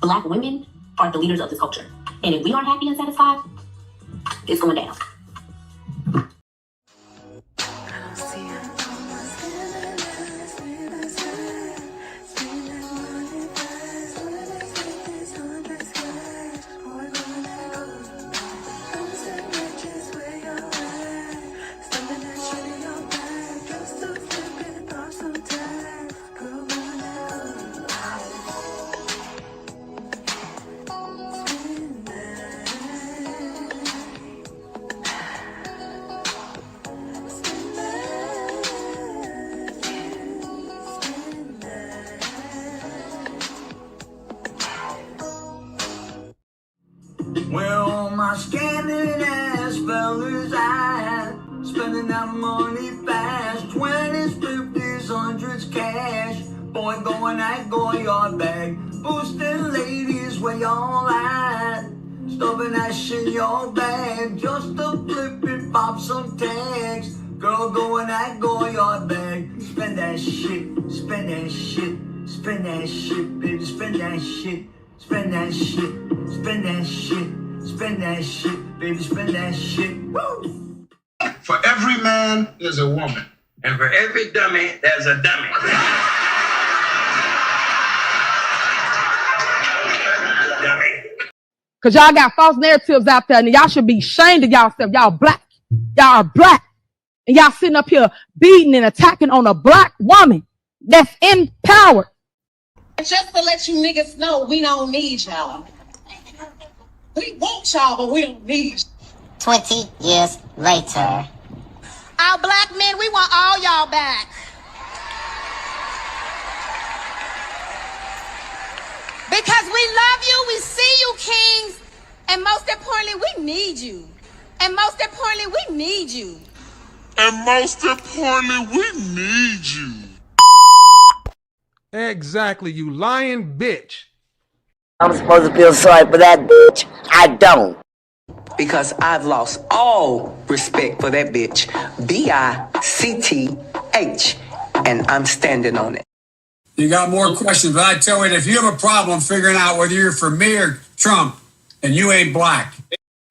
Black women are the leaders of this culture. And if we aren't happy and satisfied, it's going down. Where all my scanning ass fellas at? Spending that money fast, 20s, 50s, 100s cash. Boy, going at Goyard bag, boosting ladies where y'all at? Stuffing that shit in your bag, just to flip it, pop some tags. Girl, going at Goyard bag, spend that shit, spend that shit, spend that shit, baby, spend that shit. Spend that shit, spend that shit, spend that shit, baby, spend that shit. Woo! For every man, there's a woman. And for every dummy, there's a dummy. Dummy. Because y'all got false narratives out there, and y'all should be ashamed of y'allself. Y'all black. Y'all are black. And y'all sitting up here beating and attacking on a black woman that's in power. Just to let you niggas know, we don't need y'all. We want y'all, but we don't need you. 20 years later. Our black men, we want all y'all back. Because we love you, we see you, kings. And most importantly, we need you. And most importantly, we need you. And most importantly, we need you. Exactly, you lying bitch. I'm supposed to feel sorry for that bitch. I don't. Because I've lost all respect for that bitch. B-I-C-T-H. And I'm standing on it. You got more questions, but I tell you, if you have a problem figuring out whether you're for me or Trump, and you ain't black.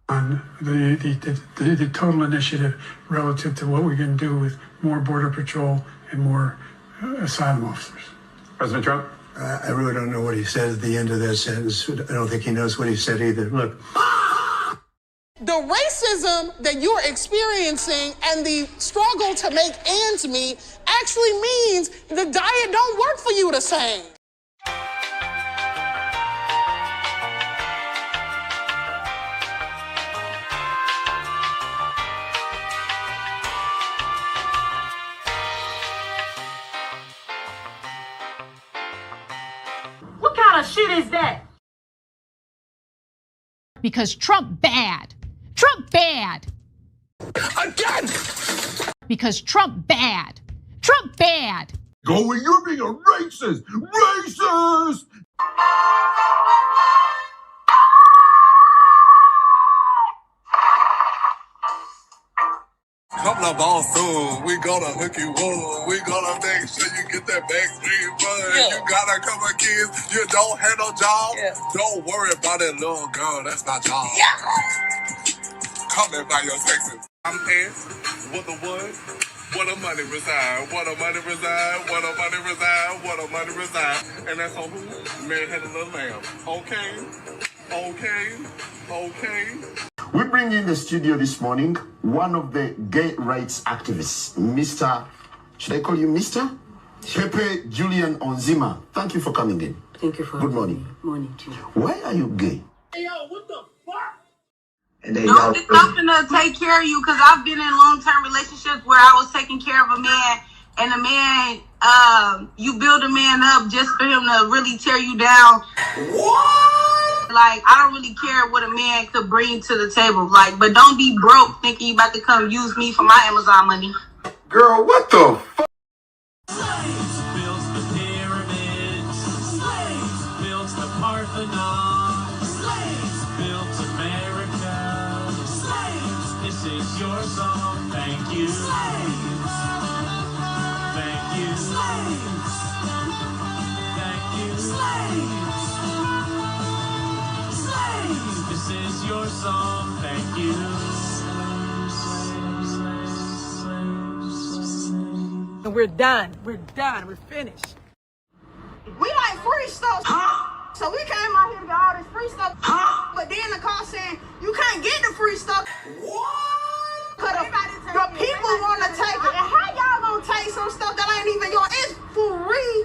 On the total initiative relative to what we can do with more Border Patrol and more asylum officers. President Trump? I really don't know what he said at the end of that sentence. I don't think he knows what he said either. Look. The racism that you're experiencing and the struggle to make ends meet actually means the diet don't work for you the same. What kind of shit is that? Because Trump bad. Trump bad. Again! Because Trump bad. Trump bad. Going, you're being a racist! Racist! Coming up all soon, we gonna hook you up. We gonna make sure you get that vaccine run. Yeah. You got a couple of kids, you don't have no job. Yeah. Don't worry about that little girl, that's my job. Yeah. Coming by your Texas. I'm asked, what the what? What a money reside, what a money reside, what a money reside, what a money reside. And that's on who? Mary had a little lamb. Okay, okay, okay. We bring in the studio this morning one of the gay rights activists, Mr. Should I call you Mr? Pepe Julian Onzima. Thank you for coming in. Thank you for Good morning. Me. Morning to you. Why are you gay? Hey, yo, what the fuck? No, it's nothing to take care of you because I've been in long-term relationships where I was taking care of a man and a man, you build a man up just for him to really tear you down. What? Like, I don't really care what a man could bring to the table. Like, but don't be broke thinking you about to come use me for my Amazon money. Girl, what the fuck? Slaves built the pyramids. Slaves built the Parthenon. Slaves built America. Slaves, this is your song. Thank you. Slaves. Thank you. Slaves. Thank you. Slaves. This is your song, thank you. And we're done. We're done. We're finished. We like free stuff. So we came out here to get all this free stuff. But then the call saying you can't get the free stuff. What? Cause the people want to take it. And how y'all gonna take some stuff that ain't even yours? It's free.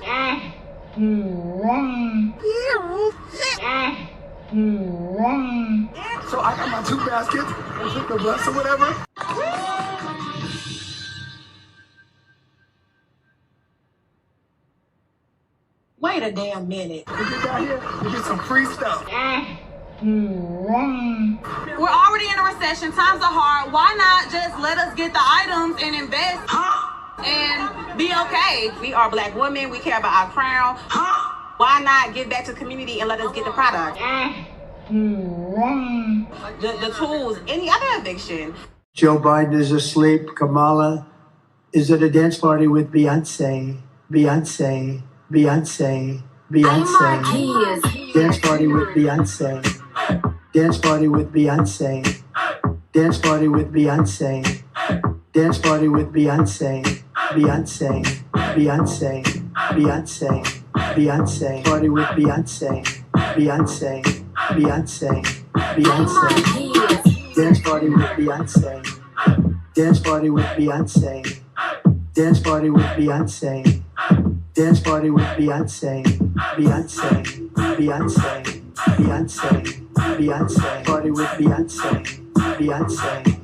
So I got my 2 baskets and took the bus or whatever. Wait a damn minute. We get down here, we get some free stuff. We're already in a recession. Times are hard. Why not just let us get the items and invest and be okay? We are Black women. We care about our crown. Why not give back to the community and let us get the product? The tools, any other eviction. Joe Biden is asleep. Kamala is at a dance party with Beyonce. Beyonce. Beyonce. Beyonce. Dance party with Beyonce. Dance party with Beyonce. Dance party with Beyonce. Dance party with Beyonce. Beyonce. Beyonce. Beyonce. Beyonce. Party with Beyonce. Beyonce. Beyonce. Beyonce. Dance party with Beyonce. Dance party with Beyonce. Dance party with Beyonce. Dance party with Beyonce. Beyonce. Beyonce. Beyonce. Beyonce. Party with Beyonce. Beyonce.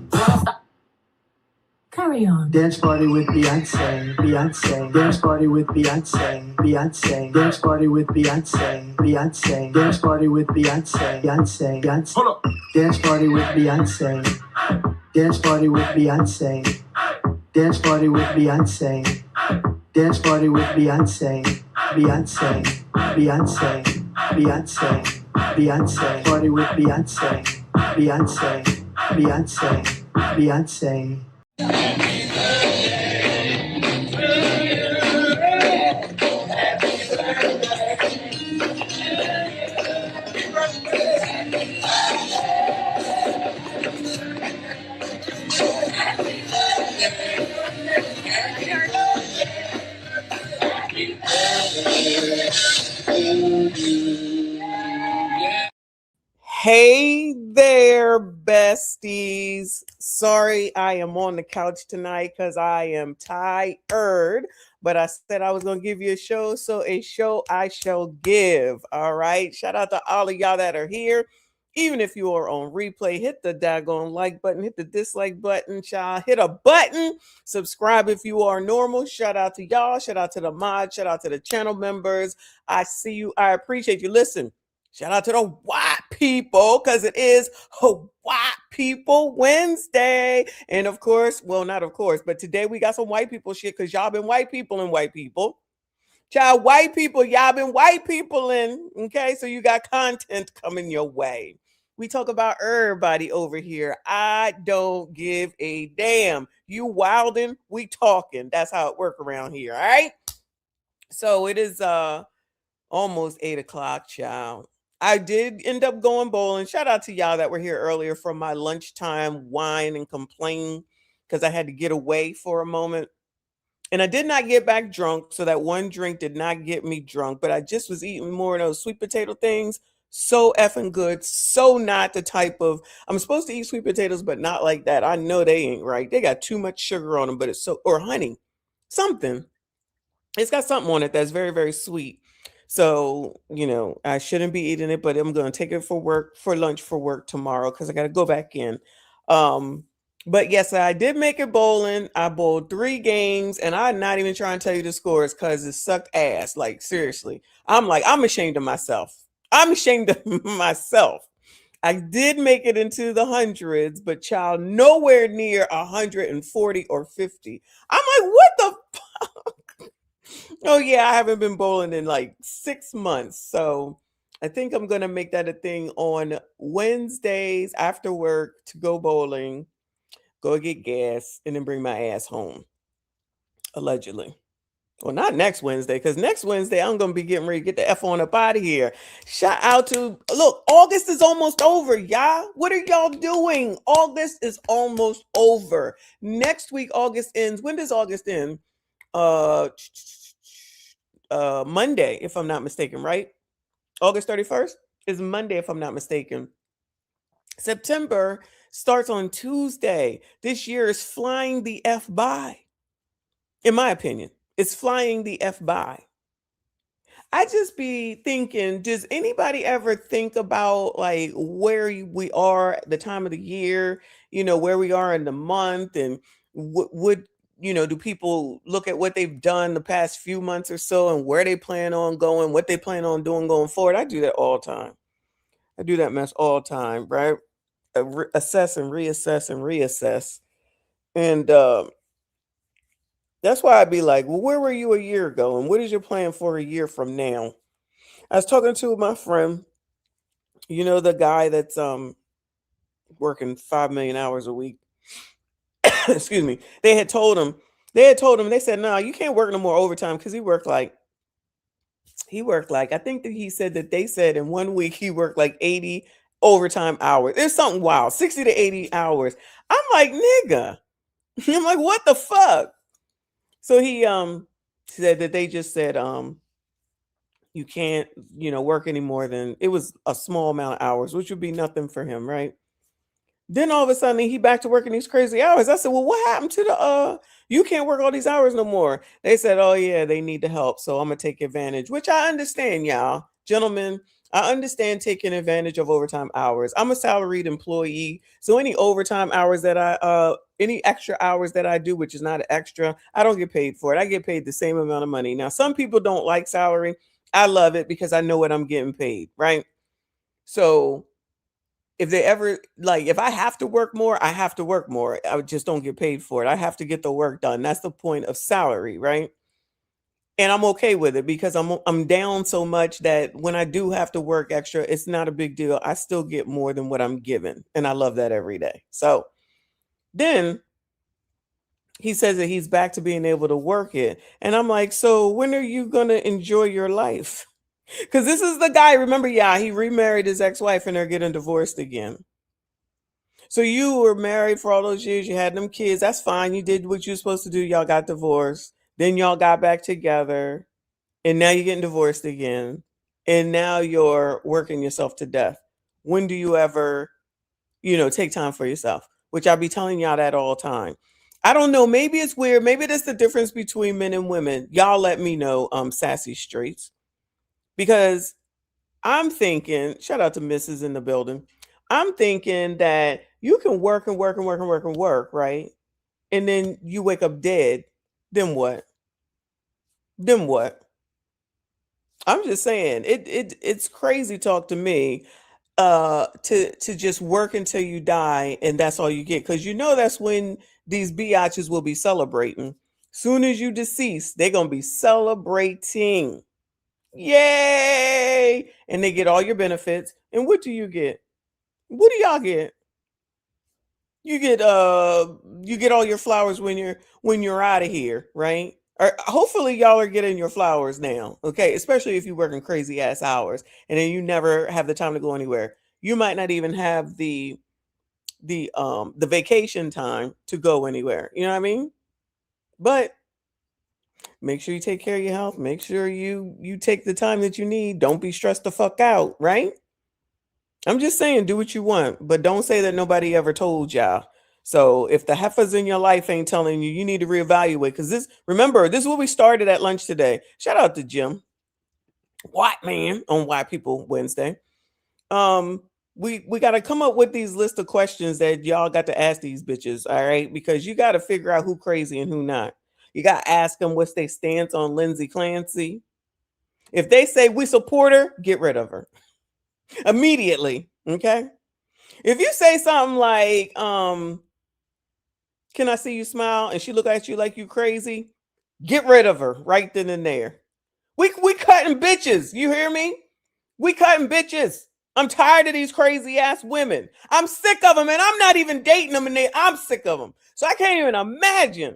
Carry on. Dance party with Beyonce. Beyonce. Dance party with Beyonce. Beyonce. Dance party with Beyonce. Beyonce. Dance party with Beyonce. Beyonce. Beyonce. Hold up. Dance party with Beyonce. Dance party with Beyonce. Dance party with Beyonce. Dance party with Beyonce. Beyonce. Beyonce. Beyonce. Beyonce. Party with Beyonce. Beyonce. Beyonce. Beyonce. Hey there, besties. Sorry I am on the couch tonight because I am tired, but I said I was going to give you a show, so a show I shall give. All right. Shout out to all of y'all that are here. Even if you are on replay, hit the daggone like button, hit the dislike button, child. Hit a button. Subscribe if you are normal. Shout out to y'all. Shout out to the mods. Shout out to the channel members. I see you. I appreciate you. Listen. Shout out to the white people because it is White People Wednesday. And of course, well, not of course, but today we got some white people shit because y'all been white people and white people. Child, white people, y'all been white people in. Okay, so you got content coming your way. We talk about everybody over here. I don't give a damn. You wildin', we talking. That's how it work around here, all right? So it is almost 8 o'clock, child. I did end up going bowling. Shout out to y'all that were here earlier from my lunchtime whine and complain because I had to get away for a moment. And I did not get back drunk, so that one drink did not get me drunk, but I just was eating more of those sweet potato things. So effing good. So not the type of, I'm supposed to eat sweet potatoes, but not like that. I know they ain't right. They got too much sugar on them, but it's so, or honey, something. It's got something on it that's very, very sweet. So, you know, I shouldn't be eating it, but I'm going to take it for work, for lunch for work tomorrow because I got to go back in. But yes, I did make it bowling. I bowled 3 games and I'm not even trying to tell you the scores because it sucked ass. Like, seriously, I'm ashamed of myself. I'm ashamed of myself. I did make it into the hundreds, but child, nowhere near 140 or 50. I'm like, what the fuck? Oh yeah, I haven't been bowling in like 6 months. So I think I'm going to make that a thing on Wednesdays after work to go bowling, go get gas, and then bring my ass home. Allegedly. Well, not next Wednesday, because next Wednesday I'm going to be getting ready to get the F on up out of here. Shout out to, look, August is almost over, y'all. What are y'all doing? August is almost over. Next week, August ends. When does August end? Monday, if I'm not mistaken, right? August 31st is Monday, if I'm not mistaken. September starts on Tuesday. This year is flying the F by, in my opinion. It's flying the F by. I just be thinking, does anybody ever think about like where we are at the time of the year, where we are in the month, and would do people look at what they've done the past few months or so and where they plan on going, what they plan on doing going forward? I do that all the time. I do that mess all the time, right? Assess and reassess and reassess. And that's why I'd be like, well, where were you a year ago? And what is your plan for a year from now? I was talking to my friend, the guy that's working 5 million hours a week. Excuse me. They told him, they said, no, you can't work no more overtime, because he worked like, I think that he said that they said in 1 week he worked like 80 overtime hours. It's something wild, 60 to 80 hours. I'm like, nigga. I'm like, what the fuck? So he said that they just said you can't, work any more than, it was a small amount of hours, which would be nothing for him, right? Then all of a sudden he back to working these crazy hours. I said, well, what happened to the you can't work all these hours no more? They said, oh yeah, they need the help, so I'm gonna take advantage, which I understand, y'all. Gentlemen, I understand taking advantage of overtime hours. I'm a salaried employee, so any overtime hours that any extra hours that I do, which is not extra, I don't get paid for it. I get paid the same amount of money. Now, some people don't like salary. I love it because I know what I'm getting paid, right? So if they ever, like, if I have to work more, I have to work more. I just don't get paid for it. I have to get the work done. That's the point of salary, right? And I'm okay with it because I'm down so much that when I do have to work extra, it's not a big deal. I still get more than what I'm given, and I love that every day. So then he says that he's back to being able to work it. And I'm like, so when are you going to enjoy your life? Because this is the guy, remember, he remarried his ex-wife and they're getting divorced again. So you were married for all those years, you had them kids, that's fine. You did what you're supposed to do. Y'all got divorced. Then y'all got back together. And now you're getting divorced again. And now you're working yourself to death. When do you ever, take time for yourself? Which I'll be telling y'all that all the time. I don't know. Maybe it's weird. Maybe that's the difference between men and women. Y'all let me know, Sassy Streets. Because I'm thinking, shout out to Mrs. in the building. I'm thinking that you can work and work and work and work and work, right? And then you wake up dead. Then what? Then what? I'm just saying, it's crazy talk to me to just work until you die and that's all you get. Because that's when these biatches will be celebrating. Soon as you decease, they're going to be celebrating. Yay! And they get all your benefits. And what do you get? What do y'all get? You get all your flowers when you're out of here, right? Or hopefully y'all are getting your flowers now, okay? Especially if you're working crazy ass hours and then you never have the time to go anywhere. You might not even have the vacation time to go anywhere. You know what I mean? But make sure you take care of your health. Make sure you take the time that you need. Don't be stressed the fuck out, right? I'm just saying, do what you want, but don't say that nobody ever told y'all. So if the heifers in your life ain't telling you, you need to reevaluate. Because remember, this is what we started at lunch today. Shout out to Jim, White Man on White People Wednesday. We got to come up with these list of questions that y'all got to ask these bitches, all right? Because you got to figure out who crazy and who not. You got to ask them what's their stance on Lindsay Clancy. If they say we support her, get rid of her immediately, okay? If you say something like, can I see you smile? And she look at you like you crazy, get rid of her right then and there. We cutting bitches. You hear me? We cutting bitches. I'm tired of these crazy ass women. I'm sick of them, and I'm not even dating them, and I'm sick of them. So I can't even imagine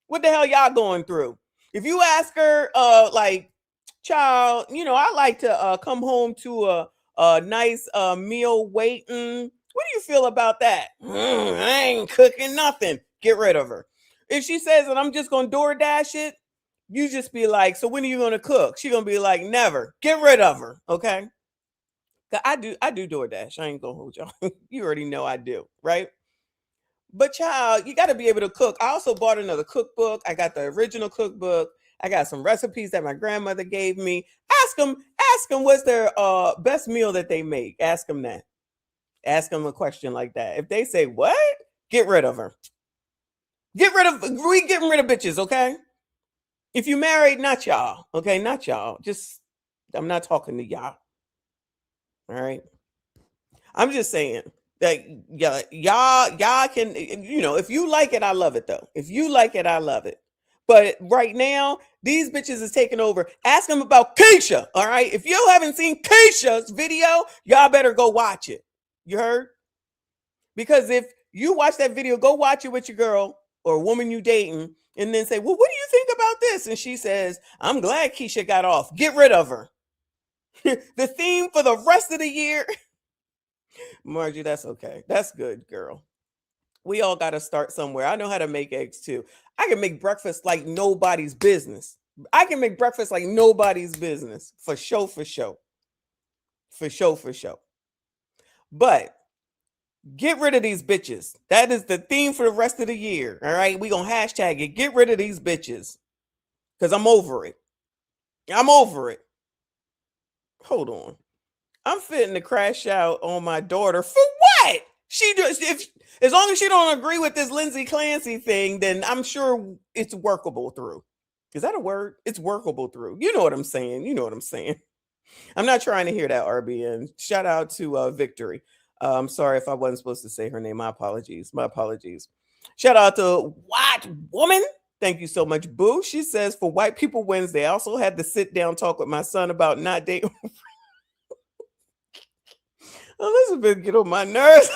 what the hell y'all going through. If you ask her, like, child, you know, I like to come home to a nice meal waiting. What do you feel about that? I ain't cooking nothing. Get rid of her. If she says that I'm just gonna DoorDash it, you just be like, so when are you gonna cook? She gonna be like, never. Get rid of her. Okay. I do DoorDash. I ain't gonna hold y'all. You already know I do, right? But child, you got to be able to cook. I also bought another cookbook. I got the original cookbook. I got some recipes that my grandmother gave me. Ask them what's their best meal that they make. Ask them that. Ask them a question like that. If they say what, get rid of her. We getting rid of bitches, okay? If you married, not y'all, okay? Not y'all. Just, I'm not talking to y'all. All right. I'm just saying that y'all can, you know, if you like it, I love it though. If you like it, I love it. But right now, these bitches is taking over. Ask them about Keisha. All right. If you haven't seen Keisha's video, y'all better go watch it. You heard? Because if you watch that video, go watch it with your girl or woman you dating, and then say, well, what do you think about this? And she says, I'm glad Keisha got off. Get rid of her. The theme for the rest of the year. Margie, that's okay. That's good, girl. We all got to start somewhere. I know how to make eggs too. I can make breakfast like nobody's business. I can make breakfast like nobody's business. For show. But get rid of these bitches. That is the theme for the rest of the year. All right. We gonna hashtag it. Get rid of these bitches. Because I'm over it. Hold on. I'm fitting to crash out on my daughter for what? She does. As long as she don't agree with this Lindsay Clancy thing, then I'm sure it's workable through. Is that a word? It's workable through. You know what I'm saying. I'm not trying to hear that, RBN. Shout out to Victory. I'm sorry if I wasn't supposed to say her name. My apologies. Shout out to White Woman. Thank you so much, Boo. She says, for White People Wednesday, I also had to sit down talk with my son about not dating. Elizabeth, get on my nerves.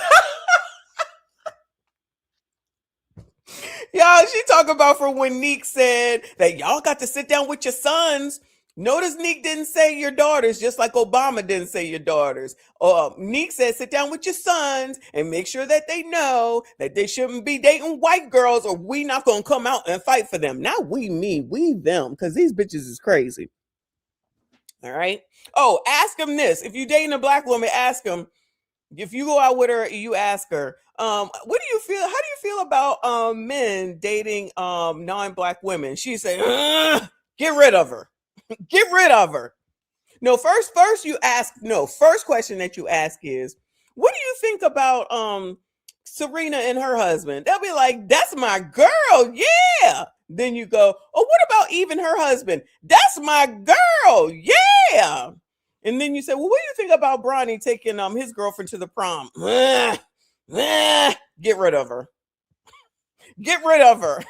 Y'all, she talk about for when Neek said that y'all got to sit down with your sons. Notice Neek didn't say your daughters, just like Obama didn't say your daughters. Neek said sit down with your sons and make sure that they know that they shouldn't be dating white girls or we not going to come out and fight for them. Not we, me, we, them, because these bitches is crazy. All right. Oh, ask them this. If you dating a black woman, ask them. If you go out with her, you ask her, what do you feel? How do you feel about men dating non-black women? She said, get rid of her. Get rid of her. No, first you ask, first question that you ask is, what do you think about Serena and her husband? They'll be like, that's my girl. Yeah. Then you go, oh, what about even her husband? That's my girl. Yeah. And then you say, well, what do you think about Bronny taking his girlfriend to the prom? Get rid of her. Get rid of her.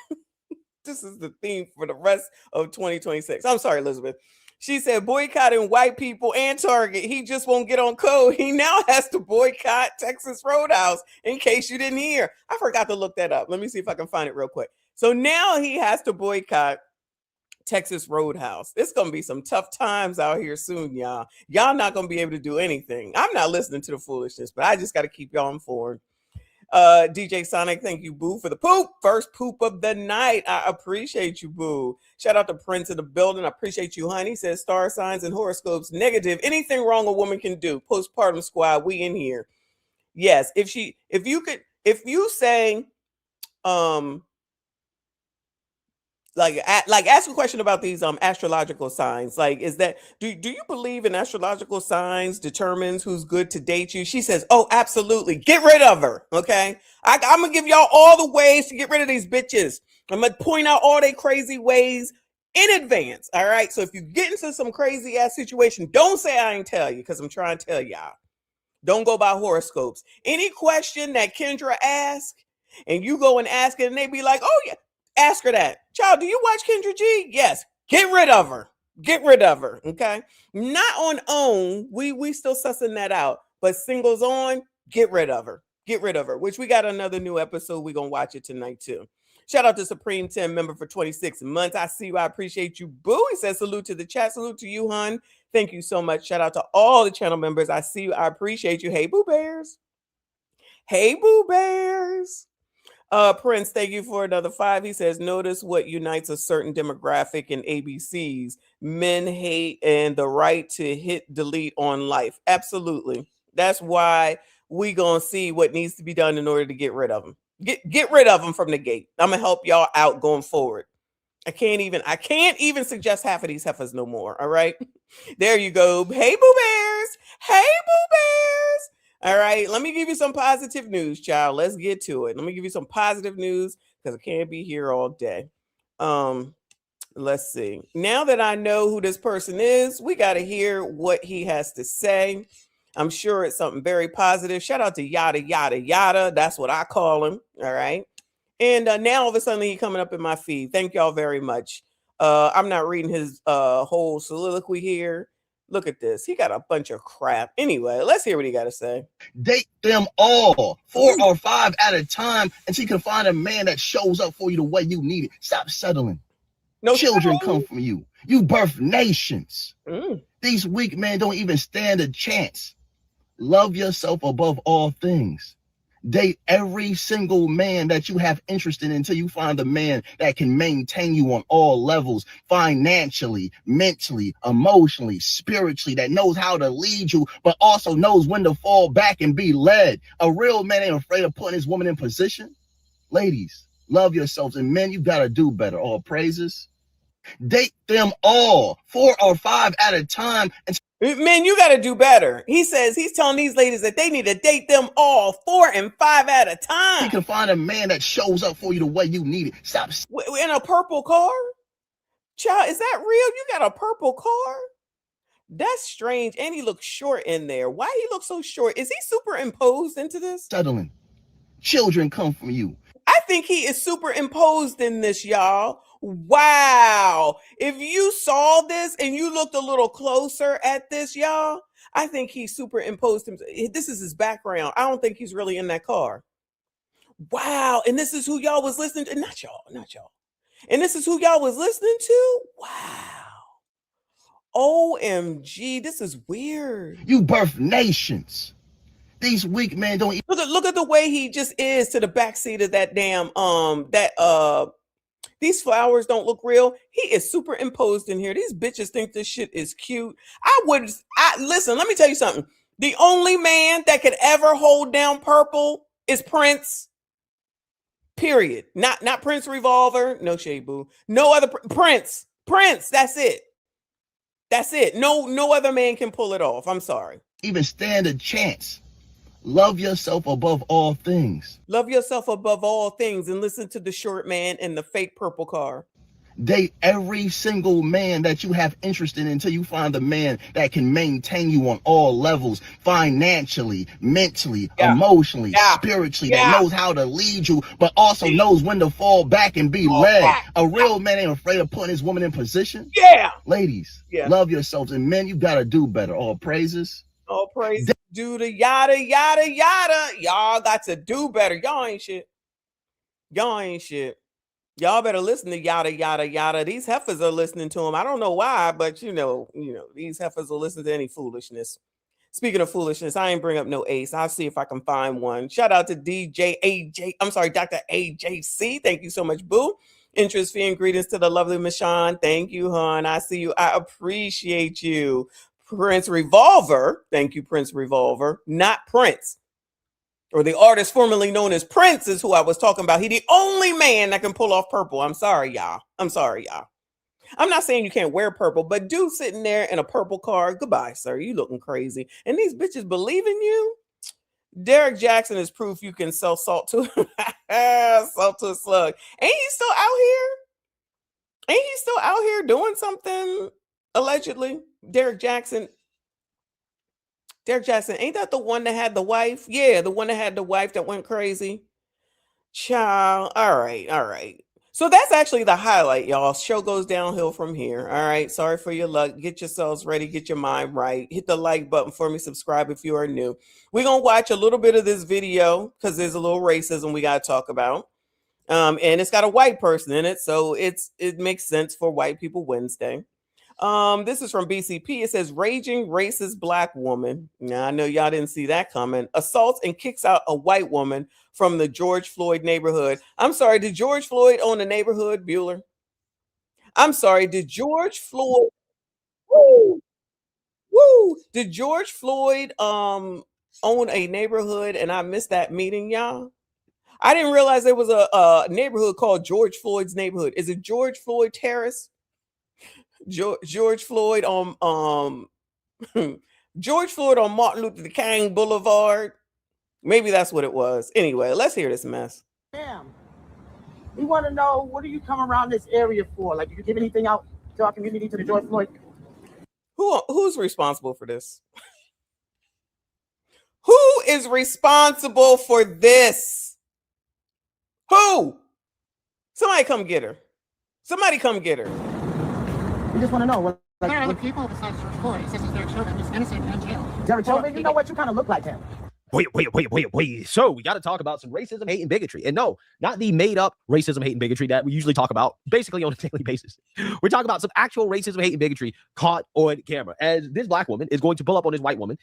This is the theme for the rest of 2026. I'm sorry, Elizabeth. She said boycotting white people and Target. He just won't get on code. He now has to boycott Texas Roadhouse, in case you didn't hear. I forgot to look that up. Let me see if I can find it real quick. So now he has to boycott Texas Roadhouse. It's going to be some tough times out here soon, y'all. Y'all not going to be able to do anything. I'm not listening to the foolishness, but I just got to keep y'all informed. DJ Sonic, thank you, Boo, for the poop. First poop of the night. I appreciate you, Boo. Shout out to Prince in the building. I appreciate you, honey. Says star signs and horoscopes negative. Anything wrong a woman can do. Postpartum squad, we in here. Yes, if you say, like ask a question about these astrological signs. Like, is that do you believe in astrological signs determines who's good to date you? She says, oh, absolutely. Get rid of her. Okay. I'm gonna give y'all all the ways to get rid of these bitches. I'm gonna point out all their crazy ways in advance. All right. So if you get into some crazy ass situation, don't say I ain't tell you, because I'm trying to tell y'all. Don't go by horoscopes. Any question that Kendra asks and you go and ask it and they be like, oh yeah. Ask her that. Child, do you watch Kendra G? Yes. Get rid of her. Get rid of her. Okay. Not on own. We still sussing that out. But singles on, get rid of her. Get rid of her. Which we got another new episode. We're going to watch it tonight too. Shout out to Supreme 10 member for 26 months. I see you. I appreciate you. Boo. He says salute to the chat. Salute to you, hun. Thank you so much. Shout out to all the channel members. I see you. I appreciate you. Hey, Boo Bears. Hey, Boo Bears. Prince, thank you for another 5. He says, notice what unites a certain demographic in ABCs. Men hate and the right to hit delete on life. Absolutely. That's why we gonna see what needs to be done in order to get rid of them. Get rid of them from the gate. I'm gonna help y'all out going forward. I can't even suggest half of these heifers no more. All right. There you go. Hey, Boo Bears. Hey, Boo Bears. All right. Let me give you some positive news, child. Let's get to it. Let me give you some positive news because I can't be here all day. Let's see. Now that I know who this person is, we got to hear what he has to say. I'm sure it's something very positive. Shout out to Yada, Yada, Yada. That's what I call him. All right. And now all of a sudden he's coming up in my feed. Thank y'all very much. I'm not reading his whole soliloquy here. Look at this. He got a bunch of crap. Anyway, let's hear what he got to say. Date them all, 4 or 5 at a time, until you can find a man that shows up for you the way you need it. Stop settling. No children come from you. You birth nations. These weak men don't even stand a chance. Love yourself above all things. Date every single man that you have interest in until you find the man that can maintain you on all levels, financially, mentally, emotionally, spiritually, that knows how to lead you, but also knows when to fall back and be led. A real man ain't afraid of putting his woman in position. Ladies, love yourselves, and men, you gotta do better. All praises. Date them all, 4 or 5 at a time. Men, you got to do better. He says he's telling these ladies that they need to date them all 4 and 5 at a time. You can find a man that shows up for you the way you need it. Stop. In a purple car? Child, is that real? You got a purple car? That's strange. And he looks short in there. Why he look so short? Is he superimposed into this? Settling. Children come from you. I think he is superimposed in this, y'all. Wow. If you saw this and you looked a little closer at this, y'all, I think he superimposed him. This is his background. I don't think he's really in that car. Wow. And this is who y'all was listening to. Not y'all. And this is who y'all was listening to. Wow. OMG. This is weird. You birth nations. These weak men don't even look at the way he just is to the backseat of that damn these flowers don't look real. He is superimposed in here. These bitches think this shit is cute. Listen, let me tell you something. The only man that could ever hold down purple is Prince. Period. Not Prince Revolver. No shade, boo. No other Prince. Prince. That's it. That's it. No other man can pull it off. I'm sorry. Even stand a chance. Love yourself above all things. Love yourself above all things and listen to the short man in the fake purple car. Date every single man that you have interest in until you find the man that can maintain you on all levels, financially, mentally, emotionally, spiritually, that knows how to lead you, but also knows when to fall back and be led. A real man ain't afraid of putting his woman in position. Ladies, love yourselves, and men, you gotta do better. All praises. All praise do the yada, yada, yada. Y'all got to do better. Y'all ain't shit. Y'all better listen to yada, yada, yada. These heifers are listening to him. I don't know why, but you know, these heifers will listen to any foolishness. Speaking of foolishness, I ain't bring up no ace. I'll see if I can find one. Shout out to Dr. AJC. Thank you so much, boo. Interest fee and greetings to the lovely Michonne. Thank you, hon. I see you. I appreciate you. Prince Revolver, thank you, Prince Revolver, not Prince, or the artist formerly known as Prince is who I was talking about. He the only man that can pull off purple. I'm sorry, y'all. I'm not saying you can't wear purple, but dude sitting there in a purple car, goodbye, sir. You looking crazy. And these bitches believe in you. Derek Jackson is proof you can sell salt to salt to a slug. Ain't he still out here doing something? Allegedly, Derek Jackson, ain't that the one that had the wife? Yeah, the one that had the wife that went crazy. Child. All right. So that's actually the highlight, y'all. Show goes downhill from here. All right. Sorry for your luck. Get yourselves ready. Get your mind right. Hit the like button for me. Subscribe if you are new. We're going to watch a little bit of this video because there's a little racism we got to talk about. And it's got a white person in it, so it makes sense for White People Wednesday. This is from BCP. It says raging racist black woman. Now I know y'all didn't see that coming. Assaults and kicks out a white woman from the George Floyd neighborhood. I'm sorry, did George Floyd own a neighborhood, Bueller? I'm sorry, did George Floyd did George Floyd own a neighborhood and I missed that meeting, y'all? I didn't realize there was a neighborhood called George Floyd's neighborhood. Is it George Floyd Terrace? George Floyd on George Floyd on Martin Luther King Boulevard. Maybe that's what it was. Anyway, let's hear this mess. Ma'am, we want to know, what do you come around this area for? Like, did you give anything out to our community, to the George Floyd? Who's responsible for this? Who is responsible for this? Who? Somebody come get her. Somebody come get her. We just want to know what. Like, there are other people besides George Floyd. This is Derek Chauvin, who's innocent and in jail. Derek Chauvin, you know what? You kind of look like him. Wait. So we got to talk about some racism, hate, and bigotry. And no, not the made up racism, hate, and bigotry that we usually talk about basically on a daily basis. We're talking about some actual racism, hate, and bigotry caught on camera, as this black woman is going to pull up on this white woman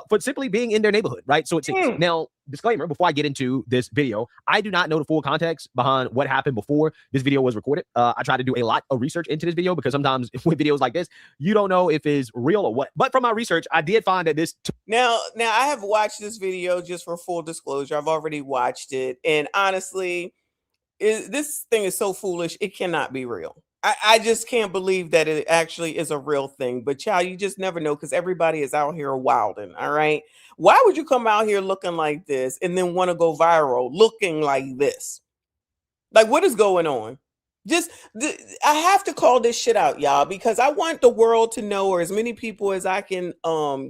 for simply being in their neighborhood, right? So it seems. Now, disclaimer, before I get into this video, I do not know the full context behind what happened before this video was recorded. I tried to do a lot of research into this video because sometimes with videos like this, you don't know if it's real or what. But from my research, I did find that this... Now I have watched this video, just for full disclosure. I've already watched it. And honestly, this thing is so foolish, it cannot be real. I just can't believe that it actually is a real thing. But child, you just never know, because everybody is out here wilding. All right. Why would you come out here looking like this and then want to go viral looking like this? Like, what is going on? I have to call this shit out, y'all, because I want the world to know, or as many people as I can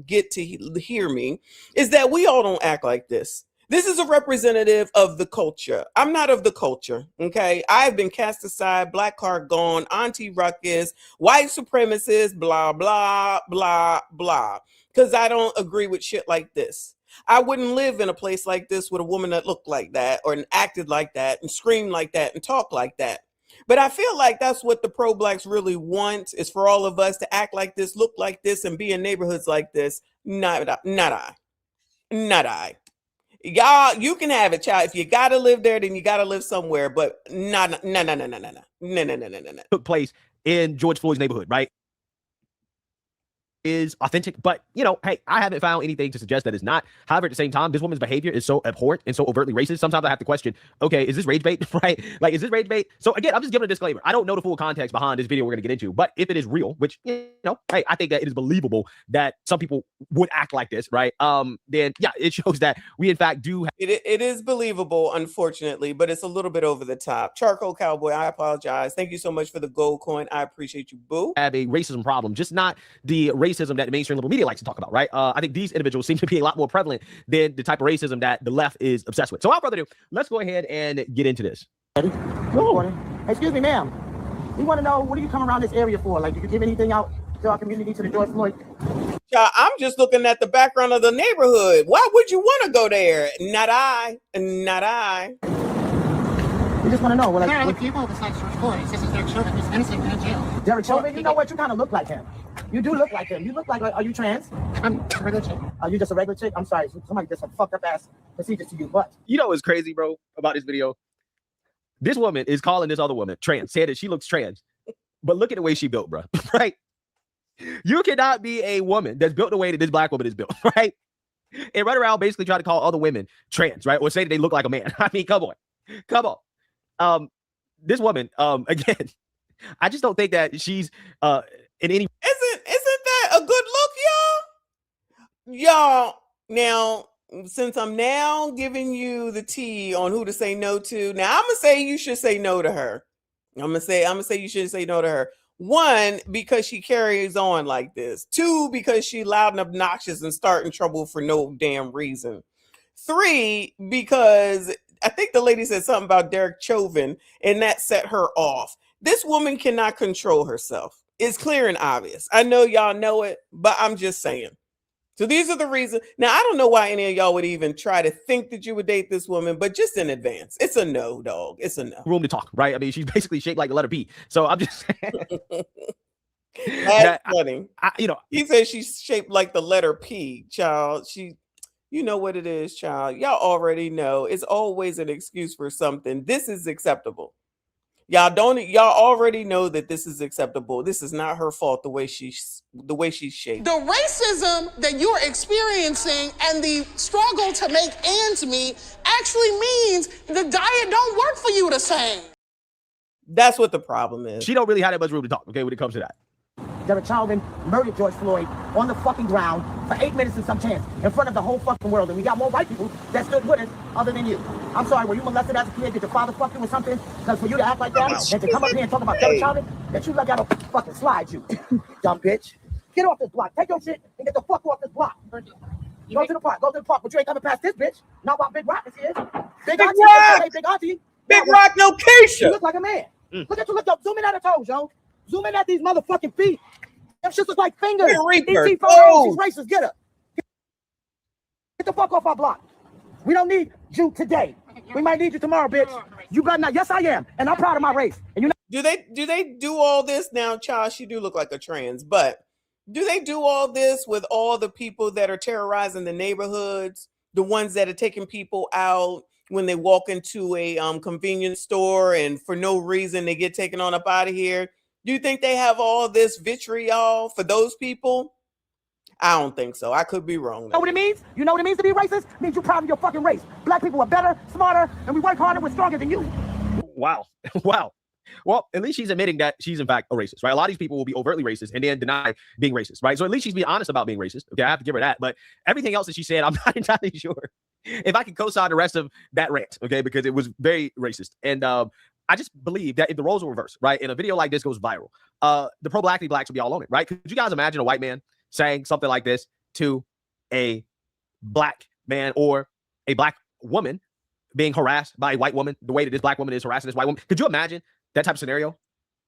get to hear me, is that we all don't act like this. This is a representative of the culture. I'm not of the culture, okay? I've been cast aside, black card gone, auntie ruckus, white supremacist, blah, blah, blah, blah, because I don't agree with shit like this. I wouldn't live in a place like this with a woman that looked like that, or acted like that, and screamed like that, and talked like that. But I feel like that's what the pro-blacks really want, is for all of us to act like this, look like this, and be in neighborhoods like this. Not I. Y'all, you can have it, child. If you gotta live there, then you gotta live somewhere. But no. Took place in George Floyd's neighborhood, right? Is authentic, but you know, hey, I haven't found anything to suggest that it's not. However, at the same time, this woman's behavior is so abhorrent and so overtly racist. Sometimes I have to question, okay, is this rage bait, right? Like, is this rage bait? So again, I'm just giving a disclaimer. I don't know the full context behind this video we're gonna get into, but if it is real, which, you know, hey, I think that it is believable that some people would act like this, right? Then yeah, it shows that we in fact do. It is believable, unfortunately, but it's a little bit over the top. Charcoal Cowboy, I apologize. Thank you so much for the gold coin. I appreciate you, boo. Have a racism problem, just not the racism that the mainstream liberal media likes to talk about, right? I think these individuals seem to be a lot more prevalent than the type of racism that the left is obsessed with. So without further ado, let's go ahead and get into this. Good morning. Excuse me, ma'am. We want to know, what do you come around this area for? Like, did you give anything out to our community, to the George Floyd? I'm just looking at the background of the neighborhood. Why would you want to go there? Not I. We just want to know. Like, there are other people besides George Floyd. This is Derek Chauvin, who's innocent and in jail. Derek Chauvin, you know what? You kind of look like him. You do look like him. You look like, are you trans? I'm a regular chick. Are you just a regular chick? I'm sorry. Somebody did some fucked up ass procedures to you, but. You know what's crazy, bro, about this video? This woman is calling this other woman trans, said that she looks trans. But look at the way she built, bro, right? You cannot be a woman that's built the way that this black woman is built, right? And run around basically try to call other women trans, right? Or say that they look like a man. I mean, come on. This woman, again, I just don't think that she's in any. Isn't that a good look, y'all? Now, since I'm now giving you the tea on who to say no to, now I'm gonna say you should say no to her. I'm gonna say you should say no to her. 1, because she carries on like this. 2, because she loud and obnoxious and starting trouble for no damn reason. 3, because I think the lady said something about Derek Chauvin, and that set her off. This woman cannot control herself. It's clear and obvious. I know y'all know it, but I'm just saying. So these are the reasons. Now, I don't know why any of y'all would even try to think that you would date this woman, but just in advance, it's a no, dog. It's a no. Room to talk, right? I mean, she's basically shaped like the letter P. So I'm just saying. That's funny. You know, he says she's shaped like the letter P, child. You know what it is, child. Y'all already know. It's always an excuse for something. This is acceptable. Y'all already know that this is acceptable. This is not her fault the way she's shaped. The racism that you're experiencing and the struggle to make ends meet actually means the diet don't work for you the same. That's what the problem is. She don't really have that much room to talk, okay, when it comes to that. Derek Chauvin murdered George Floyd on the fucking ground for 8 minutes and some chance in front of the whole fucking world. And we got more white people that stood with us other than you. I'm sorry, were you molested as a kid? Did your father fuck you or something? Because for you to act like that and to come up here and talk about Derek Chauvin, that you gotta fucking slide you. Dumb bitch. Get off this block. Take your shit and get the fuck off this block. Go to the park. Go to the park. But you ain't coming past this bitch. Not while Big Rock is here. Big Auntie. Hey, Big Auntie. Big Rock, no Keisha. You look like a man. Look at you. Look up. Zoom in at her toes, yo. Zoom in at these motherfucking feet. Them shits look like fingers. She's racist. Get her. Get the fuck off our block. We don't need you today. We might need you tomorrow, bitch. You better not. Yes, I am. And I'm proud of my race. And you know. Do they do all this now, child? She do look like a trans, but do they do all this with all the people that are terrorizing the neighborhoods? The ones that are taking people out when they walk into a convenience store and for no reason they get taken on up out of here? Do you think they have all this vitriol for those people? I don't think so. I could be wrong. You know what it means? You know what it means to be racist? It means you're proud of your fucking race. Black people are better, smarter, and we work harder, we're stronger than you. Wow. Wow. Well, at least she's admitting that she's in fact a racist, right? A lot of these people will be overtly racist and then deny being racist, right? So at least she's being honest about being racist. Okay, I have to give her that. But everything else that she said, I'm not entirely sure if I can co-sign the rest of that rant, okay? Because it was very racist. And I just believe that if the roles were reversed, right, and a video like this goes viral, the pro-black blacks will be all on it, right? Could you guys imagine a white man saying something like this to a black man or a black woman being harassed by a white woman the way that this black woman is harassing this white woman? Could you imagine that type of scenario,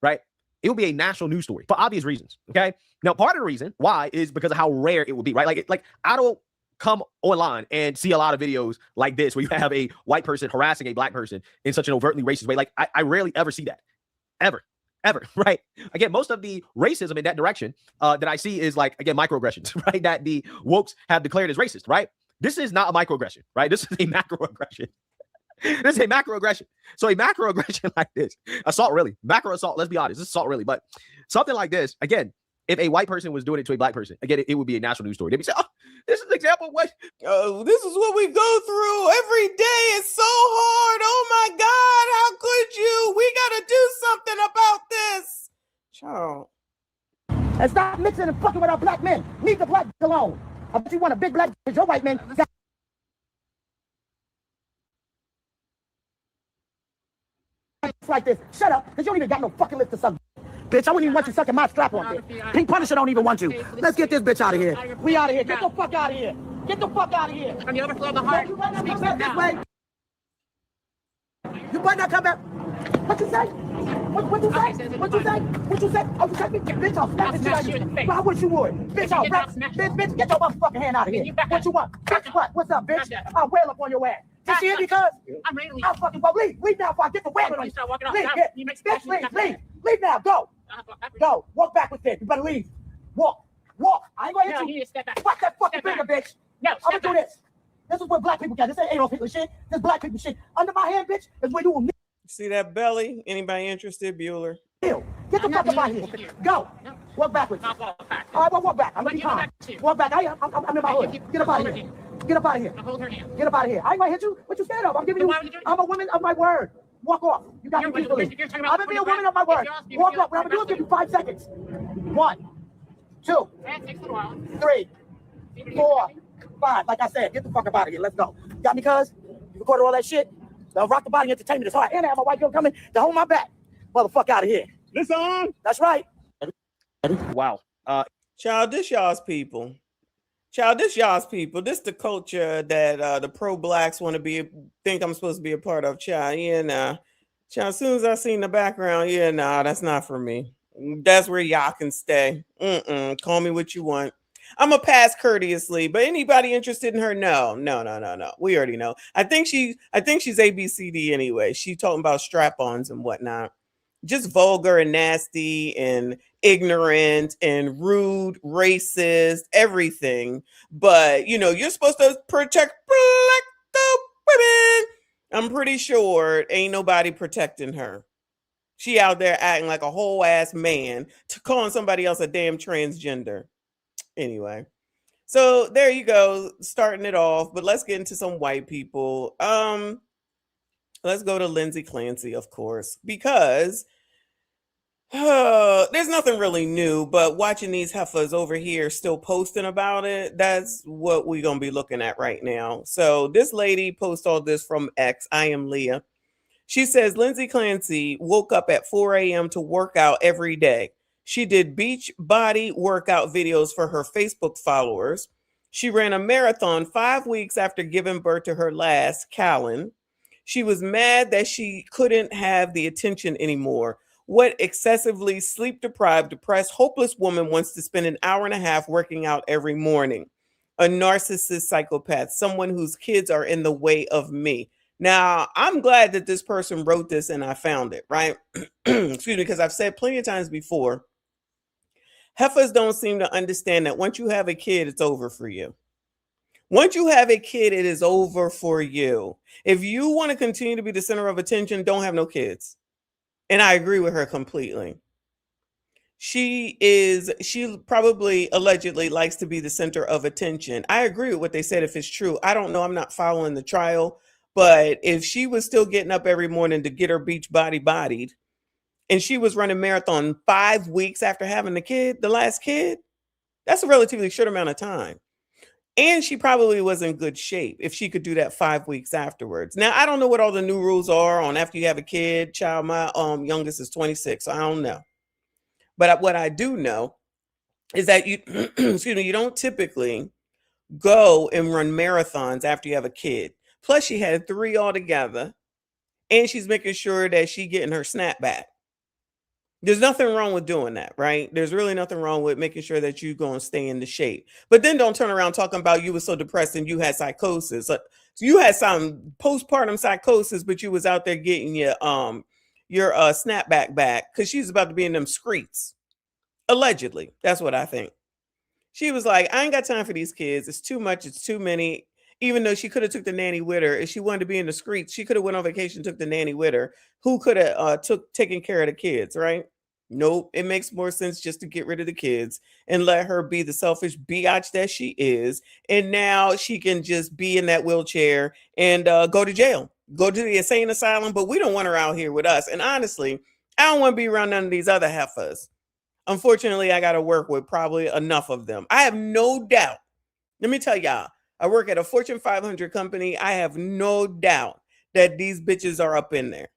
right? It would be a national news story for obvious reasons, okay? Now, part of the reason why is because of how rare it would be, right? Like I don't come online and see a lot of videos like this where you have a white person harassing a black person in such an overtly racist way. Like I rarely ever see that, ever, right? Again, most of the racism in that direction that I see is like, again, microaggressions, right? That the wokes have declared as racist, right? This is not a microaggression, right? This is a macroaggression. This is a macroaggression. So a macroaggression like this, assault really, macro assault, let's be honest, this is assault really, but something like this, again, if a white person was doing it to a black person, again, it would be a national news story. They'd be saying, oh, this is an example of what. Oh, this is what we go through every day. It's so hard. Oh my God, how could you? We got to do something about this. Child. And stop mixing and fucking with our black men. Leave the black alone. I bet you want a big black because your white men got like this. Shut up, because you don't even got no fucking lips to suck. Bitch, I wouldn't even want you sucking my strap on, bitch. Pink Punisher don't even want you. Let's get this bitch out of here. We out of here. Get the fuck out of here. Get the fuck out of here. On the overflow of the heart. You better not come back this way. You better not come back. What you say? What you say? What you say? What you say? Oh, you said me? Bitch, I'll snap the shit out of you. Why would you would? Bitch, I'll rap. Bitch, get your motherfucking hand out of here. What you want? Bitch, what? What's up, bitch? I'll wail up on your ass. You see it? Because I'm ready to leave. I'll fucking go. Leave now before I get the wailing on you. Leave. Leave now. Go. Go. Walk back with it. You better leave. Walk. I ain't gonna hit you. You need to step back. Fuck that fucking finger, bitch. No, I'm gonna do this. This is what black people got. This ain't Adolf Hitler shit. This black people shit. Under my hand, bitch, is where you will see that belly? Anybody interested, Bueller? Get the fuck up out of here. Go. Walk backwards. All right, well, walk back. I'm gonna be calm. Walk back. I'm in my hood. Get up out of here. Get up out of here. Hold her hand. Get up out of here. I ain't gonna hit you. What you scared of? I'm giving you. I'm a woman of my word. Walk off. You got me peacefully. I'm gonna be a woman of my word. Walk off. What I'm gonna do is give you 5 seconds. 1, 2, 3, 4, 5. Like I said, get the fuck up out of here. Let's go. Got me, cuz? You recorded all that shit? The Rock the Body Entertainment is hard. And I have my white girl coming to hold my back. Motherfucker out of here. Listen. That's right. Wow. Child, this y'all's people. This the culture that the pro-blacks want to think I'm supposed to be a part of. Child, Child, as soon as I seen the background, that's not for me. That's where y'all can stay. Call me what you want. I'm gonna pass courteously, but anybody interested in her? No. We already know. I think she's ABCD anyway. She talking about strap-ons and whatnot. Just vulgar and nasty and ignorant and rude, racist, everything. But you're supposed to protect the women. I'm pretty sure ain't nobody protecting her. She out there acting like a whole ass man to calling somebody else a damn transgender. Anyway, so there you go, starting it off. But let's get into some white people. Let's go to Lindsay Clancy, of course, because there's nothing really new, but watching these heifers over here still posting about it, that's what we're going to be looking at right now. So this lady posts all this from X, I am Leah. She says Lindsay Clancy woke up at 4 a.m. to work out every day. She did beach body workout videos for her Facebook followers. She ran a marathon 5 weeks after giving birth to her last, Callan. She was mad that she couldn't have the attention anymore. What excessively sleep-deprived, depressed, hopeless woman wants to spend an hour and a half working out every morning? A narcissist psychopath, someone whose kids are in the way of me. Now, I'm glad that this person wrote this and I found it, right? Excuse me, because I've said plenty of times before, heifers don't seem to understand that once you have a kid, it's over for you. Once you have a kid, it is over for you. If you want to continue to be the center of attention, don't have no kids. And I agree with her completely. She probably allegedly likes to be the center of attention. I agree with what they said if it's true. I don't know. I'm not following the trial. But if she was still getting up every morning to get her beach bodied, and she was running marathon 5 weeks after having the last kid, that's a relatively short amount of time. And she probably was in good shape if she could do that 5 weeks afterwards. Now, I don't know what all the new rules are on after you have a kid. Child, my youngest is 26, so I don't know. But what I do know is that you don't typically go and run marathons after you have a kid. Plus, she had 3 altogether, and she's making sure that she's getting her snap back. There's nothing wrong with doing that, right? There's really nothing wrong with making sure that you're going to stay in the shape. But then don't turn around talking about you were so depressed and you had psychosis. So you had some postpartum psychosis, but you was out there getting your snapback back because she's about to be in them streets. Allegedly. That's what I think. She was like, I ain't got time for these kids. It's too much. It's too many. Even though she could have took the nanny with her, if she wanted to be in the streets, she could have went on vacation, took the nanny with her, who could have taken care of the kids, right? Nope. It makes more sense just to get rid of the kids and let her be the selfish biatch that she is. And now she can just be in that wheelchair and go to jail, go to the insane asylum. But we don't want her out here with us. And honestly, I don't want to be around none of these other heifers. Unfortunately, I got to work with probably enough of them. I have no doubt. Let me tell y'all, I work at a Fortune 500 company. I have no doubt that these bitches are up in there.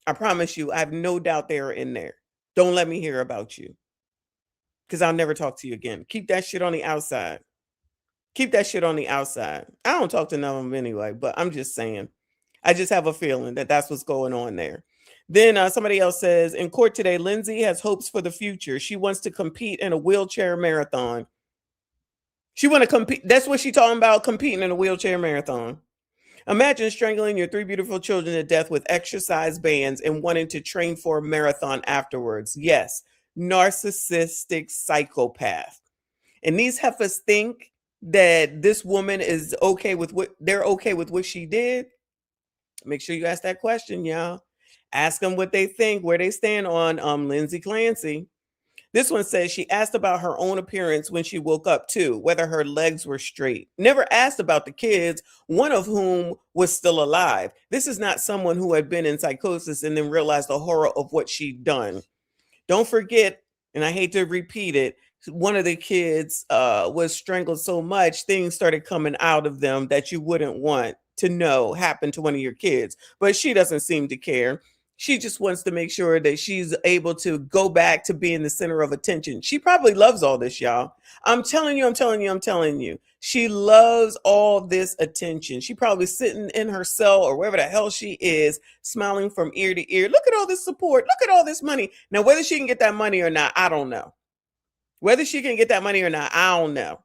I promise you, I have no doubt they are in there. Don't let me hear about you, because I'll never talk to you again. Keep that shit on the outside. Keep that shit on the outside. I don't talk to none of them anyway, but I'm just saying. I just have a feeling that that's what's going on there. Then somebody else says, in court today, Lindsay has hopes for the future. She wants to compete in a wheelchair marathon. She want to compete. That's what she's talking about, competing in a wheelchair marathon. Imagine strangling your 3 beautiful children to death with exercise bands and wanting to train for a marathon afterwards. Yes, narcissistic psychopath. And these heifers think that this woman is okay with what she did. Make sure you ask that question, y'all. Ask them what they think, where they stand on Lindsay Clancy. This one says she asked about her own appearance when she woke up too, whether her legs were straight. Never asked about the kids, one of whom was still alive. This is not someone who had been in psychosis and then realized the horror of what she'd done. Don't forget, and I hate to repeat it, one of the kids was strangled so much, things started coming out of them that you wouldn't want to know happened to one of your kids. But she doesn't seem to care. She just wants to make sure that she's able to go back to being the center of attention. She probably loves all this, y'all. I'm telling you. She loves all this attention. She probably sitting in her cell or wherever the hell she is, smiling from ear to ear. Look at all this support. Look at all this money. Now, whether she can get that money or not, I don't know. Whether she can get that money or not, I don't know.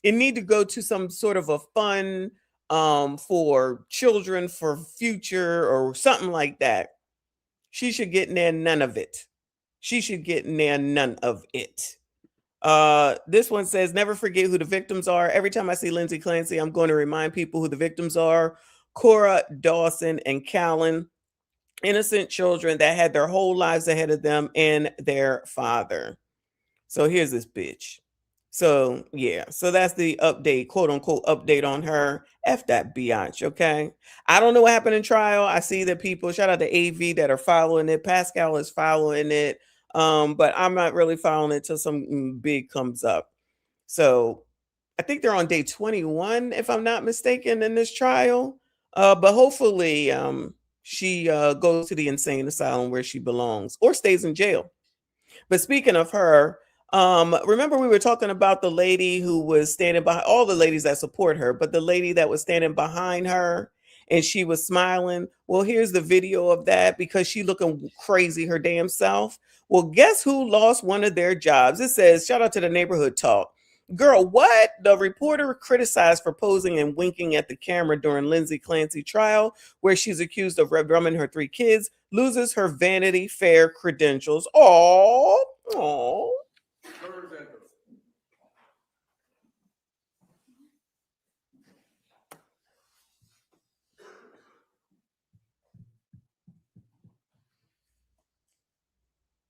It need to go to some sort of a fund for children for future or something like that. She should get near none of it. She should get near none of it. This one says, never forget who the victims are. Every time I see Lindsay Clancy, I'm going to remind people who the victims are. Cora, Dawson, and Callan. Innocent children that had their whole lives ahead of them and their father. So here's this bitch. So yeah, so that's the update, quote unquote update on her. F that biatch, okay? I don't know what happened in trial. I see that people, shout out to AV that are following it. Pascal is following it. But I'm not really following it till something big comes up. So I think they're on day 21, if I'm not mistaken, in this trial. But hopefully she goes to the insane asylum where she belongs or stays in jail. But speaking of her, remember we were talking about the lady who was standing behind, all the ladies that support her, but the lady that was standing behind her and she was smiling. Well, here's the video of that because she looking crazy her damn self. Well, guess who lost one of their jobs? It says, shout out to the Neighborhood Talk. Girl, what? The reporter criticized for posing and winking at the camera during Lindsay Clancy trial, where she's accused of drumming her 3 kids, loses her Vanity Fair credentials. Oh.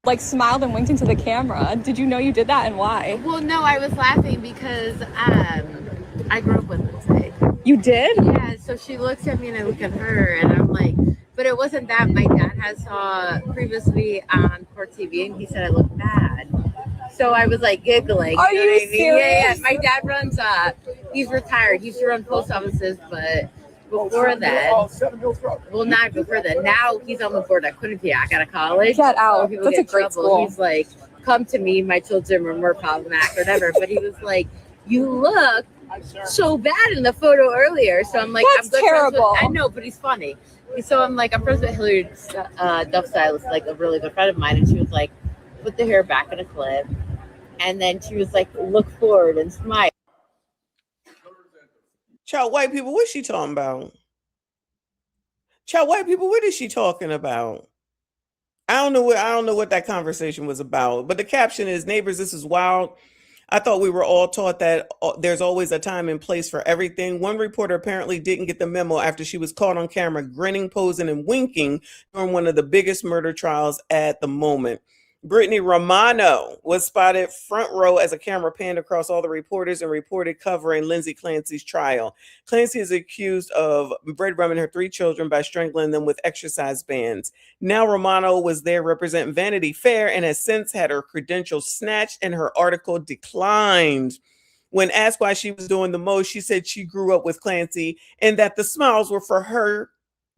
Like smiled and winked into the camera. Did you know you did that and why? Well, no, I was laughing because I grew up with Lindsay. You did? Yeah, so she looks at me and I look at her and I'm like, but it wasn't that. My dad has saw previously on Court TV and he said I look bad. So I was like giggling. Are you serious? Yeah. My dad runs, he's retired. He used to run post offices, but before that, well, not before that. Now he's on the board at Quinnipiac out of college. Get out. So That's a great school. He's like, come to me, my children were more problematic or whatever. But he was like, you look so bad in the photo earlier. So I'm like, that's I'm good terrible. I know, but he's funny. So I'm like, I'm friends with Hillary Duff Stylist, like a really good friend of mine. And she was like, put the hair back in a clip. And then she was like, look forward and smile. Child, white people, what's she talking about? Child, white people, what is she talking about? I don't know what that conversation was about. But the caption is, neighbors, this is wild. I thought we were all taught that there's always a time and place for everything. One reporter apparently didn't get the memo after she was caught on camera grinning, posing, and winking during one of the biggest murder trials at the moment. Brittany Romano was spotted front row as a camera panned across all the reporters and reported covering Lindsay Clancy's trial. Clancy is accused of breadrumming her 3 children by strangling them with exercise bands. Now Romano was there representing Vanity Fair and has since had her credentials snatched and her article declined. When asked why she was doing the most, she said she grew up with Clancy and that the smiles were for her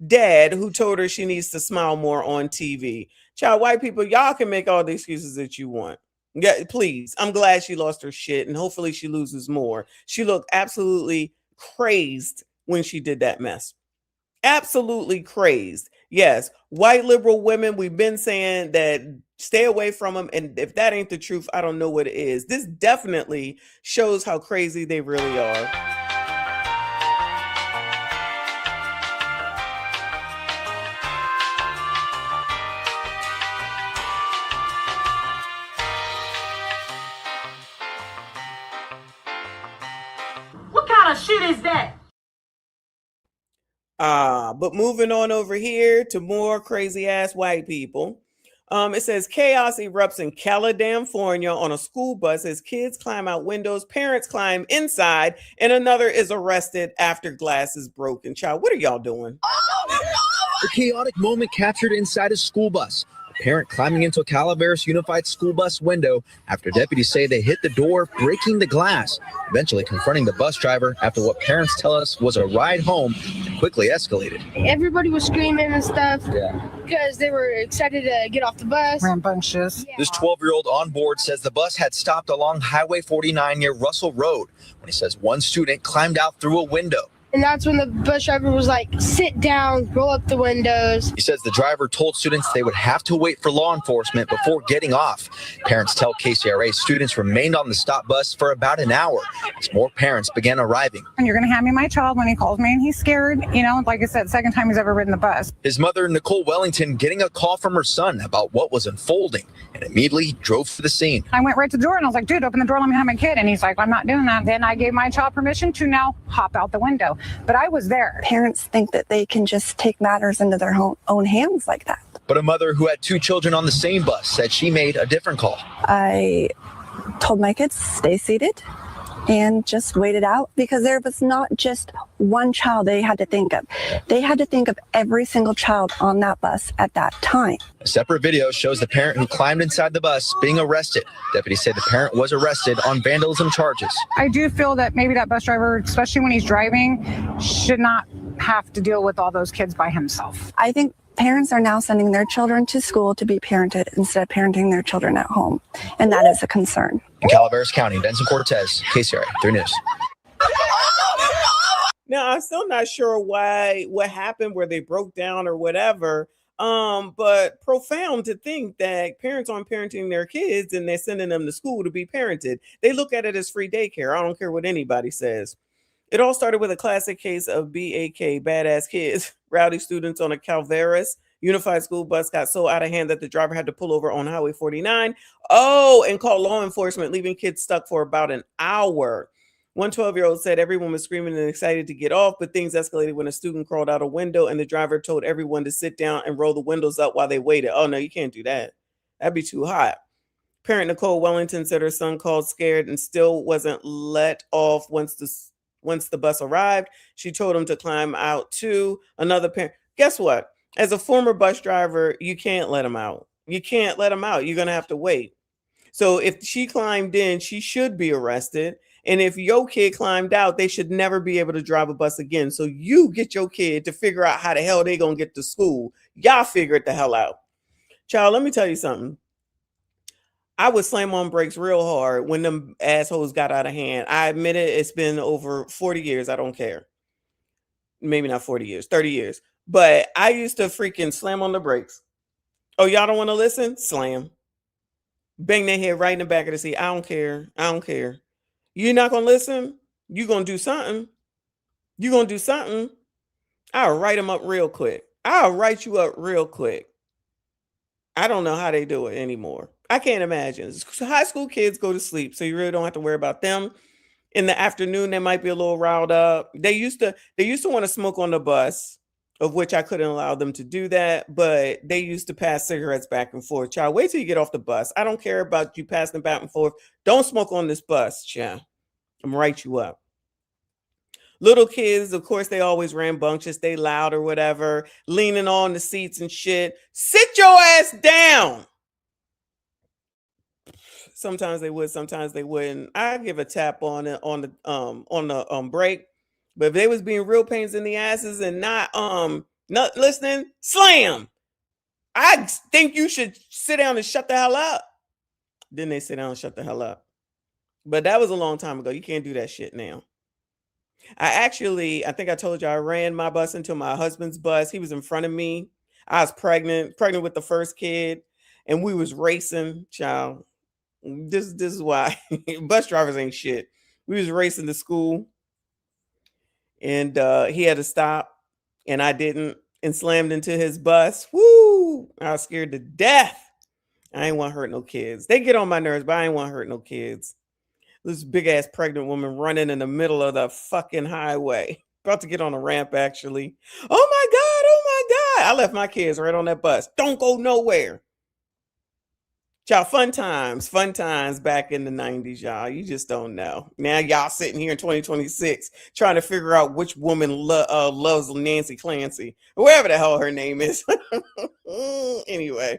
dad, who told her she needs to smile more on TV. Child, white people, y'all can make all the excuses that you want. Yeah, please. I'm glad she lost her shit and hopefully she loses more. She looked absolutely crazed when she did that mess. Absolutely crazed. Yes, white liberal women, we've been saying that stay away from them. And if that ain't the truth, I don't know what it is. This definitely shows how crazy they really are. What kind of shit is that? But moving on over here to more crazy ass white people. It says chaos erupts in California on a school bus as kids climb out windows, parents climb inside, and another is arrested after glass is broken. Child, what are y'all doing? The chaotic moment captured inside a school bus. A parent climbing into a Calaveras Unified School Bus window after deputies say they hit the door, breaking the glass, eventually confronting the bus driver after what parents tell us was a ride home that quickly escalated. Everybody was screaming and stuff because they were excited to get off the bus. Rambunctious. This 12-year-old on board says the bus had stopped along Highway 49 near Russell Road when he says one student climbed out through a window. And that's when the bus driver was like, sit down, roll up the windows. He says the driver told students they would have to wait for law enforcement before getting off. Parents tell KCRA students remained on the stop bus for about an hour as more parents began arriving. And you're going to hand me my child when he calls me and he's scared. You know, like I said, second time he's ever ridden the bus. His mother, Nicole Wellington, getting a call from her son about what was unfolding and immediately drove to the scene. I went right to the door and I was like, dude, open the door, let me have my kid. And he's like, I'm not doing that. Then I gave my child permission to now hop out the window. But I was there. Parents think that they can just take matters into their own hands like that. But a mother who had 2 children on the same bus said she made a different call. I told my kids, stay seated and just wait it out, because there was not just one child they had to think of. They had to think of every single child on that bus at that time. A separate video shows the parent who climbed inside the bus being arrested. Deputies say the parent was arrested on vandalism charges. I do feel that maybe that bus driver, especially when he's driving, should not have to deal with all those kids by himself. I think parents are now sending their children to school to be parented instead of parenting their children at home. And that is a concern. In Calaveras County, Benson Cortez, KCRA 3 News. Now, I'm still not sure what happened, where they broke down or whatever. But profound to think that parents aren't parenting their kids and they're sending them to school to be parented. They look at it as free daycare. I don't care what anybody says. It all started with a classic case of BAK, badass kids. Rowdy students on a Calaveras Unified School bus got so out of hand that the driver had to pull over on Highway 49. And call law enforcement, leaving kids stuck for about an hour. One 12-year-old said everyone was screaming and excited to get off, but things escalated when a student crawled out a window and the driver told everyone to sit down and roll the windows up while they waited. Oh, no, you can't do that. That'd be too hot. Parent Nicole Wellington said her son called scared and still wasn't let off once the bus arrived. She told him to climb out too. Another parent. Guess what? As a former bus driver, you can't let him out. You can't let him out. You're going to have to wait. So if she climbed in, she should be arrested. And if your kid climbed out, they should never be able to drive a bus again. So you get your kid to figure out how the hell they going to get to school. Y'all figure it the hell out. Child, let me tell you something. I would slam on brakes real hard when them assholes got out of hand. I admit it, it's been over 40 years. I don't care. Maybe not 40 years, 30 years. But I used to freaking slam on the brakes. Oh, y'all don't want to listen? Slam. Bang their head right in the back of the seat. I don't care. I don't care. You're not going to listen? You're going to do something. You're going to do something. I'll write them up real quick. I'll write you up real quick. I don't know how they do it anymore. I can't imagine. High school kids go to sleep, so you really don't have to worry about them. In the afternoon, they might be a little riled up. They used to want to smoke on the bus, of which I couldn't allow them to do that, but they used to pass cigarettes back and forth. Child, wait till you get off the bus. I don't care about you passing back and forth. Don't smoke on this bus, child. I'm gonna write you up. Little kids, of course, they always rambunctious. They loud or whatever, leaning on the seats and shit. Sit your ass down. Sometimes they would, sometimes they wouldn't. I give a tap on the brake. But if they was being real pains in the asses and not listening, slam. I think you should sit down and shut the hell up. Then they sit down and shut the hell up. But that was a long time ago. You can't do that shit now. I think I told you I ran my bus into my husband's bus. He was in front of me. I was pregnant with the first kid, and we was racing, child. This is why bus drivers ain't shit. We was racing to school. And he had to stop, and I didn't, and slammed into his bus. Woo! I was scared to death. I ain't want to hurt no kids. They get on my nerves, but I ain't want to hurt no kids. This big ass pregnant woman running in the middle of the fucking highway, about to get on a ramp. Actually, oh my god! I left my kids right on that bus. Don't go nowhere. Y'all, fun times back in the 90s, y'all. You just don't know. Now y'all sitting here in 2026 trying to figure out which woman loves Nancy Clancy, or whatever the hell her name is. Anyway,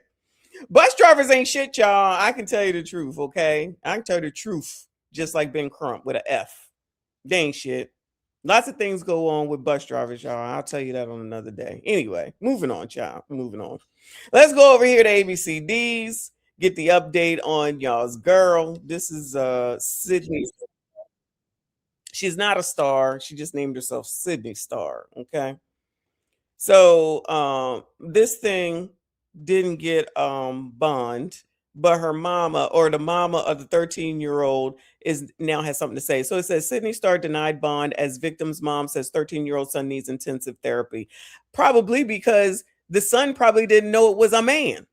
bus drivers ain't shit, y'all. I can tell you the truth, okay? I can tell you the truth, just like Ben Crump with an F. They ain't shit. Lots of things go on with bus drivers, y'all. I'll tell you that on another day. Anyway, moving on, child. Moving on. Let's go over here to ABCDs. Get the update on y'all's girl. This is Sydney. She's not a star. She just named herself Sydney Star. Okay. So this thing didn't get bond, but her mama, or the mama of the 13-year-old, is now has something to say. So it says Sydney Star denied bond as victim's mom says 13-year-old son needs intensive therapy. Probably because the son probably didn't know it was a man.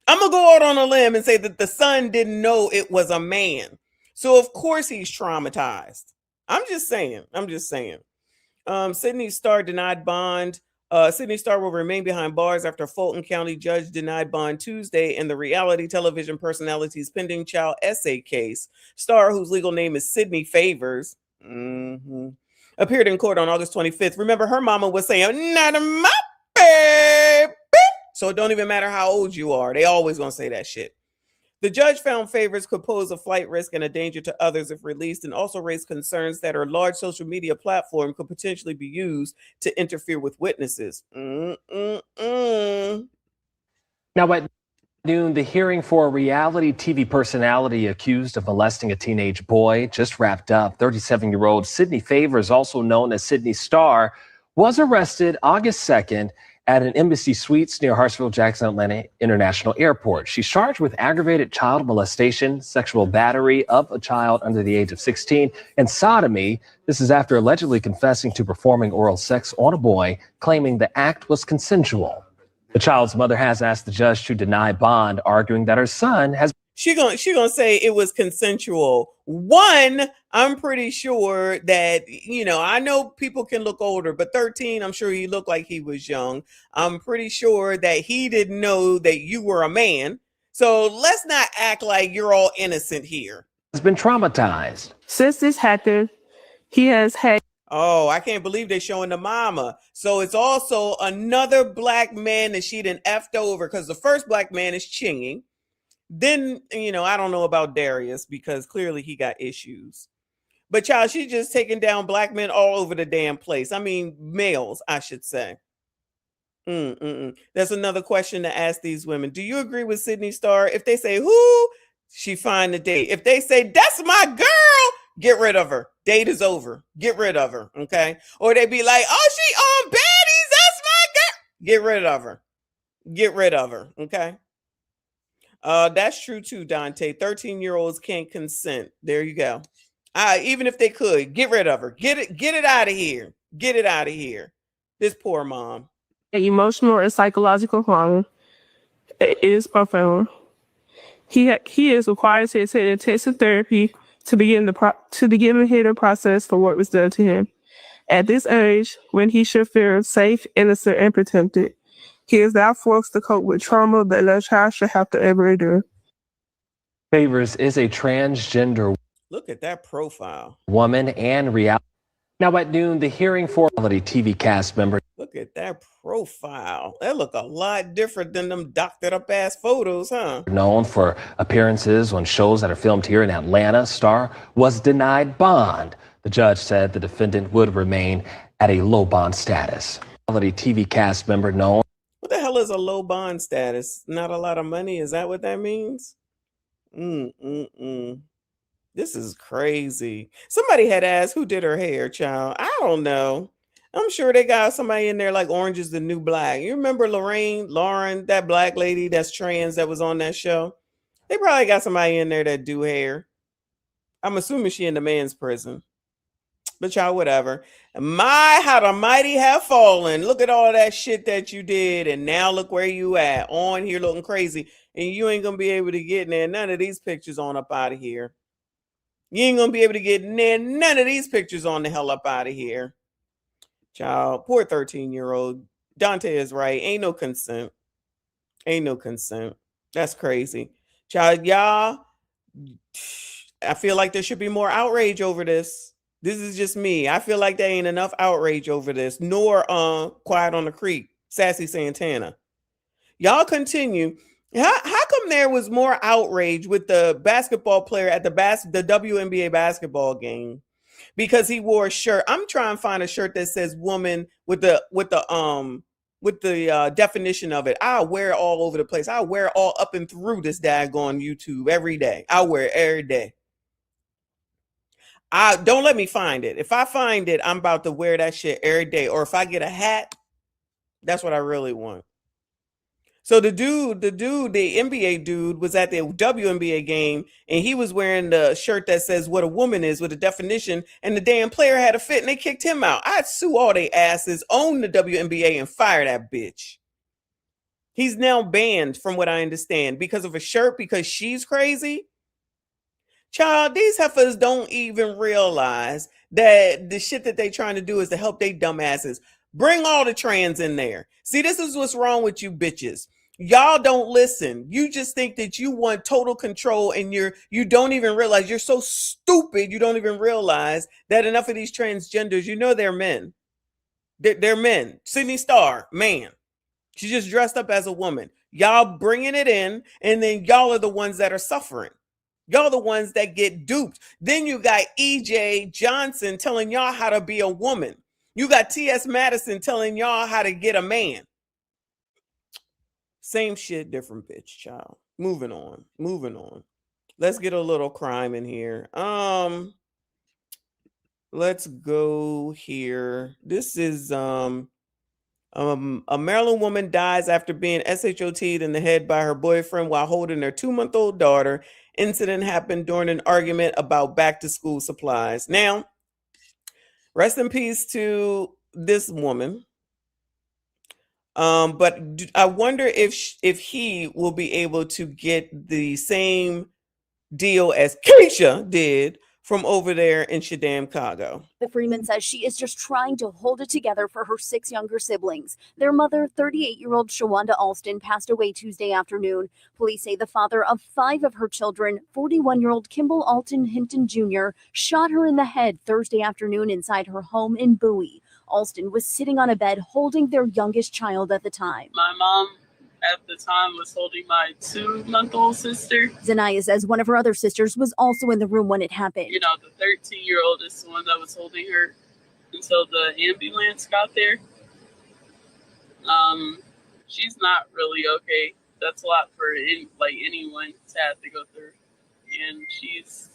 I'm gonna go out on a limb and say that the son didn't know it was a man. So of course he's traumatized. I'm just saying. Sydney Star denied bond. Sydney Star will remain behind bars after a Fulton County judge denied bond Tuesday in the reality television personality's pending child essay case. Star, whose legal name is Sydney Favors, appeared in court on August 25th. Remember, her mama was saying, "Not my baby." So it don't even matter how old you are. They always gonna say that shit. The judge found Favors could pose a flight risk and a danger to others if released, and also raised concerns that her large social media platform could potentially be used to interfere with witnesses. Now at noon, the hearing for a reality TV personality accused of molesting a teenage boy just wrapped up. 37-year-old Sydney Favors, also known as Sydney Star, was arrested August 2nd at an Embassy Suites near Hartsfield-Jackson Atlanta International Airport. She's charged with aggravated child molestation, sexual battery of a child under the age of 16, and sodomy. This is after allegedly confessing to performing oral sex on a boy, claiming the act was consensual. The child's mother has asked the judge to deny bond, arguing that her son has... She gonna say it was consensual. One, I'm pretty sure that, I know people can look older, but 13, I'm sure he looked like he was young. I'm pretty sure that he didn't know that you were a man. So let's not act like you're all innocent here. Has been traumatized. Since this happened, he has had... Oh, I can't believe they're showing the mama. So it's also another black man that she done effed over, because the first black man is Chingy. Then, I don't know about Darius because clearly he got issues. But child, she's just taking down black men all over the damn place. I mean, males, I should say. That's another question to ask these women. Do you agree with Sydney Star? If they say, who, she find the date. If they say, that's my girl, get rid of her. Date is over. Get rid of her, okay? Or they be like, oh, she on baddies, that's my girl. Get rid of her. Get rid of her, okay? That's true too, Dante. 13-year-olds can't consent. There you go. Even if they could, get rid of her. Get it out of here. Get it out of here. This poor mom. Emotional and psychological harm. It is profound. He is required to attend intensive therapy to begin the healing process for what was done to him. At this age, when he should feel safe, innocent, and protected, he is now forced to cope with trauma that no child should have to ever endure. Favors is a transgender... Look at that profile. ...woman and reality. Now at noon, the hearing for reality TV cast member... Look at that profile. That look a lot different than them doctored up ass photos, huh? ...known for appearances on shows that are filmed here in Atlanta, Star was denied bond. The judge said the defendant would remain at a low bond status. Reality TV cast member known... What the hell is a low bond status? Not a lot of money? Is that what that means? This is crazy. Somebody had asked who did her hair, child. I don't know. I'm sure they got somebody in there like Orange is the New Black. You remember Lauren, that black lady that's trans that was on that show? They probably got somebody in there that do hair. I'm assuming she in the man's prison. But y'all, whatever. How the mighty have fallen. Look at all that shit that you did. And now look where you at. On here looking crazy. And you ain't going to be able to get in none of these pictures on up out of here. You ain't going to be able to get in none of these pictures on the hell up out of here. Child, poor 13-year-old. Dante is right. Ain't no consent. Ain't no consent. That's crazy. Child, y'all, I feel like there should be more outrage over this. This is just me. I feel like there ain't enough outrage over this, nor Quiet on the Creek, Sassy Santana. Y'all continue. How come there was more outrage with the basketball player at the WNBA basketball game? Because he wore a shirt. I'm trying to find a shirt that says woman with the definition of it. I wear it all over the place. I wear it all up and through this daggone YouTube every day. I wear it every day. Don't let me find it. If I find it, I'm about to wear that shit every day. Or if I get a hat, that's what I really want. So the NBA dude was at the WNBA game and he was wearing the shirt that says what a woman is with a definition, and the damn player had a fit and they kicked him out. I'd sue all they asses, own the WNBA and fire that bitch. He's now banned from what I understand because of a shirt because she's crazy. Child, these heifers don't even realize that the shit that they trying to do is to help they dumbasses. Bring all the trans in there. See, this is what's wrong with you bitches. Y'all don't listen. You just think that you want total control and you don't even realize you're so stupid. You don't even realize that enough of these transgenders, you know, they're men. They're men. Sydney Starr, man. She just dressed up as a woman. Y'all bringing it in, and then y'all are the ones that are suffering. Y'all the ones that get duped. Then you got EJ Johnson telling y'all how to be a woman. You got T.S. Madison telling y'all how to get a man. Same shit, different bitch, child. Moving on. Let's get a little crime in here. Let's go here. This is a Maryland woman dies after being SHOT'd in the head by her boyfriend while holding their 2-month-old daughter. Incident happened during an argument about back to school supplies. Now, rest in peace to this woman. But I wonder if he will be able to get the same deal as Keisha did from over there in Shaddam, Chicago. The Freeman says she is just trying to hold it together for her 6 younger siblings. Their mother, 38-year-old Shawanda Alston, passed away Tuesday afternoon. Police say the father of 5 of her children, 41-year-old Kimball Alton Hinton Jr., shot her in the head Thursday afternoon inside her home in Bowie. Alston was sitting on a bed holding their youngest child at the time. My mom at the time was holding my 2-month-old sister. Zanaya says one of her other sisters was also in the room when it happened. You know, the 13-year-old is the one that was holding her until the ambulance got there. She's not really okay. That's a lot for anyone to have to go through. And she's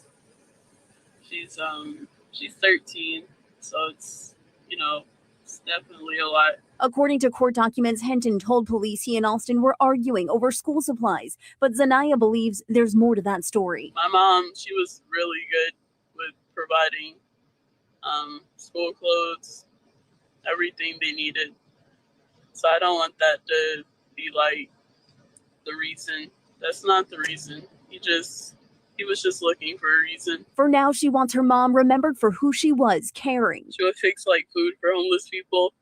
13, so it's, you know, it's definitely a lot. According to court documents, Hinton told police he and Alston were arguing over school supplies, but Zanaya believes there's more to that story. My mom, she was really good with providing school clothes, everything they needed. So I don't want that to be like the reason. That's not the reason. He was just looking for a reason. For now, she wants her mom remembered for who she was, caring. She would fix like food for homeless people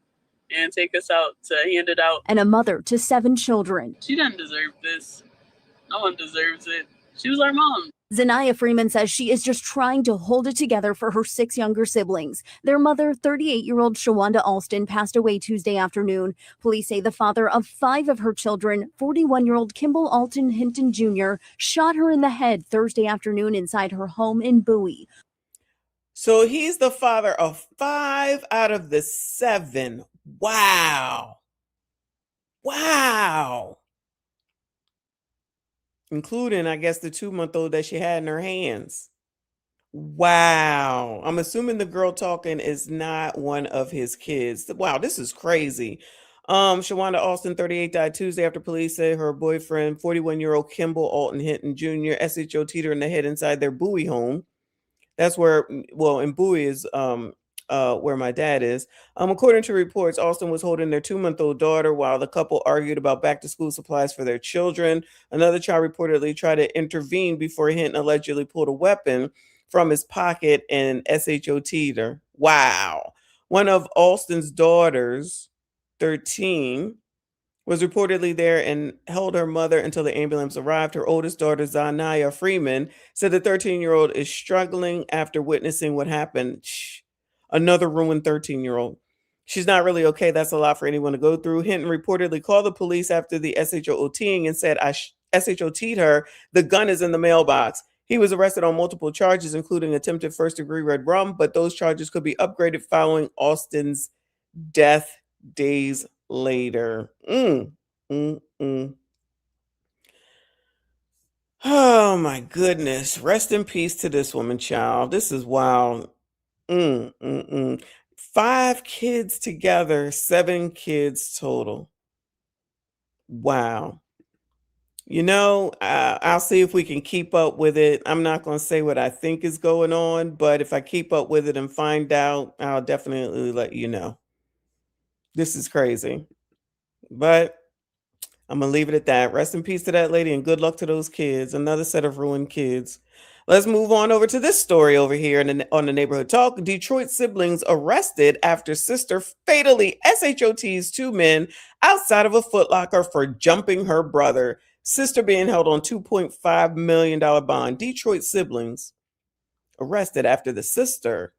and take us out to hand it out. And a mother to 7 children. She doesn't deserve this. No one deserves it. She was our mom. Zanaya Freeman says she is just trying to hold it together for her 6 younger siblings. Their mother, 38-year-old Shawanda Alston, passed away Tuesday afternoon. Police say the father of 5 of her children, 41-year-old Kimball Alton Hinton Jr., shot her in the head Thursday afternoon inside her home in Bowie. So he's the father of 5 out of the 7. Wow. Including, I guess, the 2-month-old that she had in her hands. Wow. I'm assuming the girl talking is not one of his kids. Wow, this is crazy. Shawanda Alston, 38, died Tuesday after police said her boyfriend, 41-year-old Kimball Alton Hinton Jr., SHOT'd her in the head inside their Bowie home. That's where, in Bowie is where my dad is. According to reports, Alston was holding their 2-month-old daughter while the couple argued about back-to-school supplies for their children. Another child reportedly tried to intervene before Hinton allegedly pulled a weapon from his pocket and SHOT'd her. Wow. One of Alston's daughters, 13, was reportedly there and held her mother until the ambulance arrived. Her oldest daughter, Zanaya Freeman, said the 13-year-old is struggling after witnessing what happened. Another ruined 13-year-old. She's not really okay. That's a lot for anyone to go through. Hinton reportedly called the police after the SHOTing and said, I SHOT'd her. The gun is in the mailbox. He was arrested on multiple charges, including attempted first-degree red rum, but those charges could be upgraded following Alston's death days later. Oh my goodness. Rest in peace to this woman, child. This is wild. 5 kids together, 7 kids total. Wow. I'll see if we can keep up with it. I'm not going to say what I think is going on, but if I keep up with it and find out, I'll definitely let you know. This is crazy. But I'm going to leave it at that. Rest in peace to that lady and good luck to those kids. Another set of ruined kids. Let's move on over to this story over here on the Neighborhood Talk. Detroit siblings arrested after sister fatally SHOTs 2 men outside of a Foot Locker for jumping her brother. Sister being held on $2.5 million bond. Detroit siblings arrested after the sister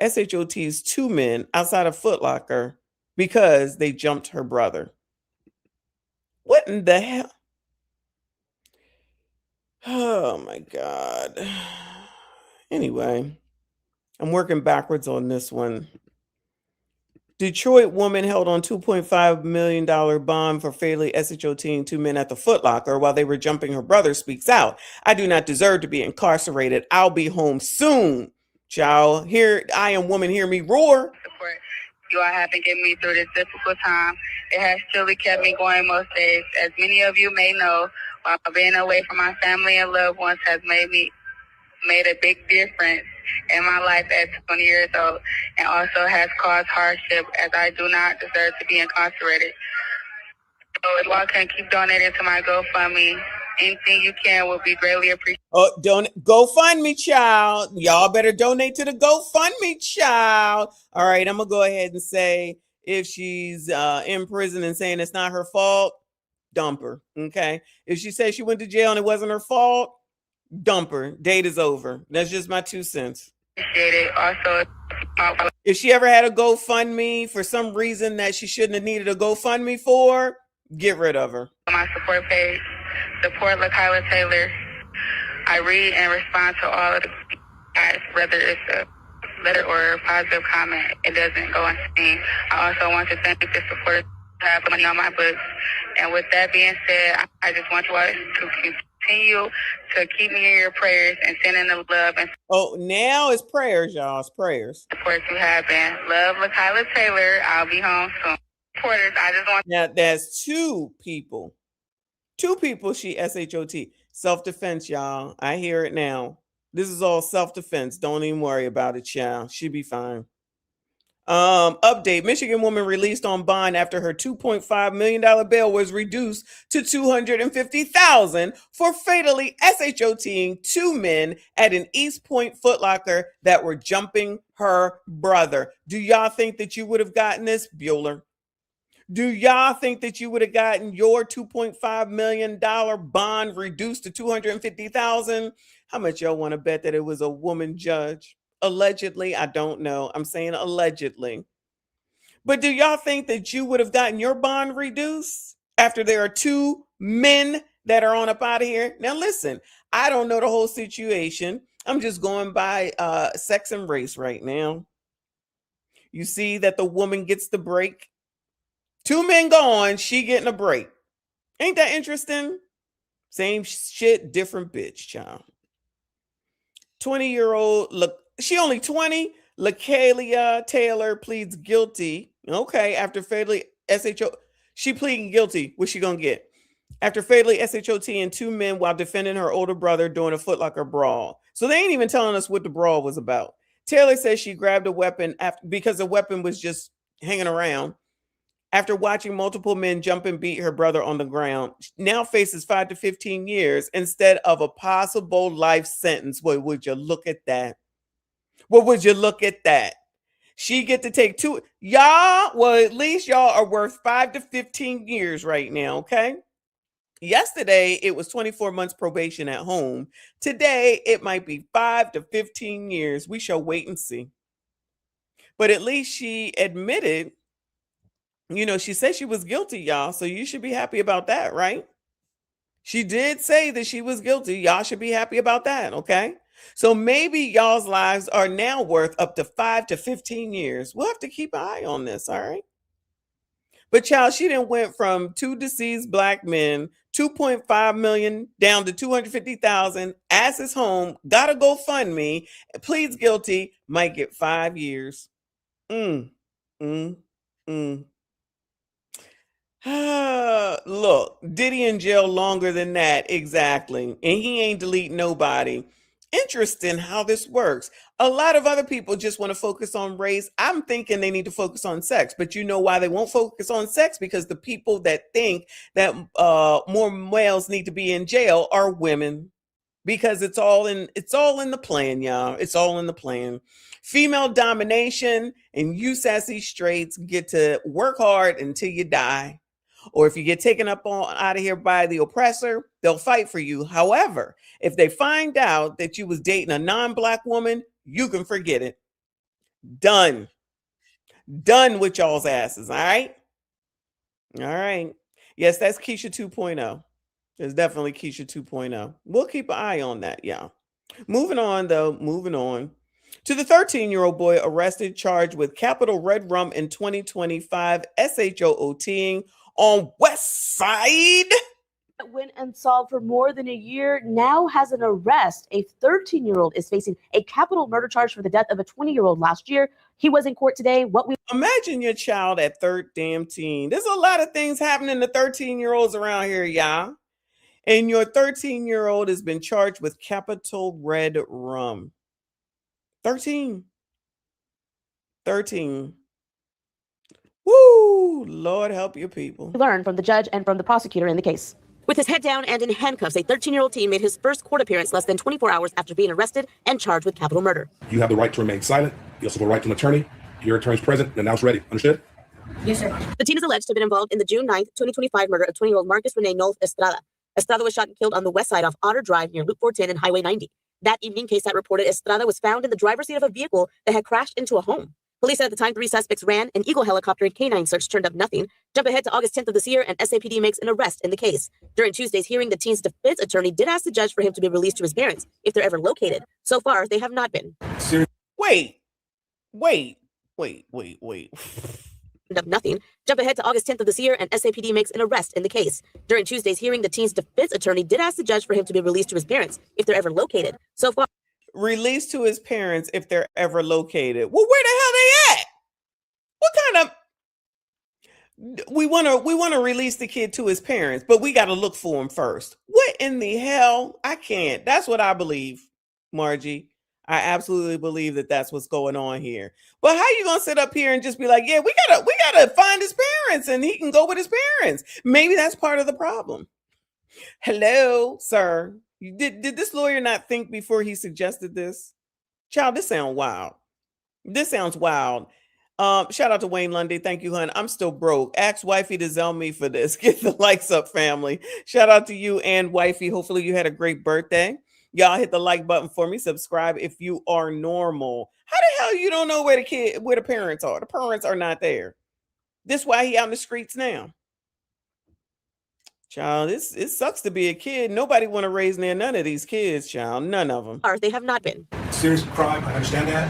SHOTs 2 men outside of Foot Locker because they jumped her brother. What in the hell? Oh my God. Anyway, I'm working backwards on this one. Detroit woman held on $2.5 million bond for fatally SHOTing 2 men at the Foot Locker while they were jumping her brother speaks out. I do not deserve to be incarcerated. I'll be home soon. Child, here I am, woman, hear me roar. You all have to get me through this difficult time. It has truly kept me going most days. As many of you may know, while being away from my family and loved ones has made a big difference in my life at 20 years old, and also has caused hardship, as I do not deserve to be incarcerated. So if y'all can keep donating to my GoFundMe, anything you can will be greatly appreciated. Oh, GoFundMe, child. Y'all better donate to the GoFundMe, child. All right, I'm gonna go ahead and say if she's in prison and saying it's not her fault, dump her. Okay. If she says she went to jail and it wasn't her fault, dump her. Date is over. That's just my 2 cents. Also, if she ever had a GoFundMe for some reason that she shouldn't have needed a GoFundMe for, get rid of her. My support page, support LaKyla Taylor. I read and respond to all of the guys, whether it's a letter or a positive comment. It doesn't go unseen. I also want to thank the supporters who have money on my books. And with that being said, I just want you all to continue to keep me in your prayers and send in the love and now it's prayers, y'all. It's prayers. support you have been. Love, LaKyla Taylor. I'll be home soon. Supporters, I just want Now that's 2 people. 2 people she SHOT. Self-defense, y'all. I hear it now. This is all self-defense. Don't even worry about it, child. She'll be fine. Update. Michigan woman released on bond after her $2.5 million bail was reduced to $250,000 for fatally SHOTing 2 men at an East Point Foot Locker that were jumping her brother. Do y'all think that you would have gotten this, Bueller? Do y'all think that you would have gotten your $2.5 million bond reduced to $250,000? How much y'all want to bet that it was a woman judge? Allegedly, I don't know. I'm saying allegedly. But do y'all think that you would have gotten your bond reduced after there are 2 men that are on up out of here? Now listen, I don't know the whole situation. I'm just going by sex and race right now. You see that the woman gets the break. 2 men gone, she getting a break. Ain't that interesting? Same shit, different bitch, child. 20-year-old, look, she only 20. LaKyla Taylor pleads guilty. Okay, after fatally she pleading guilty. What's she gonna get? After fatally SHOTing 2 men while defending her older brother during a Foot Locker brawl. So they ain't even telling us what the brawl was about. Taylor says she grabbed a weapon because the weapon was just hanging around. After watching multiple men jump and beat her brother on the ground, now faces 5 to 15 years instead of a possible life sentence. Well, would you look at that? Well, would you look at that? She get to take 2. Y'all, well, at least y'all are worth 5 to 15 years right now, okay? Yesterday, it was 24 months probation at home. Today, it might be 5 to 15 years. We shall wait and see. But at least she admitted, she said she was guilty, y'all. So you should be happy about that, right? She did say that she was guilty. Y'all should be happy about that, okay? So maybe y'all's lives are now worth up to 5 to 15 years. We'll have to keep an eye on this, all right? But child, she done went from 2 deceased black men, 2.5 million down to 250,000, ass is home, gotta go fund me, pleads guilty, might get 5 years. Look, Diddy in jail longer than that, exactly. And he ain't delete nobody. Interesting how this works. A lot of other people just want to focus on race. I'm thinking they need to focus on sex, but you know why they won't focus on sex? Because the people that think that more males need to be in jail are women. Because it's all in the plan, y'all. It's all in the plan. Female domination, and you sassy straights get to work hard until you die. Or if you get taken up on out of here by the oppressor, they'll fight for you. However, if they find out that you was dating a non-black woman, you can forget it. Done with y'all's asses. All right. Yes, that's Keisha 2.0. It's definitely Keisha 2.0. We'll keep an eye on that, y'all. Moving on to the 13-year-old boy arrested, charged with capital red rum in 2025 SHOOTing on West Side. Went unsolved for more than a year, now has an arrest. A 13-year-old is facing a capital murder charge for the death of a 20-year-old last year. He was in court today. Imagine your child at 13. There's a lot of things happening to 13-year-olds around here, y'all. And your 13-year-old has been charged with capital red rum. 13. Woo! Lord help your people. Learn from the judge and from the prosecutor in the case. With his head down and in handcuffs, a 13-year-old teen made his first court appearance less than 24 hours after being arrested and charged with capital murder. You have the right to remain silent. You also have the right to an attorney. Your attorney's present and now it's ready. Understood? Yes, sir. The teen is alleged to have been involved in the June 9th, 2025 murder of 20-year-old Marcus Rene Nolf Estrada. Estrada was shot and killed on the west side off Otter Drive near Loop 410 and Highway 90. That evening, KSAT reported Estrada was found in the driver's seat of a vehicle that had crashed into a home. Police said at the time 3 suspects ran, an Eagle helicopter and canine search turned up nothing. Jump ahead to August 10th of this year, and SAPD makes an arrest in the case. During Tuesday's hearing, the teen's defense attorney did ask the judge for him to be released to his parents, if they're ever located. So far, they have not been. Wait. Nothing. Jump ahead to August 10th of this year, and SAPD makes an arrest in the case. During Tuesday's hearing, the teen's defense attorney did ask the judge for him to be released to his parents, if they're ever located. So far, released to his parents if they're ever located. Well, where the hell they at? What kind of we want to release the kid to his parents, but we got to look for him first. What in the hell? I can't. That's what I believe, Margie. I absolutely believe that that's what's going on here. But how you gonna sit up here and just be like, yeah, we gotta find his parents and he can go with his parents? Maybe that's part of the problem. Hello, sir. Did this lawyer not think before he suggested this? Child, this sounds wild. Shout out to Wayne Lundy. Thank you, hun. I'm still broke. Ask wifey to zell me for this. Get the likes up, family. Shout out to you and wifey. Hopefully you had a great birthday. Y'all hit the like button for me. Subscribe if you are normal. How the hell you don't know where the parents are? The parents are not there. This why he out in the streets now. Child, it sucks to be a kid. Nobody want to raise none of these kids, child. None of them. Or they have not been. Serious crime. I understand that.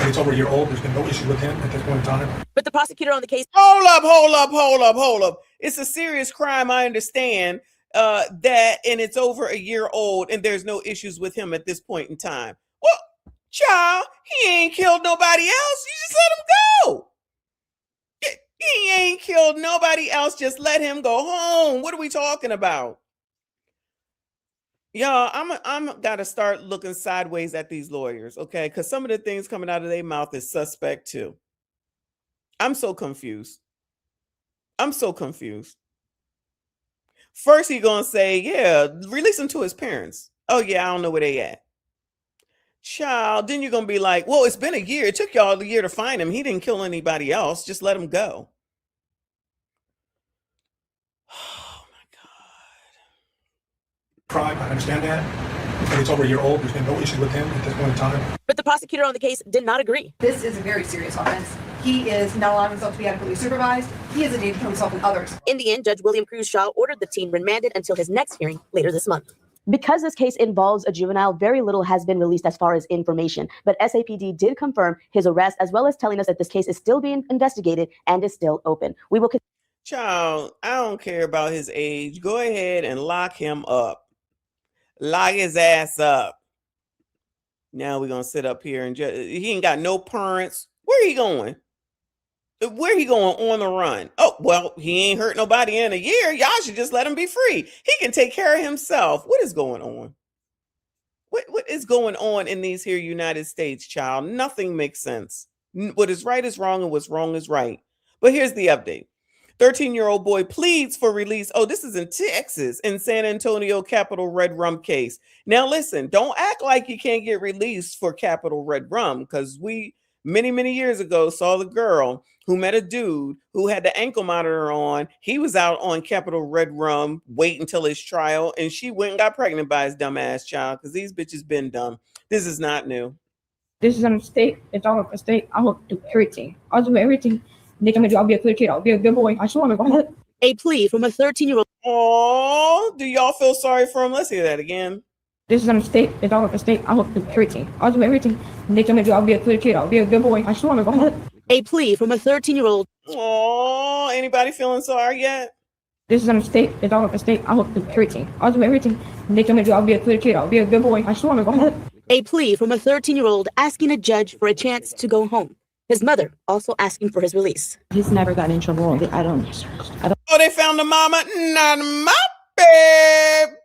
And it's over a year old. There's been no issue with him at this point in time. But the prosecutor on the case. Hold up. It's a serious crime. I understand that, and it's over a year old, and there's no issues with him at this point in time. Well, child, he ain't killed nobody else. You just let him go. He ain't killed nobody else. Just let him go home. What are we talking about? Y'all, I'm gotta start looking sideways at these lawyers, okay? Because some of the things coming out of their mouth is suspect too. I'm so confused. First, he gonna say, yeah, release him to his parents. Oh yeah, I don't know where they at. Child, then you're gonna be like, well, it's been a year. It took y'all a year to find him. He didn't kill anybody else. Just let him go. Oh my God. Crime, I understand that. And it's over a year old. There's been no issue with him at this point in time. But the prosecutor on the case did not agree. This is a very serious offense. He is not allowing himself to be adequately supervised. He is a danger to himself and others. In the end, Judge William Cruz Shaw ordered the teen remanded until his next hearing later this month. Because this case involves a juvenile, very little has been released as far as information. But SAPD did confirm his arrest, as well as telling us that this case is still being investigated and is still open. We will. Child, I don't care about his age. Go ahead and lock him up. Lock his ass up. Now we're gonna sit up here and he ain't got no parents. Where he going? Where he going on the run? Oh, well, he ain't hurt nobody in a year. Y'all should just let him be free. He can take care of himself. What is going on? What is going on in these here United States, child? Nothing makes sense. What is right is wrong and what's wrong is right. But here's the update. 13-year-old boy pleads for release. Oh, this is in Texas, in San Antonio Capital Red Rum case. Now, listen, don't act like you can't get released for Capital Red Rum, because we many years ago saw the girl who met a dude who had the ankle monitor on. He was out on Capital Red Rum, wait until his trial, and she went and got pregnant by his dumb ass child, because these bitches been dumb. This is not new. This is a mistake. It's all a mistake. I will do everything. I'll do everything. They tell me I'll be a good kid. I'll be a good boy. I swear. Go ahead. A plea from a 13-year-old. Oh, do y'all feel sorry for him? Let's hear that again. This is a mistake. It's all a mistake. I will do everything. I'll do everything. They tell me I'll be a good kid. I'll be a good boy. I swear. Go ahead. A plea from a 13-year-old. Oh, anybody feeling sorry yet? This is a mistake. It's all a mistake. I will do everything. I'll do everything. They tell me I'll be a good kid. I'll be a good boy. I swear. Go ahead. A plea from a 13-year-old asking a judge for a chance to go home. His mother also asking for his release. He's never gotten in trouble. I don't. Oh, they found the mama. Not my baby.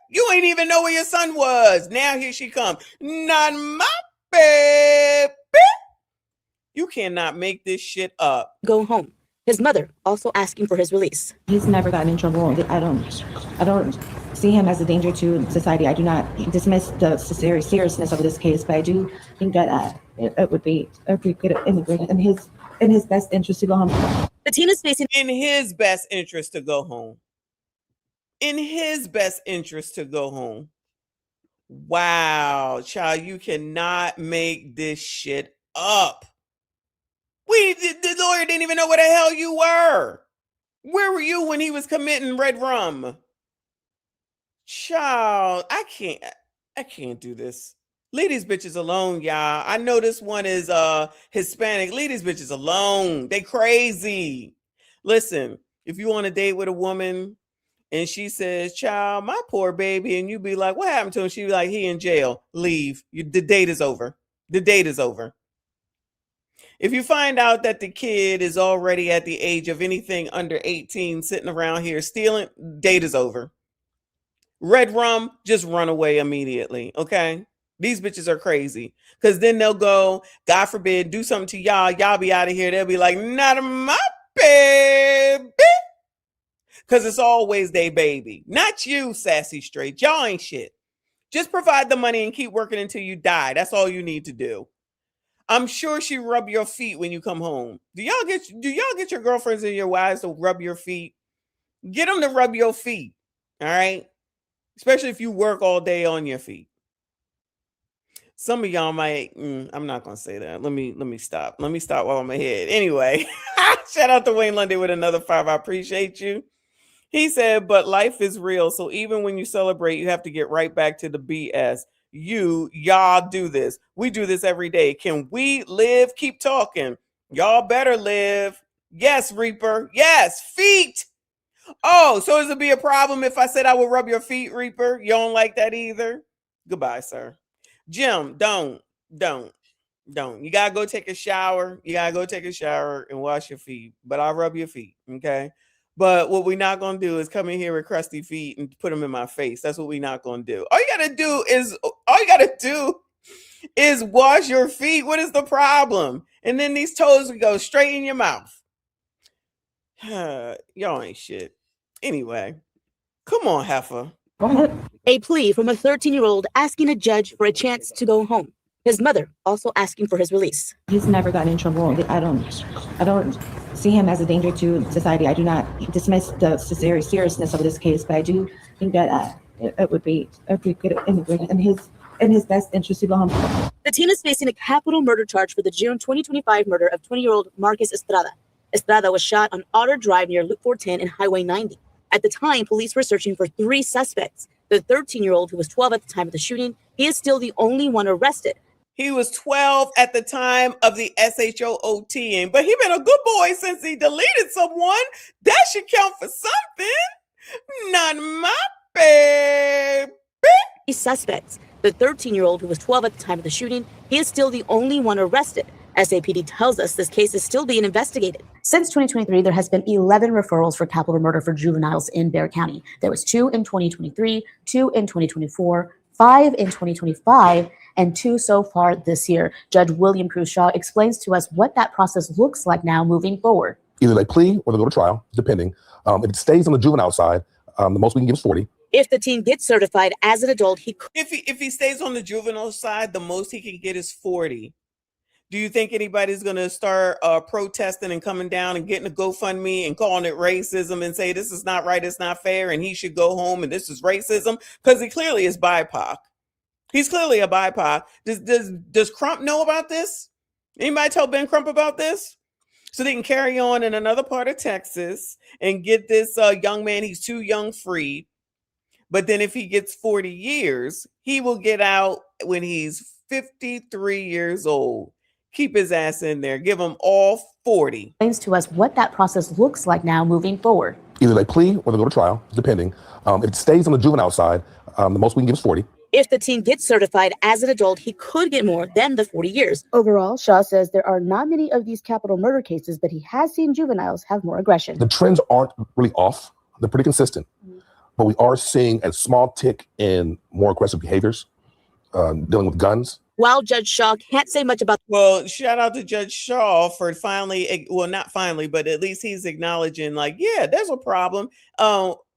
You ain't even know where your son was. Now here she come. Not my baby. You cannot make this shit up. Go home. His mother also asking for his release. He's never gotten in trouble. I don't see him as a danger to society. I do not dismiss the seriousness of this case, but I do think that it would be a good immigrant in his best interest to go home. The teen is facing in his best interest to go home. In his best interest to go home. Wow, child, you cannot make this shit up. The lawyer didn't even know where the hell you were. Where were you when he was committing Red Rum? Child, I can't do this. Leave these bitches alone, y'all. I know this one is Hispanic. Leave these bitches alone. They crazy. Listen, if you want to date with a woman and she says, child, my poor baby, and you be like, what happened to him? She be like, he in jail. Leave. The date is over. The date is over. If you find out that the kid is already at the age of anything under 18 sitting around here stealing, date is over. Red Rum, just run away immediately, okay? These bitches are crazy. Because then they'll go, God forbid, do something to y'all. Y'all be out of here. They'll be like, not my baby. Because it's always they baby. Not you, Sassy Straight. Y'all ain't shit. Just provide the money and keep working until you die. That's all you need to do. I'm sure she rub your feet when you come home. Do y'all get your girlfriends and your wives to rub your feet? Get them to rub your feet. All right? Especially if you work all day on your feet. Some of y'all might, I'm not going to say that. Let me stop. Let me stop while I'm ahead. Anyway, shout out to Wayne Lundy with another 5. I appreciate you. He said, but life is real. So even when you celebrate, you have to get right back to the BS. Y'all do this. We do this every day. Can we live? Keep talking. Y'all better live. Yes, Reaper. Yes, feet. Oh, so does it be a problem if I said I would rub your feet, Reaper? You don't like that either? Goodbye, sir. Jim, don't. You gotta go take a shower. You gotta go take a shower and wash your feet. But I'll rub your feet, okay? But what we're not gonna do is come in here with crusty feet and put them in my face. That's what we're not gonna do. All you gotta do is wash your feet. What is the problem? And then these toes would go straight in your mouth. Y'all ain't shit. Anyway, come on, Heifer. A plea from a 13-year-old asking a judge for a chance to go home. His mother also asking for his release. He's never gotten in trouble. I don't see him as a danger to society. I do not dismiss the seriousness of this case, but I do think that it would be a good immigrant in his best interest to go home. The teen is facing a capital murder charge for the June 2025 murder of 20-year-old Marcus Estrada. Estrada was shot on Otter Drive near Loop 410 and Highway 90. At the time, police were searching for 3 suspects. The 13-year-old, who was 12 at the time of the shooting, he is still the only one arrested. He was 12 at the time of the SHOOTing, but he been a good boy since he deleted someone. That should count for something. Not my baby. Suspects. The 13-year-old who was 12 at the time of the shooting, he is still the only one arrested. SAPD tells us this case is still being investigated. Since 2023, there has been 11 referrals for capital murder for juveniles in Bexar County. There was 2 in 2023, 2 in 2024, 5 in 2025, and 2 so far this year. Judge William Cruz-Shaw explains to us what that process looks like now moving forward. Either they plea or they go to trial, depending. If it stays on the juvenile side, the most we can give is 40. If the teen gets certified as an adult, he could. If he stays on the juvenile side, the most he can get is 40. Do you think anybody's going to start protesting and coming down and getting a GoFundMe and calling it racism and say this is not right, it's not fair, and he should go home and this is racism? Because he clearly is BIPOC. He's clearly a BIPOC. Does Crump know about this? Anybody tell Ben Crump about this? So they can carry on in another part of Texas and get this young man, he's too young, freed. But then if he gets 40 years, he will get out when he's 53 years old. Keep his ass in there. Give him all 40. Explains to us what that process looks like now moving forward. Either they plea or they go to trial, depending. If it stays on the juvenile side, the most we can give is 40. If the teen gets certified as an adult, he could get more than the 40 years. Overall, Shaw says there are not many of these capital murder cases, but he has seen juveniles have more aggression. The trends aren't really off. They're pretty consistent. But we are seeing a small tick in more aggressive behaviors, dealing with guns. While Judge Shaw can't say much about. Well, shout out to Judge Shaw for finally, well, not finally, but at least he's acknowledging, like, yeah, there's a problem.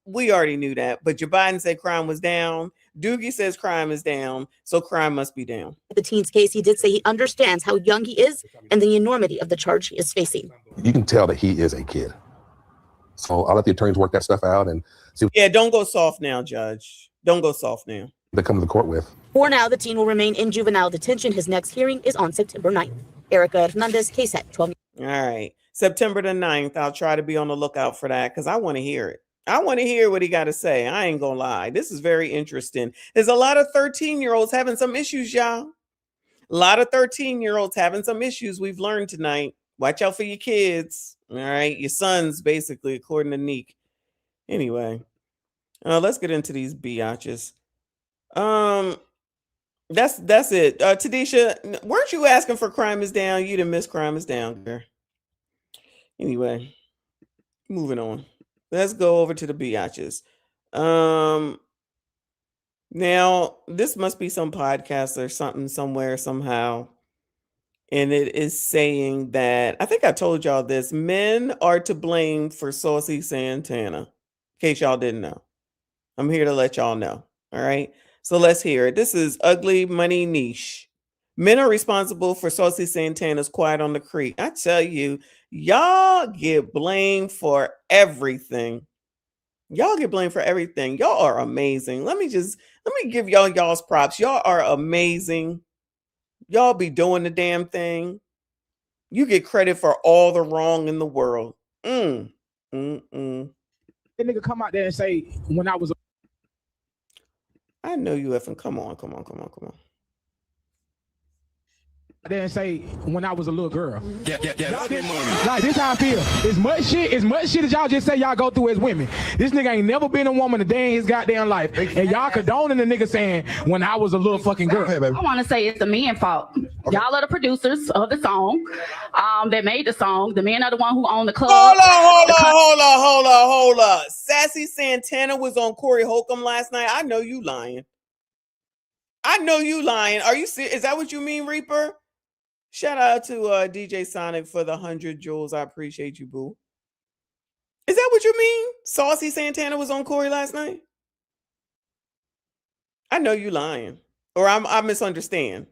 We already knew that, but Joe Biden said crime was down. Doogie says crime is down, so crime must be down. The teen's case, he did say he understands how young he is and the enormity of the charge he is facing. You can tell that he is a kid. So I'll let the attorneys work that stuff out and see. Yeah, don't go soft now, Judge. Don't go soft now. They come to the court with. For now, the teen will remain in juvenile detention. His next hearing is on September 9th. Erica Hernandez, KSAT 12. All right. September the 9th. I'll try to be on the lookout for that because I want to hear it. I want to hear what he got to say. I ain't going to lie. This is very interesting. There's a lot of 13-year-olds having some issues, y'all. A lot of 13-year-olds having some issues we've learned tonight. Watch out for your kids. All right. Your sons, basically, according to Neek. Anyway, let's get into these biatches. That's it. Tadisha, weren't you asking for crime is down? You didn't miss crime is down, girl. Anyway, moving on. Let's go over to the biatches. Now this must be some podcast or something somewhere somehow. And it is saying that, I think I told y'all this, men are to blame for Saucy Santana. In case y'all didn't know. I'm here to let y'all know. All right. So let's hear it. This is Ugly Money Niche. Men are responsible for Saucy Santana's Quiet on the Creek. I tell you, y'all get blamed for everything. Y'all get blamed for everything. Y'all are amazing. Let me give y'all's props. Y'all are amazing. Y'all be doing the damn thing. You get credit for all the wrong in the world. That nigga come out there and say, when I was. I know you effing. Come on. Then say when I was a little girl. Yeah. Like this how I feel. As much shit as y'all just say y'all go through as women. This nigga ain't never been a woman a day in his goddamn life. And y'all condoning the nigga saying when I was a little fucking girl. I want to say it's the men's fault. Okay. Y'all are the producers of the song. That made the song. The men are the one who own the club. Hold on. Sassy Santana was on Corey Holcomb last night. I know you lying. Are you serious? Is that what you mean, Reaper? Shout out to DJ Sonic for the 100 joules. I appreciate you, boo. Is that what you mean? Saucy Santana was on Corey last night? I know you lying. Or I misunderstand.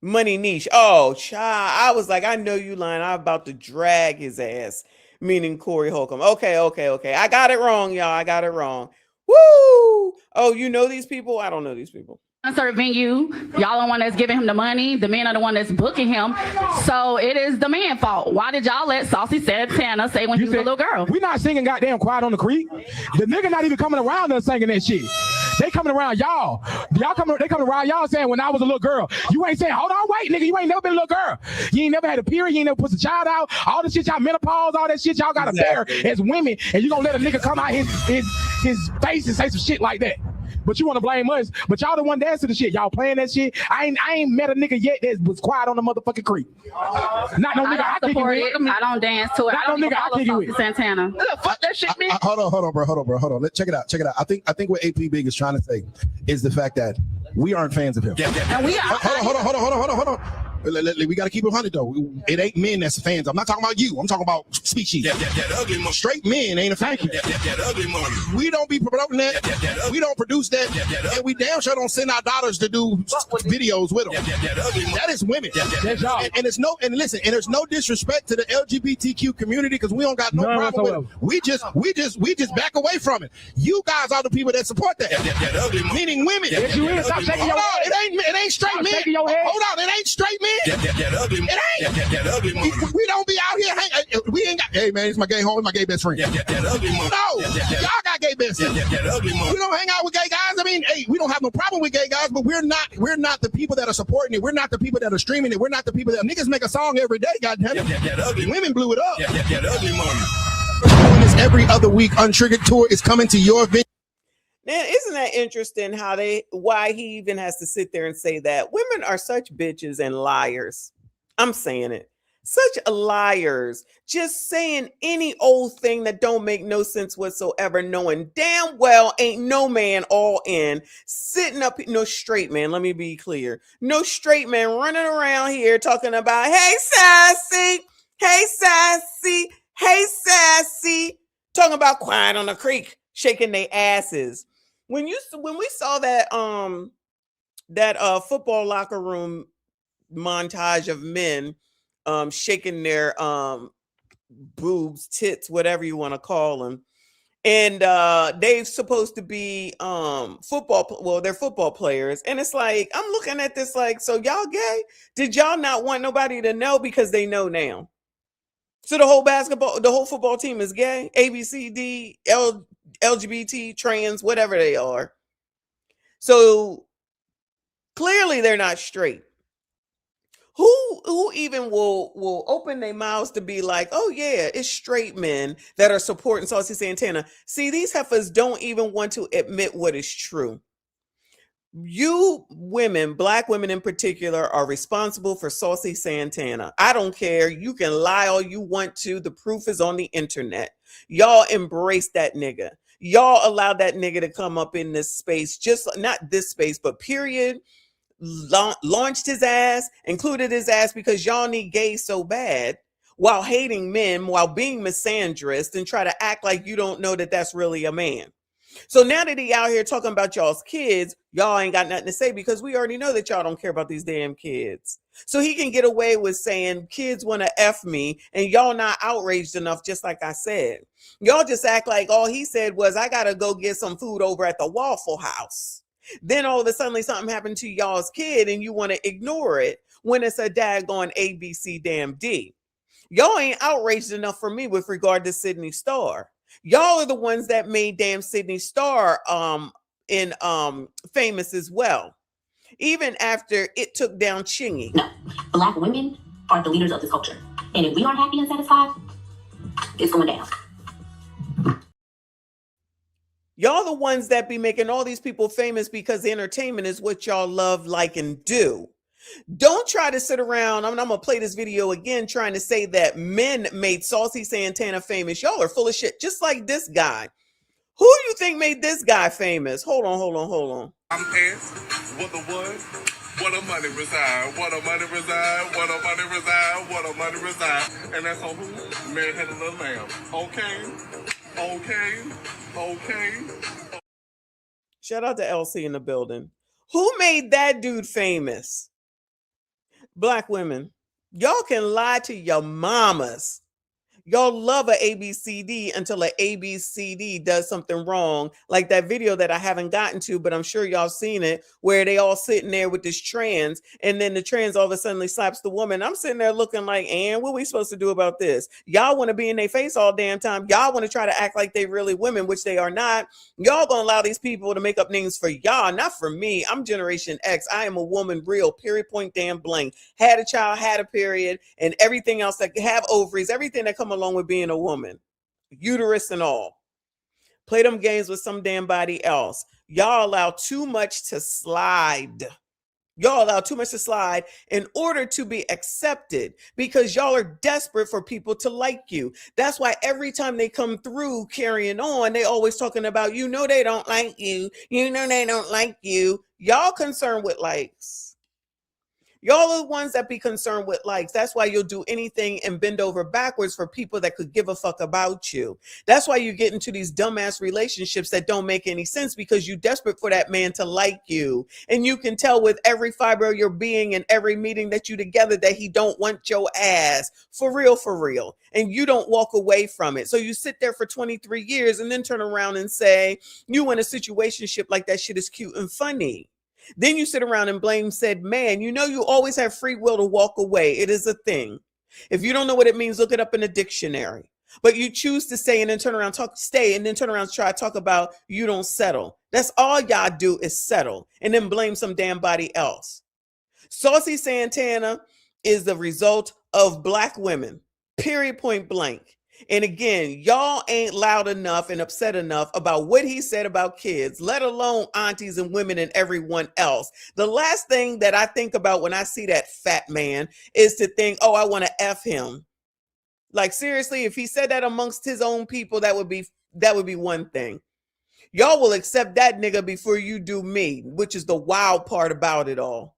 Money Niche. Oh, child. I was like, I know you lying. I'm about to drag his ass. Meaning Corey Holcomb. Okay. I got it wrong, y'all. I got it wrong. Woo! Oh, you know these people? I don't know these people. Concert venue, y'all are the one that's giving him the money. The men are the one that's booking him. So it is the man's fault. Why did y'all let Saucy Santana say when he was a little girl? We not singing goddamn Quiet on the Creek. The nigga not even coming around us singing that shit. They coming around y'all. They coming around y'all saying when I was a little girl. You ain't saying, hold on, wait, nigga, you ain't never been a little girl. You ain't never had a period, you ain't never put a child out. All the shit y'all menopause, all that shit y'all gotta bear as women, and you gonna let a nigga come out his face and say some shit like that. But you want to blame us, but y'all the one dancing the shit. Y'all playing that shit. I ain't met a nigga yet that was quiet on the motherfucking creek. Not no nigga I kick it with. I don't dance to it. Not no nigga I kick it with. Santana. Fuck that shit, man. Hold on, bro. Check it out. I think what AP Big is trying to say is the fact that we aren't fans of him. And we are. Hold on. We got to keep it 100 though. It ain't men that's fans. I'm not talking about you. I'm talking about species. That ugly money. Straight men ain't a fan. That ugly money. We don't be promoting that. We don't produce that. And we damn sure don't send our daughters to do videos with them. That is women. And it's no. And listen. And there's no disrespect to the LGBTQ community because we don't got no problem with it. We just back away from it. You guys are the people that support that. That ugly money. Meaning women. Yes, you is. Stop shaking your head. It ain't straight men. Hold on. It ain't straight men. That ugly money. It ain't. That ugly money. We don't be out here. We ain't got. Hey man, it's my gay home. It's my gay best friend. That ugly money. No, y'all got gay best friends. That ugly money. We don't hang out with gay guys. I mean, hey, we don't have no problem with gay guys, but we're not the people that are supporting it. We're not the people that are streaming it. We're not the people that niggas make a song every day. Goddamn it. That ugly. Women blew it up. That ugly money. We're doing this every other week. Untriggered Tour is coming to your venue. Now, isn't that interesting why he even has to sit there and say that women are such bitches and liars? I'm saying it. Such liars, just saying any old thing that don't make no sense whatsoever, knowing damn well ain't no man all in sitting up, no straight man, let me be clear, no straight man running around here talking about, hey sassy, talking about quiet on the creek, shaking their asses. When we saw that football locker room montage of men shaking their boobs, tits, whatever you want to call them, and they're supposed to be they're football players, and it's like I'm looking at this like, so y'all gay? Did y'all not want nobody to know because they know now? So the whole football team is gay, A, B, C, D, LGBT, trans, whatever they are. So clearly they're not straight. Who even will open their mouths to be like, oh yeah, it's straight men that are supporting Saucy Santana. See, these heifers don't even want to admit what is true. You women, black women in particular, are responsible for Saucy Santana. I don't care. You can lie all you want to. The proof is on the internet. Y'all embrace that nigga. Y'all allowed that nigga to come up in this space, just not this space, but period. Launched his ass, included his ass because y'all need gays so bad while hating men, while being misandrist and try to act like you don't know that that's really a man. So now that he out here talking about y'all's kids, y'all ain't got nothing to say because we already know that y'all don't care about these damn kids. So he can get away with saying kids want to F me and y'all not outraged enough, just like I said. Y'all just act like all he said was, I got to go get some food over at the Waffle House. Then all of a sudden something happened to y'all's kid and you want to ignore it when it's a daggone ABC damn D. Y'all ain't outraged enough for me with regard to Sydney Starr. Y'all are the ones that made damn Sydney Starr famous as well. Even after it took down Chingy. No, black women are the leaders of this culture. And if we aren't happy and satisfied, it's going down. Y'all the ones that be making all these people famous because entertainment is what y'all love, like, and do. Don't try to sit around. I'm going to play this video again trying to say that men made Saucy Santana famous. Y'all are full of shit, just like this guy. Who do you think made this guy famous? Hold on. I'm asked, what the what? What a money reside, what a money reside, what a money reside, what a money reside. And that's on who? Man had a little lamb. Okay. Shout out to LC in the building. Who made that dude famous? Black women. Y'all can lie to your mamas. Y'all love a ABCD until a ABCD does something wrong. Like that video that I haven't gotten to, but I'm sure y'all seen it, where they all sitting there with this trans, and then the trans all of a sudden slaps the woman. I'm sitting there looking like, and what we supposed to do about this? Y'all want to be in their face all damn time. Y'all want to try to act like they really women, which they are not. Y'all gonna allow these people to make up names for y'all, not for me. I'm Generation X. I am a woman, real, period, point, damn blank. Had a child, had a period, and everything else that have ovaries, everything that come along with being a woman, uterus and all. Play them games with some damn body else. Y'all allow too much to slide. Y'all allow too much to slide in order to be accepted, because y'all are desperate for people to like you. That's why every time they come through carrying on, they always talking about, you know, they don't like you. You know, they don't like you. Y'all concerned with likes. Y'all are the ones that be concerned with likes. That's why you'll do anything and bend over backwards for people that could give a fuck about you. That's why you get into these dumbass relationships that don't make any sense, because you're desperate for that man to like you. And you can tell with every fiber of your being and every meeting that you together that he don't want your ass. For real, for real. And you don't walk away from it. So you sit there for 23 years and then turn around and say, you in a situationship like that shit is cute and funny. Then you sit around and blame said man. You know, you always have free will to walk away. It is a thing. If you don't know what it means, look it up in a dictionary. But you choose to stay and then turn around, stay and then turn around and try to talk about you don't settle. That's all y'all do is settle and then blame some damn body else. Saucy Santana is the result of Black women, period, point blank. And again, y'all ain't loud enough and upset enough about what he said about kids, let alone aunties and women and everyone else. The last thing that I think about when I see that fat man is to think, oh, I want to F him. Like, seriously, if he said that amongst his own people, that would be one thing. Y'all will accept that nigga before you do me, which is the wild part about it all.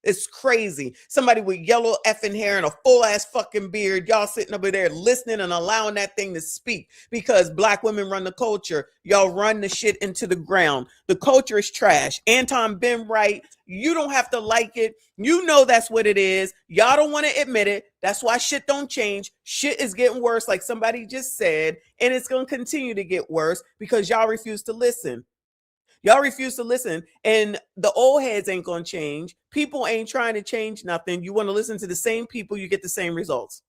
It's crazy. Somebody with yellow effing hair and a full ass fucking beard. Y'all sitting over there listening and allowing that thing to speak because Black women run the culture. Y'all run the shit into the ground. The culture is trash. Anton been right. You don't have to like it. You know that's what it is. Y'all don't want to admit it. That's why shit don't change. Shit is getting worse, like somebody just said, and it's going to continue to get worse because y'all refuse to listen. Y'all refuse to listen, and the old heads ain't gonna change. People ain't trying to change nothing. You want to listen to the same people, you get the same results.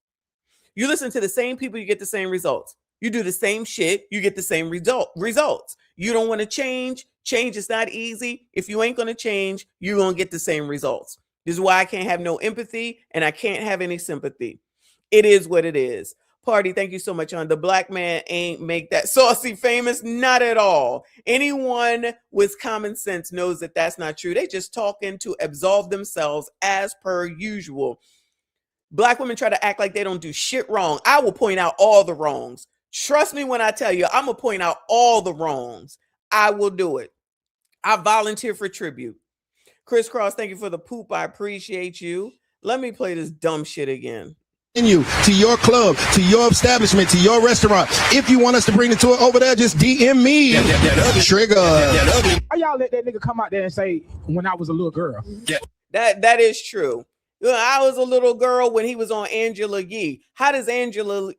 You listen to the same people, you get the same results. You do the same shit, you get the same results. You don't want to change. Change is not easy. If you ain't gonna change, you're gonna get the same results. This is why I can't have no empathy and I can't have any sympathy. It is what it is. Party, thank you so much, hon. The Black man ain't make that saucy famous. Not at all. Anyone with common sense knows that that's not true. They just talking to absolve themselves as per usual. Black women try to act like they don't do shit wrong. I will point out all the wrongs. Trust me when I tell you, I'm going to point out all the wrongs. I will do it. I volunteer for tribute. Chris Cross, thank you for the poop. I appreciate you. Let me play this dumb shit again. You to your club, to your establishment, to your restaurant. If you want us to bring the tour over there, just DM me. Trigger. How y'all let that nigga come out there and say when I was a little girl? That is true. I was a little girl when he was on Angela Yee. How does Angela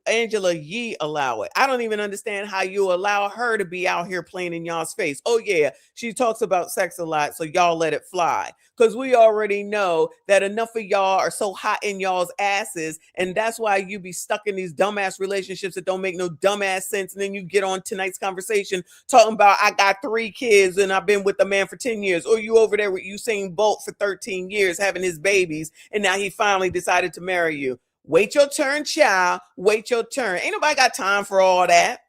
Yee allow it? I don't even understand how you allow her to be out here playing in y'all's face. Oh yeah, she talks about sex a lot, so y'all let it fly. Because we already know that enough of y'all are so hot in y'all's asses, and that's why you be stuck in these dumbass relationships that don't make no dumbass sense. And then you get on tonight's conversation talking about I got 3 kids and I've been with the man for 10 years. Or you over there with Usain Bolt for 13 years having his babies, and now he finally decided to marry you. Wait your turn, child. Wait your turn. Ain't nobody got time for all that.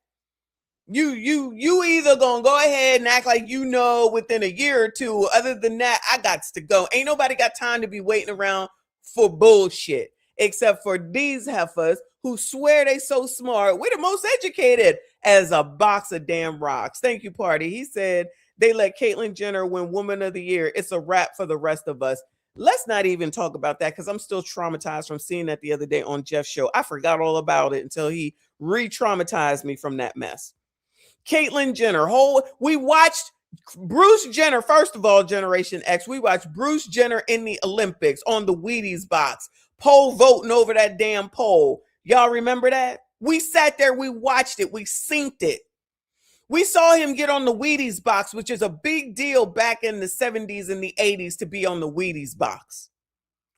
You either gonna go ahead and act like you know within a year or two. Other than that, I got to go. Ain't nobody got time to be waiting around for bullshit. Except for these heifers who swear they so smart. We're the most educated as a box of damn rocks. Thank you, Party. He said they let Caitlyn Jenner win Woman of the Year. It's a wrap for the rest of us. Let's not even talk about that because I'm still traumatized from seeing that the other day on Jeff's show. I forgot all about it until he re-traumatized me from that mess. Caitlyn Jenner. We watched Bruce Jenner, first of all, Generation X. We watched Bruce Jenner in the Olympics on the Wheaties box. Poll voting over that damn poll. Y'all remember that? We sat there, we watched it, we synced it. We saw him get on the Wheaties box, which is a big deal back in the 70s and the 80s to be on the Wheaties box.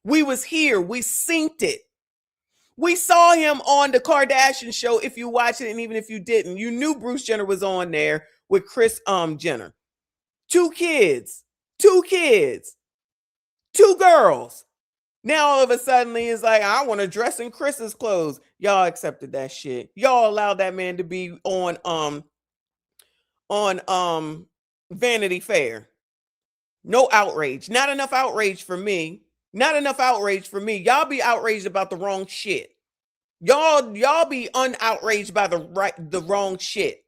We was here, we synced it. We saw him on the Kardashian show. If you watch it, and even if you didn't, you knew Bruce Jenner was on there with Kris Jenner. 2 kids, 2 girls. Now all of a sudden he's like, I want to dress in Chris's clothes. Y'all accepted that shit. Y'all allowed that man to be on Vanity Fair. No outrage. Not enough outrage for me. Not enough outrage for me. Y'all be outraged about the wrong shit. Y'all be unoutraged by the wrong shit,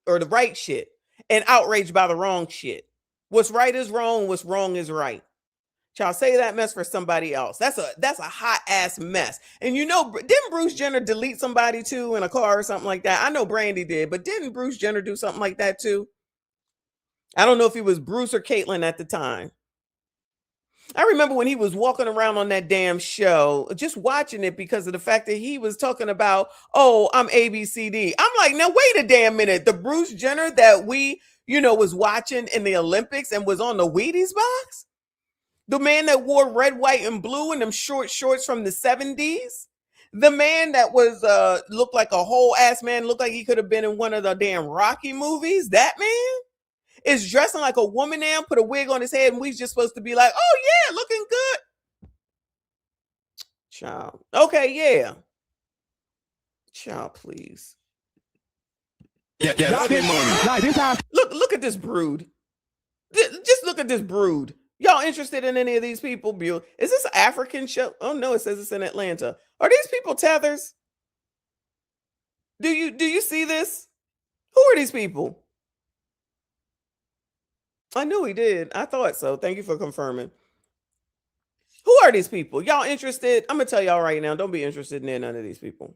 or the right shit, and outraged by the wrong shit. What's right is wrong, what's wrong is right. Y'all say that mess for somebody else. That's a hot ass mess. And you know, didn't Bruce Jenner delete somebody too in a car or something like that? I know Brandy did, but didn't Bruce Jenner do something like that too? I don't know if he was Bruce or Caitlyn at the time. I remember when he was walking around on that damn show, just watching it because of the fact that he was talking about, oh, I'm ABCD. I'm like, now wait a damn minute. The Bruce Jenner that we, was watching in the Olympics and was on the Wheaties box? The man that wore red, white, and blue and them short shorts from the 70s? The man that was looked like a whole ass man, looked like he could have been in one of the damn Rocky movies? That man is dressing like a woman now, put a wig on his head, and we just supposed to be like, oh yeah, looking good. Child. Okay, yeah. Child, please. Yeah, Look at this brood. Just look at this brood. Y'all interested in any of these people? Is this an African show? Oh no, it says it's in Atlanta. Are these people tethers? Do you see this? Who are these people? I knew he did. I thought so. Thank you for confirming. Who are these people? Y'all interested? I'm going to tell y'all right now, don't be interested in none of these people.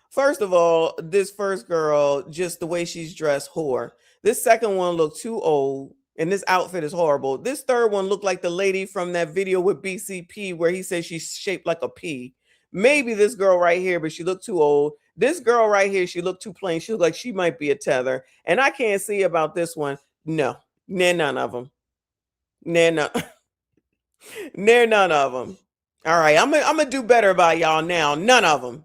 First of all, this first girl, just the way she's dressed, whore. This second one looked too old, and this outfit is horrible. This third one looked like the lady from that video with BCP where he says she's shaped like a pea. Maybe this girl right here, but she looked too old. This girl right here, she looked too plain. She looked like she might be a tether. And I can't see about this one. No. None of them. None of them. All right, I'm gonna do better by y'all now. None of them.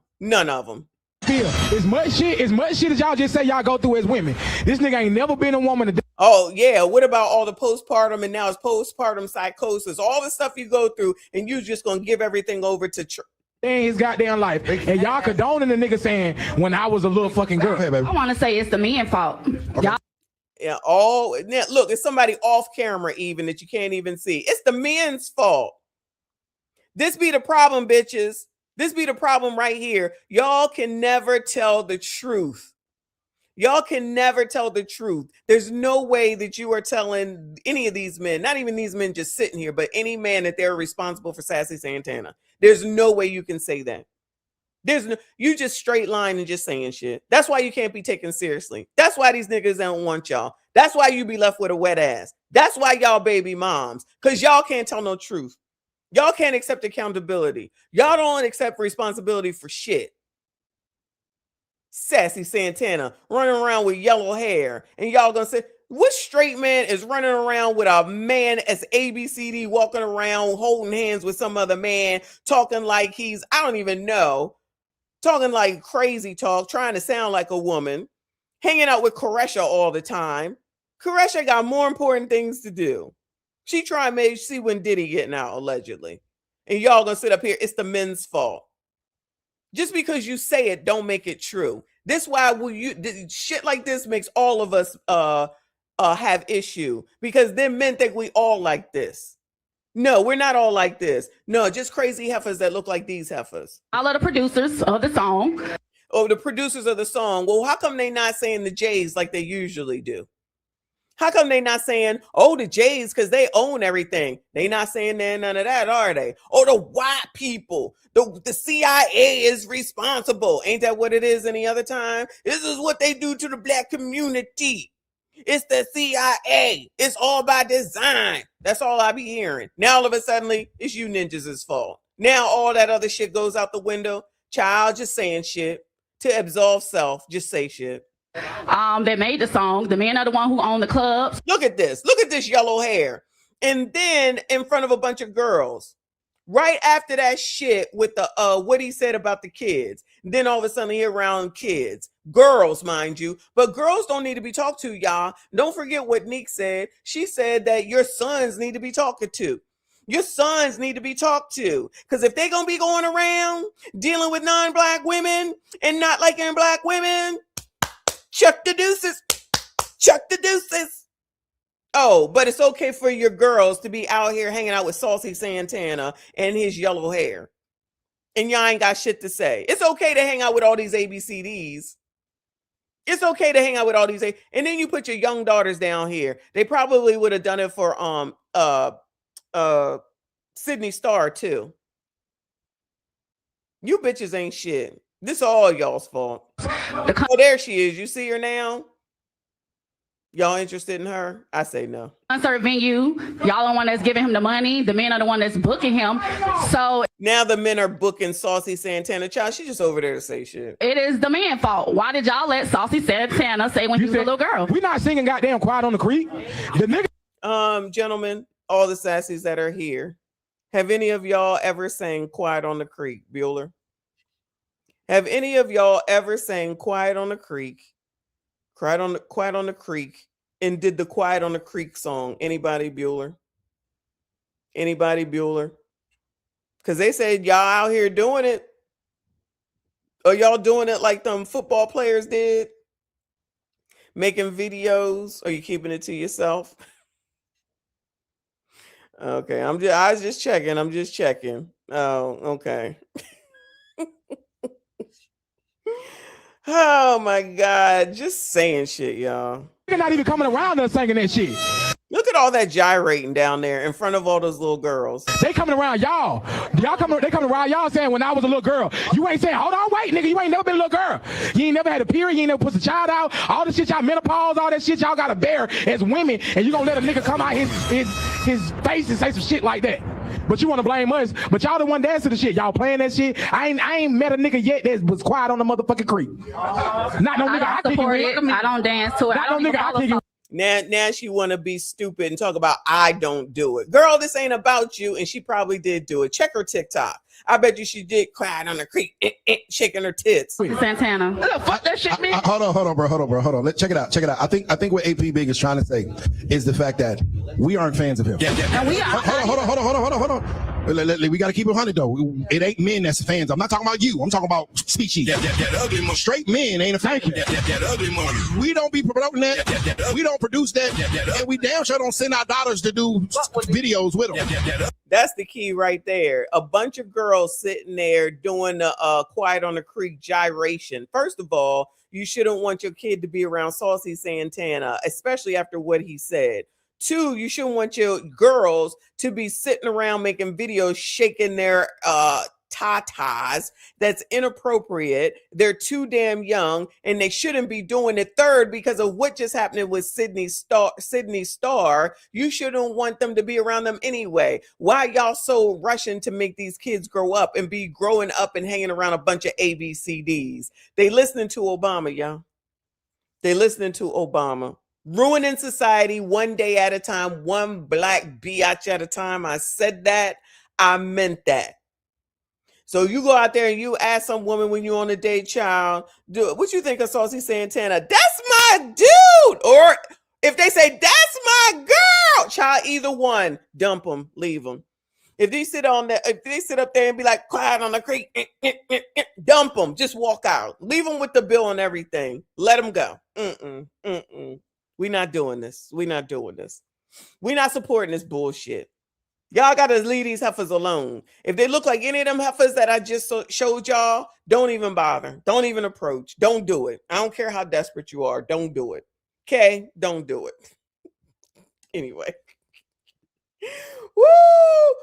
As much shit as y'all just say y'all go through as women. This nigga ain't never been a woman to. Oh yeah, what about all the postpartum and now it's postpartum psychosis? All the stuff you go through, and you just gonna give everything over to in his goddamn life, and y'all condoning the nigga saying when I was a little fucking girl. I want to say it's the men's fault. Y'all. Yeah, look, it's somebody off camera even that you can't even see. It's the men's fault. This be the problem, bitches. This be the problem right here. Y'all can never tell the truth. Y'all can never tell the truth. There's no way that you are telling any of these men, not even these men just sitting here, but any man that they're responsible for Sassy Santana. There's no way you can say that. You just straight line and just saying shit. That's why you can't be taken seriously. That's why these niggas don't want y'all. That's why you be left with a wet ass. That's why y'all baby moms, because y'all can't tell no truth. Y'all can't accept accountability. Y'all don't accept responsibility for shit. Sassy Santana running around with yellow hair, and y'all gonna say, what straight man is running around with a man as ABCD, walking around holding hands with some other man, talking like he's, I don't even know, talking like crazy talk, trying to sound like a woman, hanging out with Koresha all the time. Koresha got more important things to do. She trying to see when Diddy getting out, allegedly. And y'all gonna sit up here, it's the men's fault. Just because you say it, don't make it true. This why shit like this makes all of us have issue, because then men think we all like this. No, we're not all like this. No, just crazy heifers that look like these heifers. All of the producers of the song. Oh, the producers of the song. Well, how come they not saying the J's like they usually do? How come they not saying, oh, the J's, because they own everything? They not saying none of that, are they? Oh, the white people, the CIA is responsible. Ain't that what it is any other time? This is what they do to the black community. It's the CIA. It's all by design. That's all I be hearing. Now, all of a sudden, it's you ninjas' fault. Now, all that other shit goes out the window. Child, just saying shit. to absolve self. Just say shit. That made the song. The men are the one who own the clubs. Look at this. Look at this yellow hair. And then in front of a bunch of girls. Right after that shit with the what he said about the kids. Then all of a sudden he around kids. Girls, mind you. But girls don't need to be talked to, y'all. Don't forget what Neek said. She said that your sons need to be talked to. Your sons need to be talked to. Because if they're going to be going around dealing with non-black women and not liking black women, chuck the deuces. Chuck the deuces. Oh, but it's okay for your girls to be out here hanging out with Saucy Santana and his yellow hair. And y'all ain't got shit to say. It's okay to hang out with all these ABCDs. It's okay to hang out with all these. And then you put your young daughters down here. They probably would have done it for Sydney Star too. You bitches ain't shit. This is all y'all's fault. Oh, there she is. You see her now? Y'all interested in her? I say no. Concert venue. Y'all the one that's giving him the money. The men are the one that's booking him. So now the men are booking Saucy Santana. Child, she's just over there to say shit. It is the man's fault. Why did y'all let Saucy Santana say when you was a little girl? We not singing goddamn Quiet on the Creek. The nigga. Gentlemen, all the sassies that are here, have any of y'all ever sang Quiet on the Creek, Bueller? Have any of y'all ever sang Quiet on the Creek? Quiet on the Creek, and did the Quiet on the Creek song. Anybody, Bueller? Anybody, Bueller? Because they said y'all out here doing it. Or y'all doing it like them football players did? Making videos? Or you keeping it to yourself? Okay, I was just checking. I'm just checking. Oh, okay. Oh my God, just saying shit, y'all. You're not even coming around us singing that shit. Look at all that gyrating down there in front of all those little girls. They coming around y'all. They coming around y'all saying when I was a little girl. You ain't saying, hold on, wait, nigga, you ain't never been a little girl. You ain't never had a period, you ain't never put a child out. All the shit y'all menopause, all that shit y'all gotta bear as women, and you gonna let a nigga come out his face and say some shit like that. But you want to blame us. But y'all the one dancing the shit. Y'all playing that shit. I ain't met a nigga yet that was quiet on the motherfucking creek. Not no nigga. I support it. I don't dance to it. Not no nigga. I kick it. Now she want to be stupid and talk about I don't do it. Girl, this ain't about you. And she probably did do it. Check her TikTok. I bet you she did Quiet on the Creek, shaking her tits. Santana. Fuck that shit, man. Hold on, bro. Let's check it out. I think what AP Big is trying to say is the fact that we aren't fans of him. And we are. Hold on. We got to keep it 100 though. It ain't men that's fans. I'm not talking about you. I'm talking about species. That ugly money. Straight men ain't a fan. That ugly money. We don't be promoting that. We don't produce that. And we damn sure don't send our daughters to do videos with them. That's the key right there. A bunch of girls sitting there doing the Quiet on the Creek gyration. First of all, you shouldn't want your kid to be around Saucy Santana, especially after what he said. 2, you shouldn't want your girls to be sitting around making videos shaking their tatas. That's inappropriate. They're too damn young and they shouldn't be doing it. 3rd, because of what just happened with Sydney Star, you shouldn't want them to be around them anyway. Why y'all so rushing to make these kids grow up and be growing up and hanging around a bunch of ABCDs? They listening to Obama, y'all. They listening to Obama. Ruining society one day at a time, one black biatch at a time. I said that. I meant that. So you go out there and you ask some woman when you're on a date, child, what you think of Saucy Santana? That's my dude. Or if they say, that's my girl, child, either one, dump them, leave them. If they sit up there and be like, Quiet on the Creek, dump them, just walk out. Leave them with the bill and everything. Let them go. We're not doing this. We're not doing this. We're not supporting this bullshit. Y'all got to leave these heifers alone. If they look like any of them heifers that I just showed y'all, don't even bother. Don't even approach. Don't do it. I don't care how desperate you are. Don't do it. Okay? Don't do it. Anyway. Woo!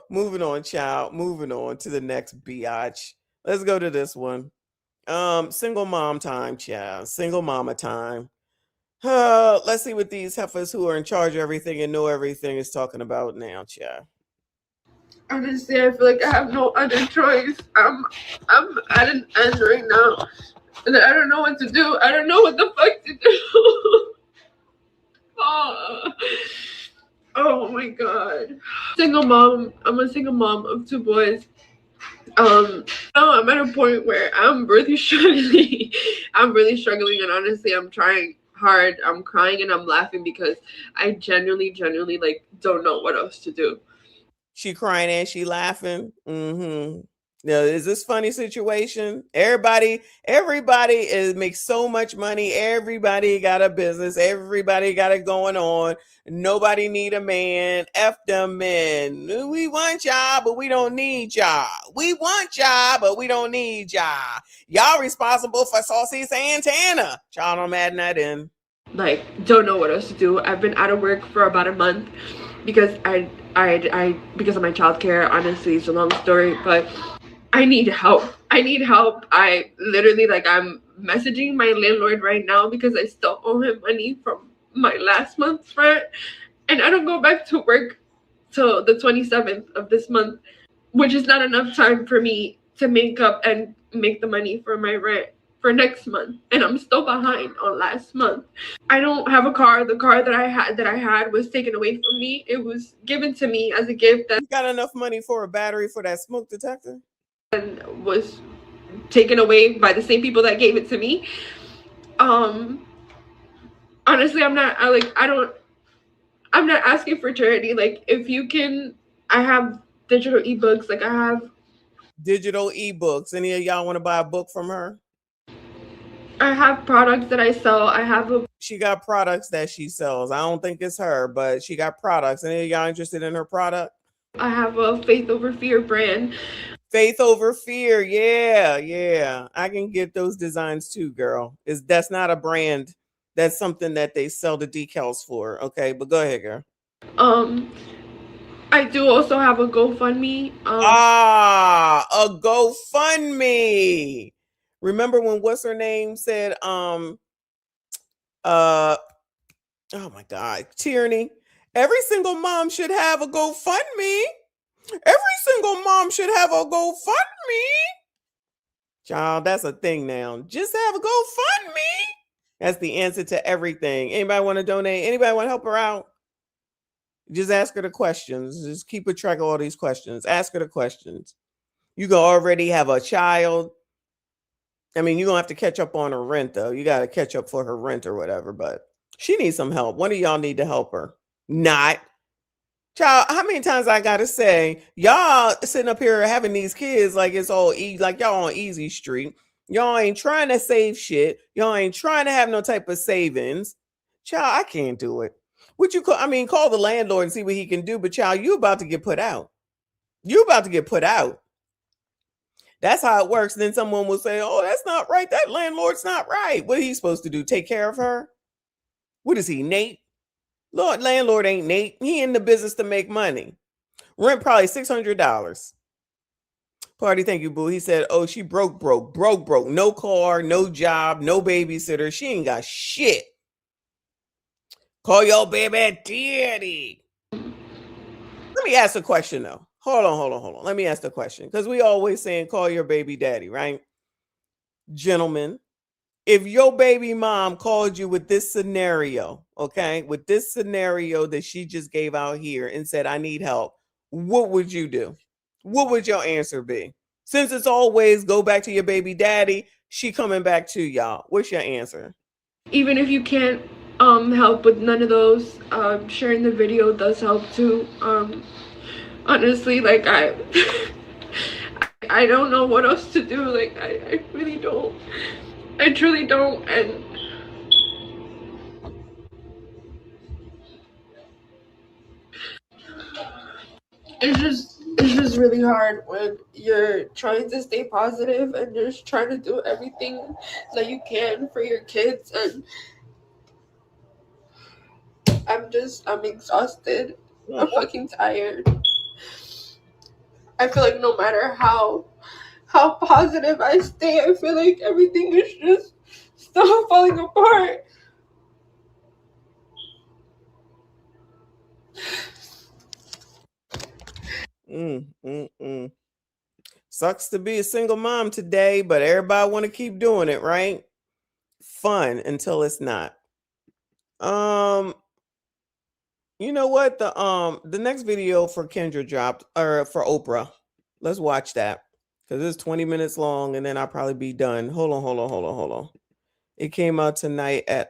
Moving on, child. Moving on to the next biatch. Let's go to this one. Single mom time, child. Single mama time. Let's see what these heifers who are in charge of everything and know everything is talking about now, child. Honestly, I feel like I have no other choice. I'm at an end right now. And I don't know what to do. I don't know what the fuck to do. Oh my god. Single mom. I'm a single mom of 2 boys. Now I'm at a point where I'm really struggling. I'm really struggling, and honestly, I'm trying hard. I'm crying and I'm laughing because I genuinely like don't know what else to do. She crying and she laughing. Now, is this funny situation? Everybody makes so much money. Everybody got a business. Everybody got it going on. Nobody need a man. F them men. We want y'all, but we don't need y'all. We want y'all, but we don't need y'all. Y'all responsible for Saucy Santana. Y'all don't add that in. Like, don't know what else to do. I've been out of work for about a month because I because of my childcare. Honestly, it's a long story, but I need help. I literally, like, I'm messaging my landlord right now because I still owe him money from my last month's rent, and I don't go back to work till the 27th of this month, which is not enough time for me to make up and make the money for my rent for next month, and I'm still behind on last month. I don't have a car. The car that I had was taken away from me. It was given to me as a gift. That you got enough money for a battery for that smoke detector? And was taken away by the same people that gave it to me. Honestly, I'm not asking for charity. Like, if you can, I have digital ebooks. Like, I have digital ebooks. Any of y'all want to buy a book from her? I have products that I sell. She got products that she sells. I don't think it's her, but she got products. Any of y'all interested in her product? I have a Faith Over Fear brand. Faith Over Fear. Yeah. I can get those designs too, girl. That's not a brand. That's something that they sell the decals for. Okay, but go ahead, girl. I do also have a GoFundMe. A GoFundMe. Remember when what's her name said, oh my God, Tierney, every single mom should have a GoFundMe. Every single mom should have a GoFundMe. Child, that's a thing now. Just have a GoFundMe. That's the answer to everything. Anybody want to donate? Anybody want to help her out? Just ask her the questions. Just keep a track of all these questions. Ask her the questions. You can already have a child. I mean, you're going to have to catch up on her rent, though. You got to catch up for her rent or whatever, but she needs some help. One of y'all need to help her. Not. Child, how many times I got to say, y'all sitting up here having these kids like it's all like y'all on easy street. Y'all ain't trying to save shit. Y'all ain't trying to have no type of savings. Child, I can't do it. What you call? I mean, call the landlord and see what he can do. But child, you about to get put out. You about to get put out. That's how it works. Then someone will say, "Oh, that's not right. That landlord's not right. What are he supposed to do? Take care of her? What is he, Nate? Lord, landlord ain't Nate. He in the business to make money. Rent probably $600. Party, thank you, boo. He said, "Oh, she broke. No car, no job, no babysitter. She ain't got shit. Call your baby daddy." Let me ask a question though. Hold on. Let me ask the question. Because we always saying call your baby daddy, right? Gentlemen, if your baby mom called you with this scenario, okay, with this scenario that she just gave out here and said, "I need help," what would you do? What would your answer be? Since it's always go back to your baby daddy, she coming back to y'all. What's your answer? Even if you can't help with none of those, sharing the video does help too. Honestly, like I don't know what else to do. Like I really don't. I truly don't. And it's just really hard when you're trying to stay positive and you're just trying to do everything that you can for your kids, and I'm exhausted. I'm fucking tired. I feel like no matter how positive I stay, I feel like everything is just still falling apart. Sucks to be a single mom today, but everybody want to keep doing it, right? Fun until it's not. You know what? The next video for Kendra dropped, or for Oprah. Let's watch that because it's 20 minutes long, and then I'll probably be done. Hold on. It came out tonight at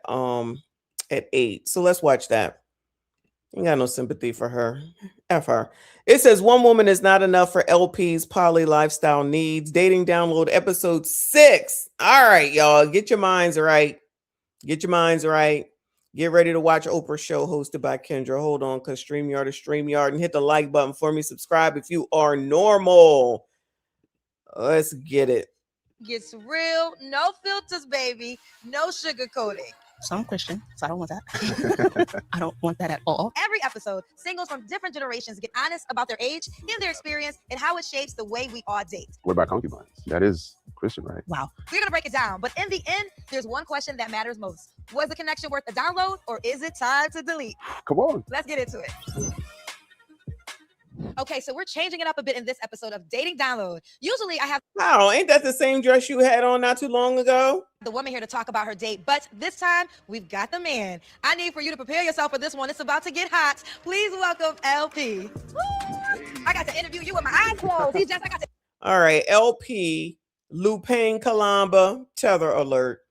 8. So let's watch that. Ain't got no sympathy for her. F her. It says one woman is not enough for LP's poly lifestyle needs. Dating download episode 6. All right, y'all. Get your minds right. Get ready to watch Oprah's show hosted by Kendra. Hold on, because StreamYard is StreamYard. And hit the like button for me. Subscribe if you are normal. Let's get it. Gets real, no filters, baby, no sugarcoating. So I'm Christian, so I don't want that. I don't want that at all. Every episode, singles from different generations get honest about their age and their experience and how it shapes the way we all date. What about concubines? That is Christian, right? Wow. We're going to break it down, but in the end, there's one question that matters most. Was the connection worth a download or is it time to delete? Come on. Let's get into it. Okay, so we're changing it up a bit in this episode of Dating Download. Usually I have Ain't that the same dress you had on not too long ago? the woman here to talk about her date, but this time we've got the man. I need for you to prepare yourself for this one. It's about to get hot. Please welcome LP. Woo! I got to interview you with my eyes closed. I got to. All right, LP, Lupin Kalamba, tether alert.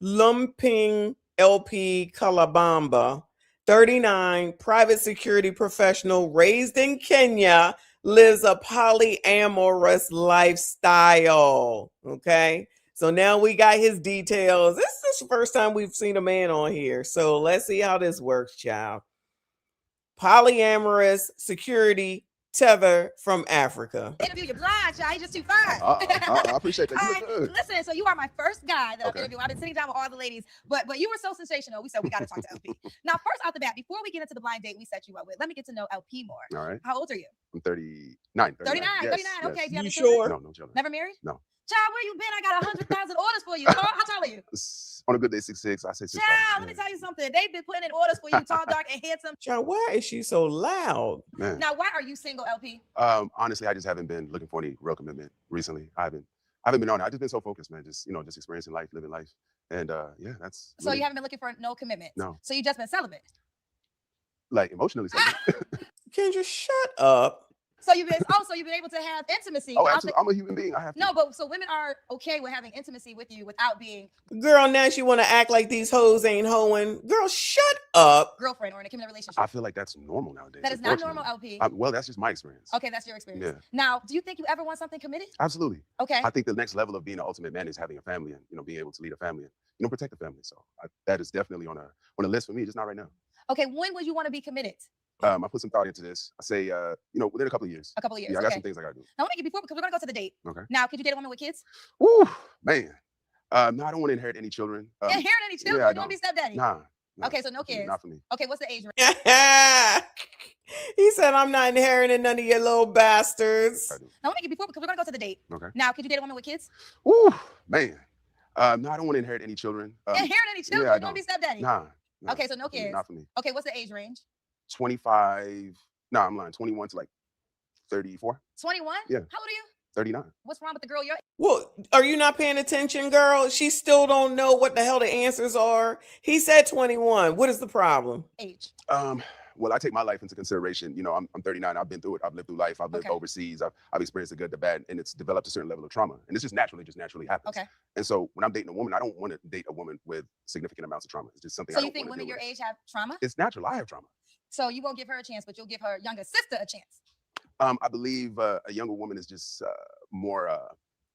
Lumping LP Kalabamba, 39, private security professional, raised in Kenya, lives a polyamorous lifestyle. Okay, so now we got his details. This is the first time we've seen a man on here, so let's see how this works, child. Polyamorous security tether from Africa. Interview you blind, child. You're just too fine. I appreciate that. All You right, look good. listen, so you are my first guy that I've Okay. interviewed. I've been sitting down with all the ladies, but you were so sensational. We said we got to talk to LP. Now, first out the bat, before we get into the blind date we set you up with, let me get to know LP more. All right. How old are you? I'm 39. 39. Yes, 39. yes. Okay. Do you have any You children? sure? No, no children. Never married? No. Child, where you been? I got 100,000 orders for you. How tall are you? On a good day, 6'6". I say 6'5". Child, let me tell you something. They've been putting in orders for you, tall, dark, and handsome. Child, why is she so loud? Man. Now, why are you single, LP? Honestly, I just haven't been looking for any real commitment recently. I haven't been on it. I've just been so focused, man. Just experiencing life, living life. And yeah, that's So you haven't been looking for no commitment? No. So you just been celibate? like emotionally. Kendra, shut up. So you've been able to have intimacy. Oh, without absolutely. I'm a human being. I have to. No, but so women are okay with having intimacy with you without being Girl, now she want to act like these hoes ain't hoeing. Girl, shut up. girlfriend or in a committed relationship. I feel like that's normal nowadays. That is not unfortunately. normal, LP. Well, that's just my experience. Okay, that's your experience. Yeah. Now, do you think you ever want something committed? Absolutely. Okay. I think the next level of being an ultimate man is having a family and being able to lead a family and protect the family. So that is definitely on a list for me, just not right now. Okay, when would you want to be committed? I put some thought into this. I say, within a couple of years. A couple of years. Yeah, I got okay. some things I got to do. Now let me get before because we're gonna go to the date. Okay. Now, could you date a woman with kids? Ooh, man. No, I don't want to inherit any children. Inherit any children? Yeah, you want to be stepdaddy? Nah. Okay, so no kids. Not for me. Okay, what's the age range? He said, I'm not inheriting none of your little bastards. Now let me get before because we're gonna go to the date. Okay. Now, could you date a woman with kids? Ooh, man. No, I don't want to inherit any children. Inherit any children? Yeah, I you want to be don't. stepdaddy? Nah. Okay, so no kids. Not for me. Okay, what's the age range? 25. No, I'm lying. 21 to like 34. 21? Yeah. How old are you? 39. What's wrong with the girl you're Well, are you not paying attention, girl? She still don't know what the hell the answers are. He said 21. What is the problem? age? Well, I take my life into consideration. I'm 39. I've been through it. I've lived through life. I've lived Okay. overseas. I've experienced the good, the bad, and it's developed a certain level of trauma. And it's just naturally happens. Okay. And so when I'm dating a woman, I don't want to date a woman with significant amounts of trauma. It's just something So I you don't think wanna women deal your with. age have trauma? It's natural. I have trauma. So you won't give her a chance, but you'll give her younger sister a chance. I believe a younger woman is just more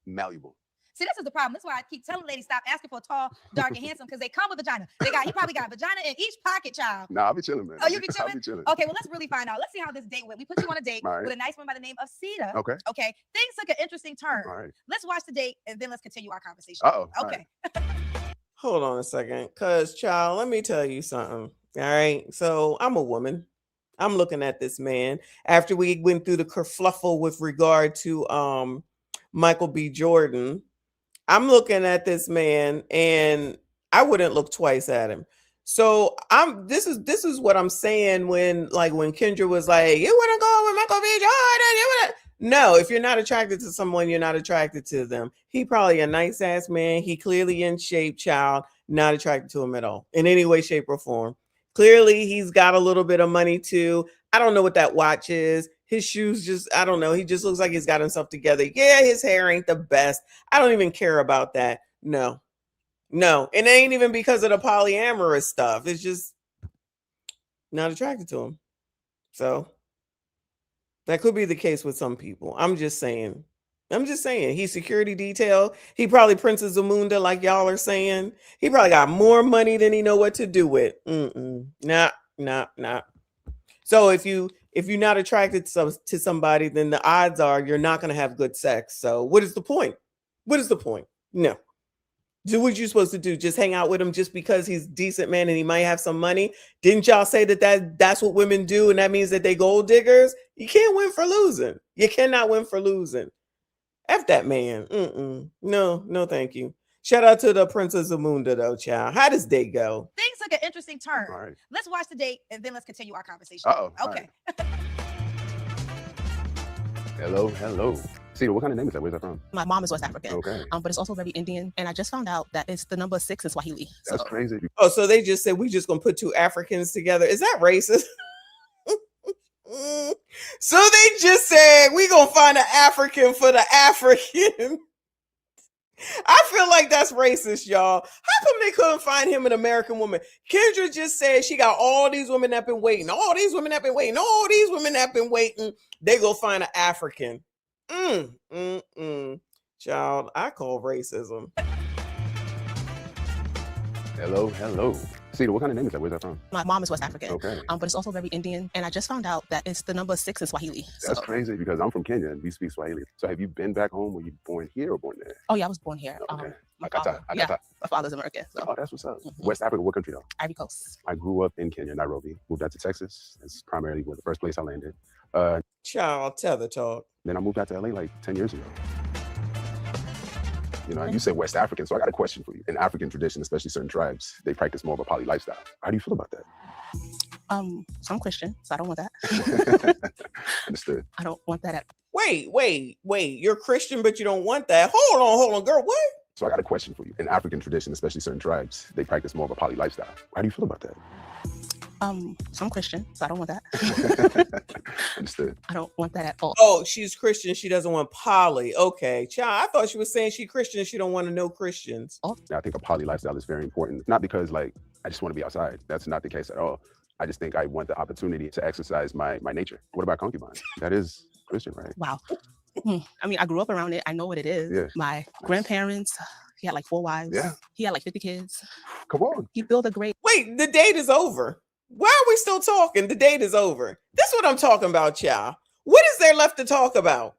malleable. See, this is the problem. That's why I keep telling ladies stop asking for a tall, dark, and handsome because they come with vagina. He probably got vagina in each pocket, child. Nah, I'll be chilling, man. Oh, you be I'll chilling? be chilling. Okay, well, let's really find out. Let's see how this date went. We put you on a date All right. with a nice one by the name of Sita. Okay. Okay. Things took an interesting turn. All right. Let's watch the date and then let's continue our conversation. Uh-oh. All Okay. Hold on a second. Cause child, let me tell you something. All right. So I'm a woman. I'm looking at this man after we went through the kerfluffle with regard to Michael B. Jordan. I'm looking at this man and I wouldn't look twice at him. So this is what I'm saying when Kendra was like, you wouldn't go with Michael B. Jordan. No, if you're not attracted to someone, you're not attracted to them. He probably a nice ass man. He clearly in shape, child. Not attracted to him at all in any way, shape, or form. Clearly, he's got a little bit of money too. I don't know what that watch is. His shoes just, I don't know. He just looks like he's got himself together. Yeah, his hair ain't the best. I don't even care about that. No. And it ain't even because of the polyamorous stuff. It's just not attracted to him. So that could be the case with some people. I'm just saying. He's security detail. He probably Princess Zamunda, like y'all are saying. He probably got more money than he know what to do with. Nah. So if you're not attracted to somebody, then the odds are you're not going to have good sex. So what is the point? No. Do what you're supposed to do. Just hang out with him just because he's a decent man and he might have some money. Didn't y'all say that's what women do and that means that they gold diggers? You can't win for losing. You cannot win for losing. F that man. No, thank you. Shout out to the Princess Zamunda though, child. How does date go? Things took an interesting turn. All right. Let's watch the date and then let's continue our conversation. Okay. Hello. See, what kind of name is that? Where's that from? My mom is West African. Okay. But it's also very Indian. And I just found out that it's the number 6 in Swahili. That's crazy. Oh, so they just said we just gonna put two Africans together. Is that racist? So they just said we gonna find an African for the African. I feel like that's racist, y'all. How come they couldn't find him an American woman? Kendra just said she got all these women that been waiting. They go find an African. Child, I call racism. Hello. See, what kind of name is that? Where's that from? My mom is West African. Okay. But it's also very Indian. And I just found out that it's the number 6 in Swahili. That's crazy because I'm from Kenya and we speak Swahili. So have you been back home? Were you born here or born there? Oh, yeah, I was born here. Okay. My father's American. So. Oh, that's what's up. West Africa, what country though? Ivory Coast. I grew up in Kenya, Nairobi. Moved out to Texas. That's primarily where the first place I landed. Child, tell the talk. Then I moved out to LA like 10 years ago. You know, you said West African, so I got a question for you. In African tradition, especially certain tribes, they practice more of a poly lifestyle. How do you feel about that? So I'm Christian, so I don't want that. Understood. I don't want that at Wait. You're Christian, but you don't want that. Hold on, girl. What? So I got a question for you. In African tradition, especially certain tribes, they practice more of a poly lifestyle. How do you feel about that? So I'm Christian, so I don't want that. Understood. I don't want that at all. Oh, she's Christian. She doesn't want poly. Okay, child. I thought she was saying she's Christian and she don't want to know Christians. I think a poly lifestyle is very important. Not because like I just want to be outside. That's not the case at all. I just think I want the opportunity to exercise my nature. What about concubine? That is Christian, right? Wow. I mean, I grew up around it. I know what it is. Yeah. My grandparents, he had like 4 wives. Yeah. He had like 50 kids. Come on. He built a great. Wait, the date is over. Why are we still talking? The date is over. This is what I'm talking about, y'all. What is there left to talk about?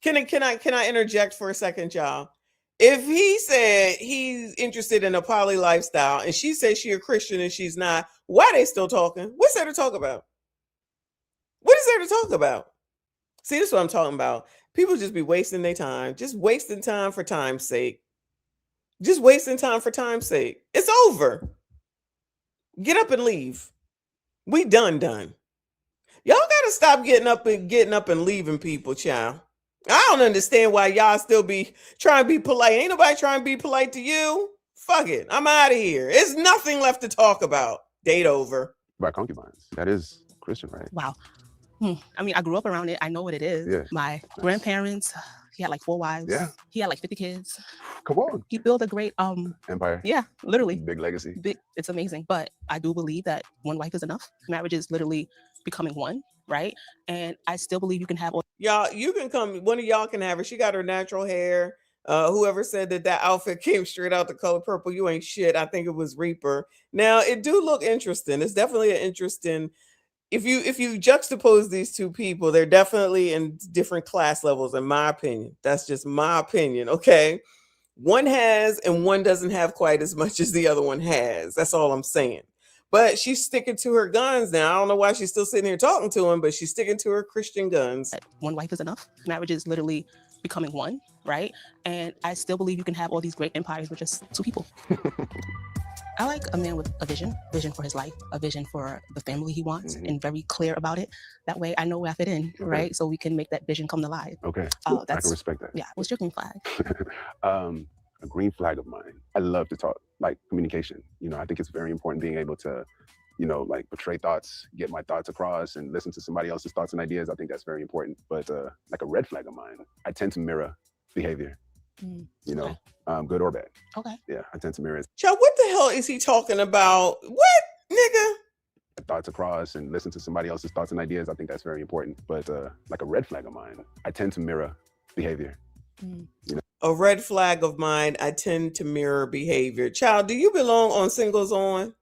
Can I interject for a second, y'all? If he said he's interested in a poly lifestyle and she says she's a Christian and she's not, why are they still talking? What's there to talk about? What is there to talk about? See, this is what I'm talking about. People just be wasting their time, just wasting time for time's sake. Just wasting time for time's sake. It's over. Get up and leave. We done. Y'all gotta stop getting up and leaving people, child. I don't understand why y'all still be trying to be polite. Ain't nobody trying to be polite to you. Fuck it. I'm out of here. There's nothing left to talk about. Date over. About concubines. That is Christian, right? Wow. I mean, I grew up around it. I know what it is. Yeah. My grandparents, he had like 4 wives. Yeah. He had like 50 kids. Come on. He built a great empire. Yeah, literally. Big legacy. It's amazing. But I do believe that one wife is enough. Marriage is literally becoming one, right? And I still believe you can have all. Y'all, you can come. One of y'all can have her. She got her natural hair. Whoever said that outfit came straight out the color purple, you ain't shit. I think it was Reaper. Now it do look interesting. It's definitely an interesting. If you juxtapose these two people, they're definitely in different class levels, in my opinion. That's just my opinion. Okay. One has and one doesn't have quite as much as the other one has. That's all I'm saying. But she's sticking to her guns now. I don't know why she's still sitting here talking to him, but she's sticking to her Christian guns. One wife is enough. Marriage is literally becoming one, right? And I still believe you can have all these great empires with just 2 people. I like a man with a vision for his life, a vision for the family he wants, and very clear about it. That way I know where I fit in, right? So we can make that vision come to life. Okay, I can respect that. Yeah, what's your green flag? A green flag of mine. I love to talk, like communication. You know, I think it's very important being able to, you know, like portray thoughts, get my thoughts across, and listen to somebody else's thoughts and ideas. I think that's very important. But like a red flag of mine, I tend to mirror behavior. You know, good or bad. Okay. Yeah, I tend to mirror Child, what the hell is he talking about? What, nigga? thoughts across and listen to somebody else's thoughts and ideas. I think that's very important. But like a red flag of mine, I tend to mirror behavior. You know, A red flag of mine, I tend to mirror behavior. Child, do you belong on Singles On?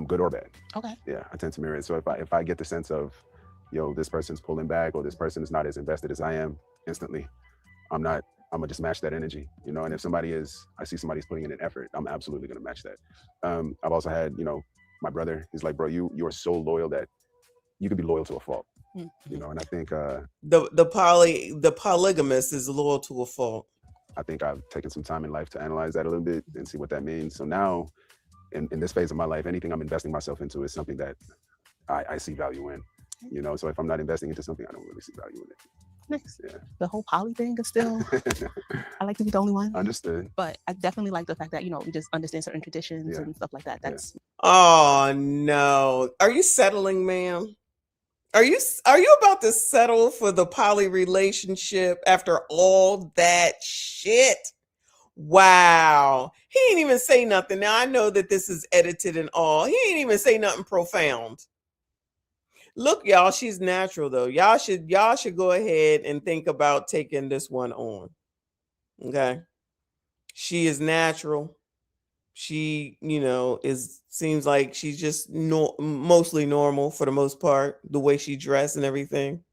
good or bad. Okay. Yeah, I tend to mirror it. So if I get the sense of, yo, this person's pulling back or this person is not as invested as I am, instantly, I'm gonna just match that energy, you know. And if I see somebody's putting in an effort, I'm absolutely gonna match that. I've also had, you know, my brother, he's like, bro, you are so loyal that you could be loyal to a fault, you know. And I think the polygamist is loyal to a fault. I think I've taken some time in life to analyze that a little bit and see what that means. So now, in this phase of my life, anything I'm investing myself into is something that I see value in, you know. So if I'm not investing into something, I don't really see value in it. Nice. Yeah. The whole poly thing is still, I like to be the only one. Understood. But I definitely like the fact that, you know, we just understand certain traditions and stuff like that. That's Oh no. Are you settling, ma'am? Are you about to settle for the poly relationship after all that shit? Wow. He ain't even say nothing. Now I know that this is edited and all. He ain't even say nothing profound. Look, y'all, she's natural though. Y'all should go ahead and think about taking this one on. Okay. She is natural. She, you know, seems like she's just mostly normal for the most part, the way she dressed and everything.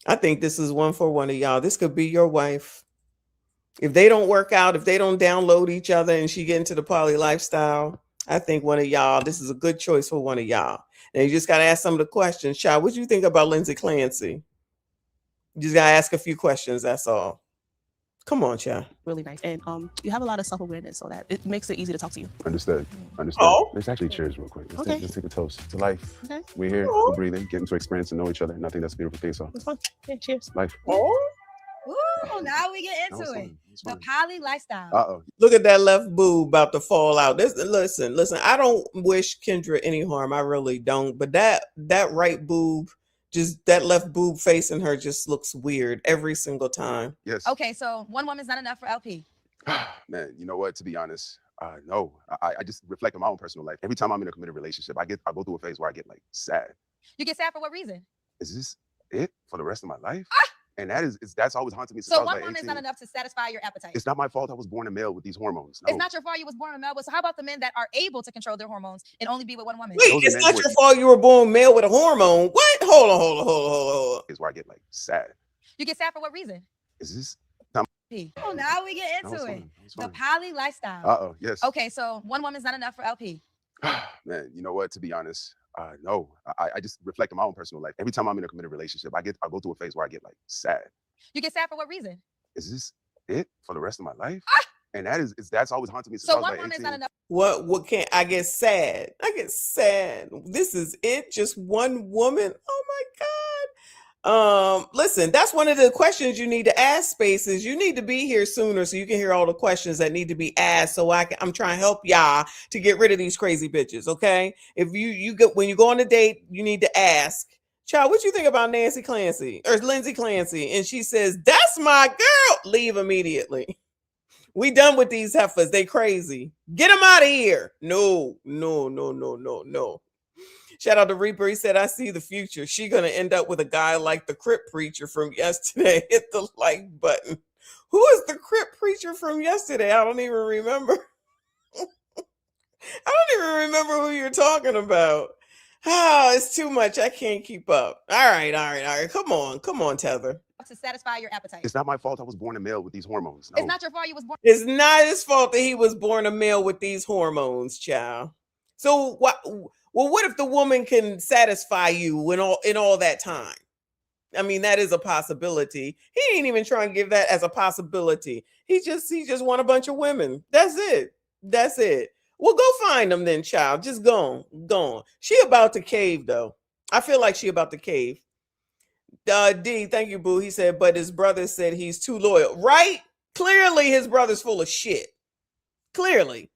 I think this is one for one of y'all. This could be your wife. If they don't work out, if they don't download each other and she get into the poly lifestyle, I think one of y'all, this is a good choice for one of y'all. And you just got to ask some of the questions. Child, what do you think about Lindsay Clancy? You just got to ask a few questions. That's all. Come on, child. really nice. And you have a lot of self-awareness, so that it makes it easy to talk to you. Understood. Oh. Let's actually cheers real quick. Let's take a toast to life. Okay. We're here, we're breathing, getting to experience and know each other. And I think that's a beautiful thing. So It's fun. Yeah, cheers. life. Ooh, now we get into it. The poly lifestyle. Uh-oh. Look at that left boob about to fall out. Listen. I don't wish Kendra any harm. I really don't. But that right boob, just that left boob facing her just looks weird every single time. Yes. Okay, so one woman's not enough for LP. Man, you know what? To be honest, no. I just reflect on my own personal life. Every time I'm in a committed relationship, I go through a phase where I get like sad. You get sad for what reason? Is this it for the rest of my life? And that's always haunted me since I So was one like woman's 18. not enough to satisfy your appetite. It's not my fault I was born a male with these hormones. No. It's not your fault you was born a male, but so how about the men that are able to control their hormones and only be with one woman? Wait, it's not your fault you were born male with a hormone. What? Hold on. Is where I get like sad. You get sad for what reason? Is this? Oh, now we get into it. The poly lifestyle. Uh-oh, yes. Okay, so one woman's not enough for LP. Man, you know what? To be honest, no. I just reflect on my own personal life. Every time I'm in a committed relationship, I go through a phase where I get like sad. You get sad for what reason? Is this it for the rest of my life? And that's always haunted me since I So was one like woman's 18. not enough. What can I get sad? I get sad. This is it? Just one woman? Oh my God. Listen, that's one of the questions you need to ask, Spaces. You need to be here sooner so you can hear all the questions that need to be asked. So I'm trying to help y'all to get rid of these crazy bitches. Okay. If when you go on a date, you need to ask, child, what you think about Nancy Clancy or Lindsay Clancy? And she says, that's my girl. Leave immediately. We done with these heifers. They crazy. Get them out of here. No. Shout out to Reaper. He said, I see the future. She going to end up with a guy like the Crip preacher from yesterday. Hit the like button. Who is the Crip preacher from yesterday? I don't even remember. I don't even remember who you're talking about. Oh, it's too much. I can't keep up. All right. Come on, Tether. To satisfy your appetite. It's not my fault I was born a male with these hormones. No. It's not your fault you was born. It's not his fault that he was born a male with these hormones, child. So what if the woman can satisfy you in all that time? I mean, that is a possibility. He ain't even trying to give that as a possibility. He just want a bunch of women. That's it. Well, go find them then, child. Just go on. She about to cave though. I feel like she about to cave. D, thank you, boo. He said, but his brother said he's too loyal. Right? Clearly his brother's full of shit. Clearly.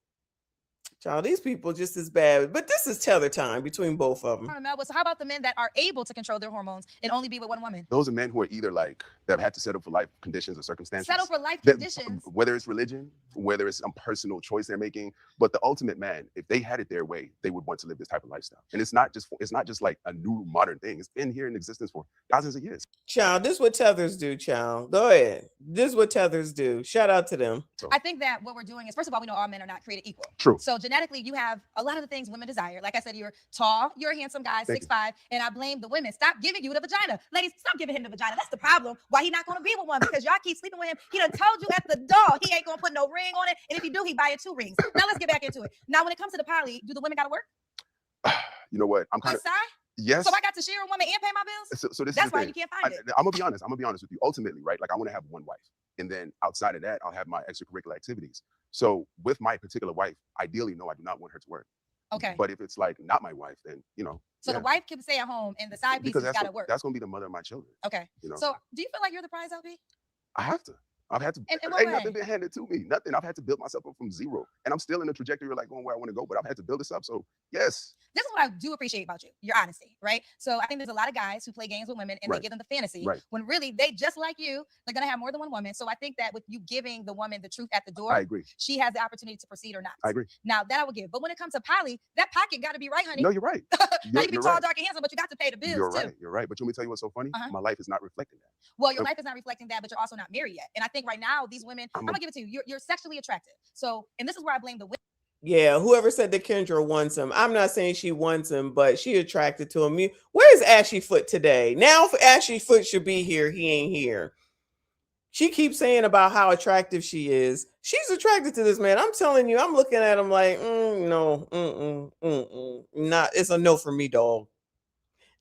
Child, these people just as bad. But this is tether time between both of them. So how about the men that are able to control their hormones and only be with one woman? Those are men who are either like that have had to settle for life conditions or circumstances. Settle for life That- conditions. Whether it's religion, whether it's some personal choice they're making, but the ultimate man, if they had it their way, they would want to live this type of lifestyle. And it's not just like a new modern thing. It's been here in existence for thousands of years. Child, this is what tethers do, child. Go ahead. This is what tethers do. Shout out to them. I think that what we're doing is, first of all, we know all men are not created equal. True. So genetically, you have a lot of the things women desire. Like I said, you're tall, you're a handsome guy, Thank you. 6'5", and I blame the women. Stop giving you the vagina. Ladies, stop giving him the vagina. That's the problem. Why he not going to be with one? Because y'all keep sleeping with him. He done told you at the door he ain't going to put no ring on it. And if he do, he buy you 2 rings. Now let's get back into it. Now, when it comes to the poly, do the women got to work? You know what? I'm kind of yes. So I got to share a woman and pay my bills? So this That's is the why thing. you can't find it. I'm gonna be honest. I'm gonna be honest with you. Ultimately, right? Like I want to have one wife, and then outside of that, I'll have my extracurricular activities. So with my particular wife, ideally, no, I do not want her to work. Okay. But if it's like not my wife, then So the wife can stay at home and the side because pieces got to work. that's gonna be the mother of my children. Okay. You know, So do you feel like you're the prize, LP? I have to. I've had to. In what Ain't way? nothing been handed to me. Nothing. I've had to build myself up from zero, and I'm still in the trajectory of like going where I want to go. But I've had to build this up. So yes. This is what I do appreciate about you, your honesty, right? So I think there's a lot of guys who play games with women and Right. they give them the fantasy Right. when really they just like you, they're gonna have more than one woman. So I think that with you giving the woman the truth at the door, I agree. she has the opportunity to proceed or not. I agree. Now that I will give. But when it comes to poly, that pocket got to be right, honey. No, you're right. Now you can be You're tall, right. dark, and handsome, but you got to pay the bills You're too. right. You're right. But you want me to tell you what's so funny? Uh-huh. My life is not reflecting that. Well, your So- life is not reflecting that, but you're also not married yet. And I think right now these women, I'm gonna give it to you. You're sexually attractive. So, and this is where I blame the women. Yeah, whoever said that Kendra wants him, I'm not saying she wants him, but she attracted to him. Where's Ashy Foot today? Now, if Ashy Foot should be here, he ain't here. She keeps saying about how attractive she is. She's attracted to this man. I'm telling you, I'm looking at him like, no, not. It's a no for me, dog.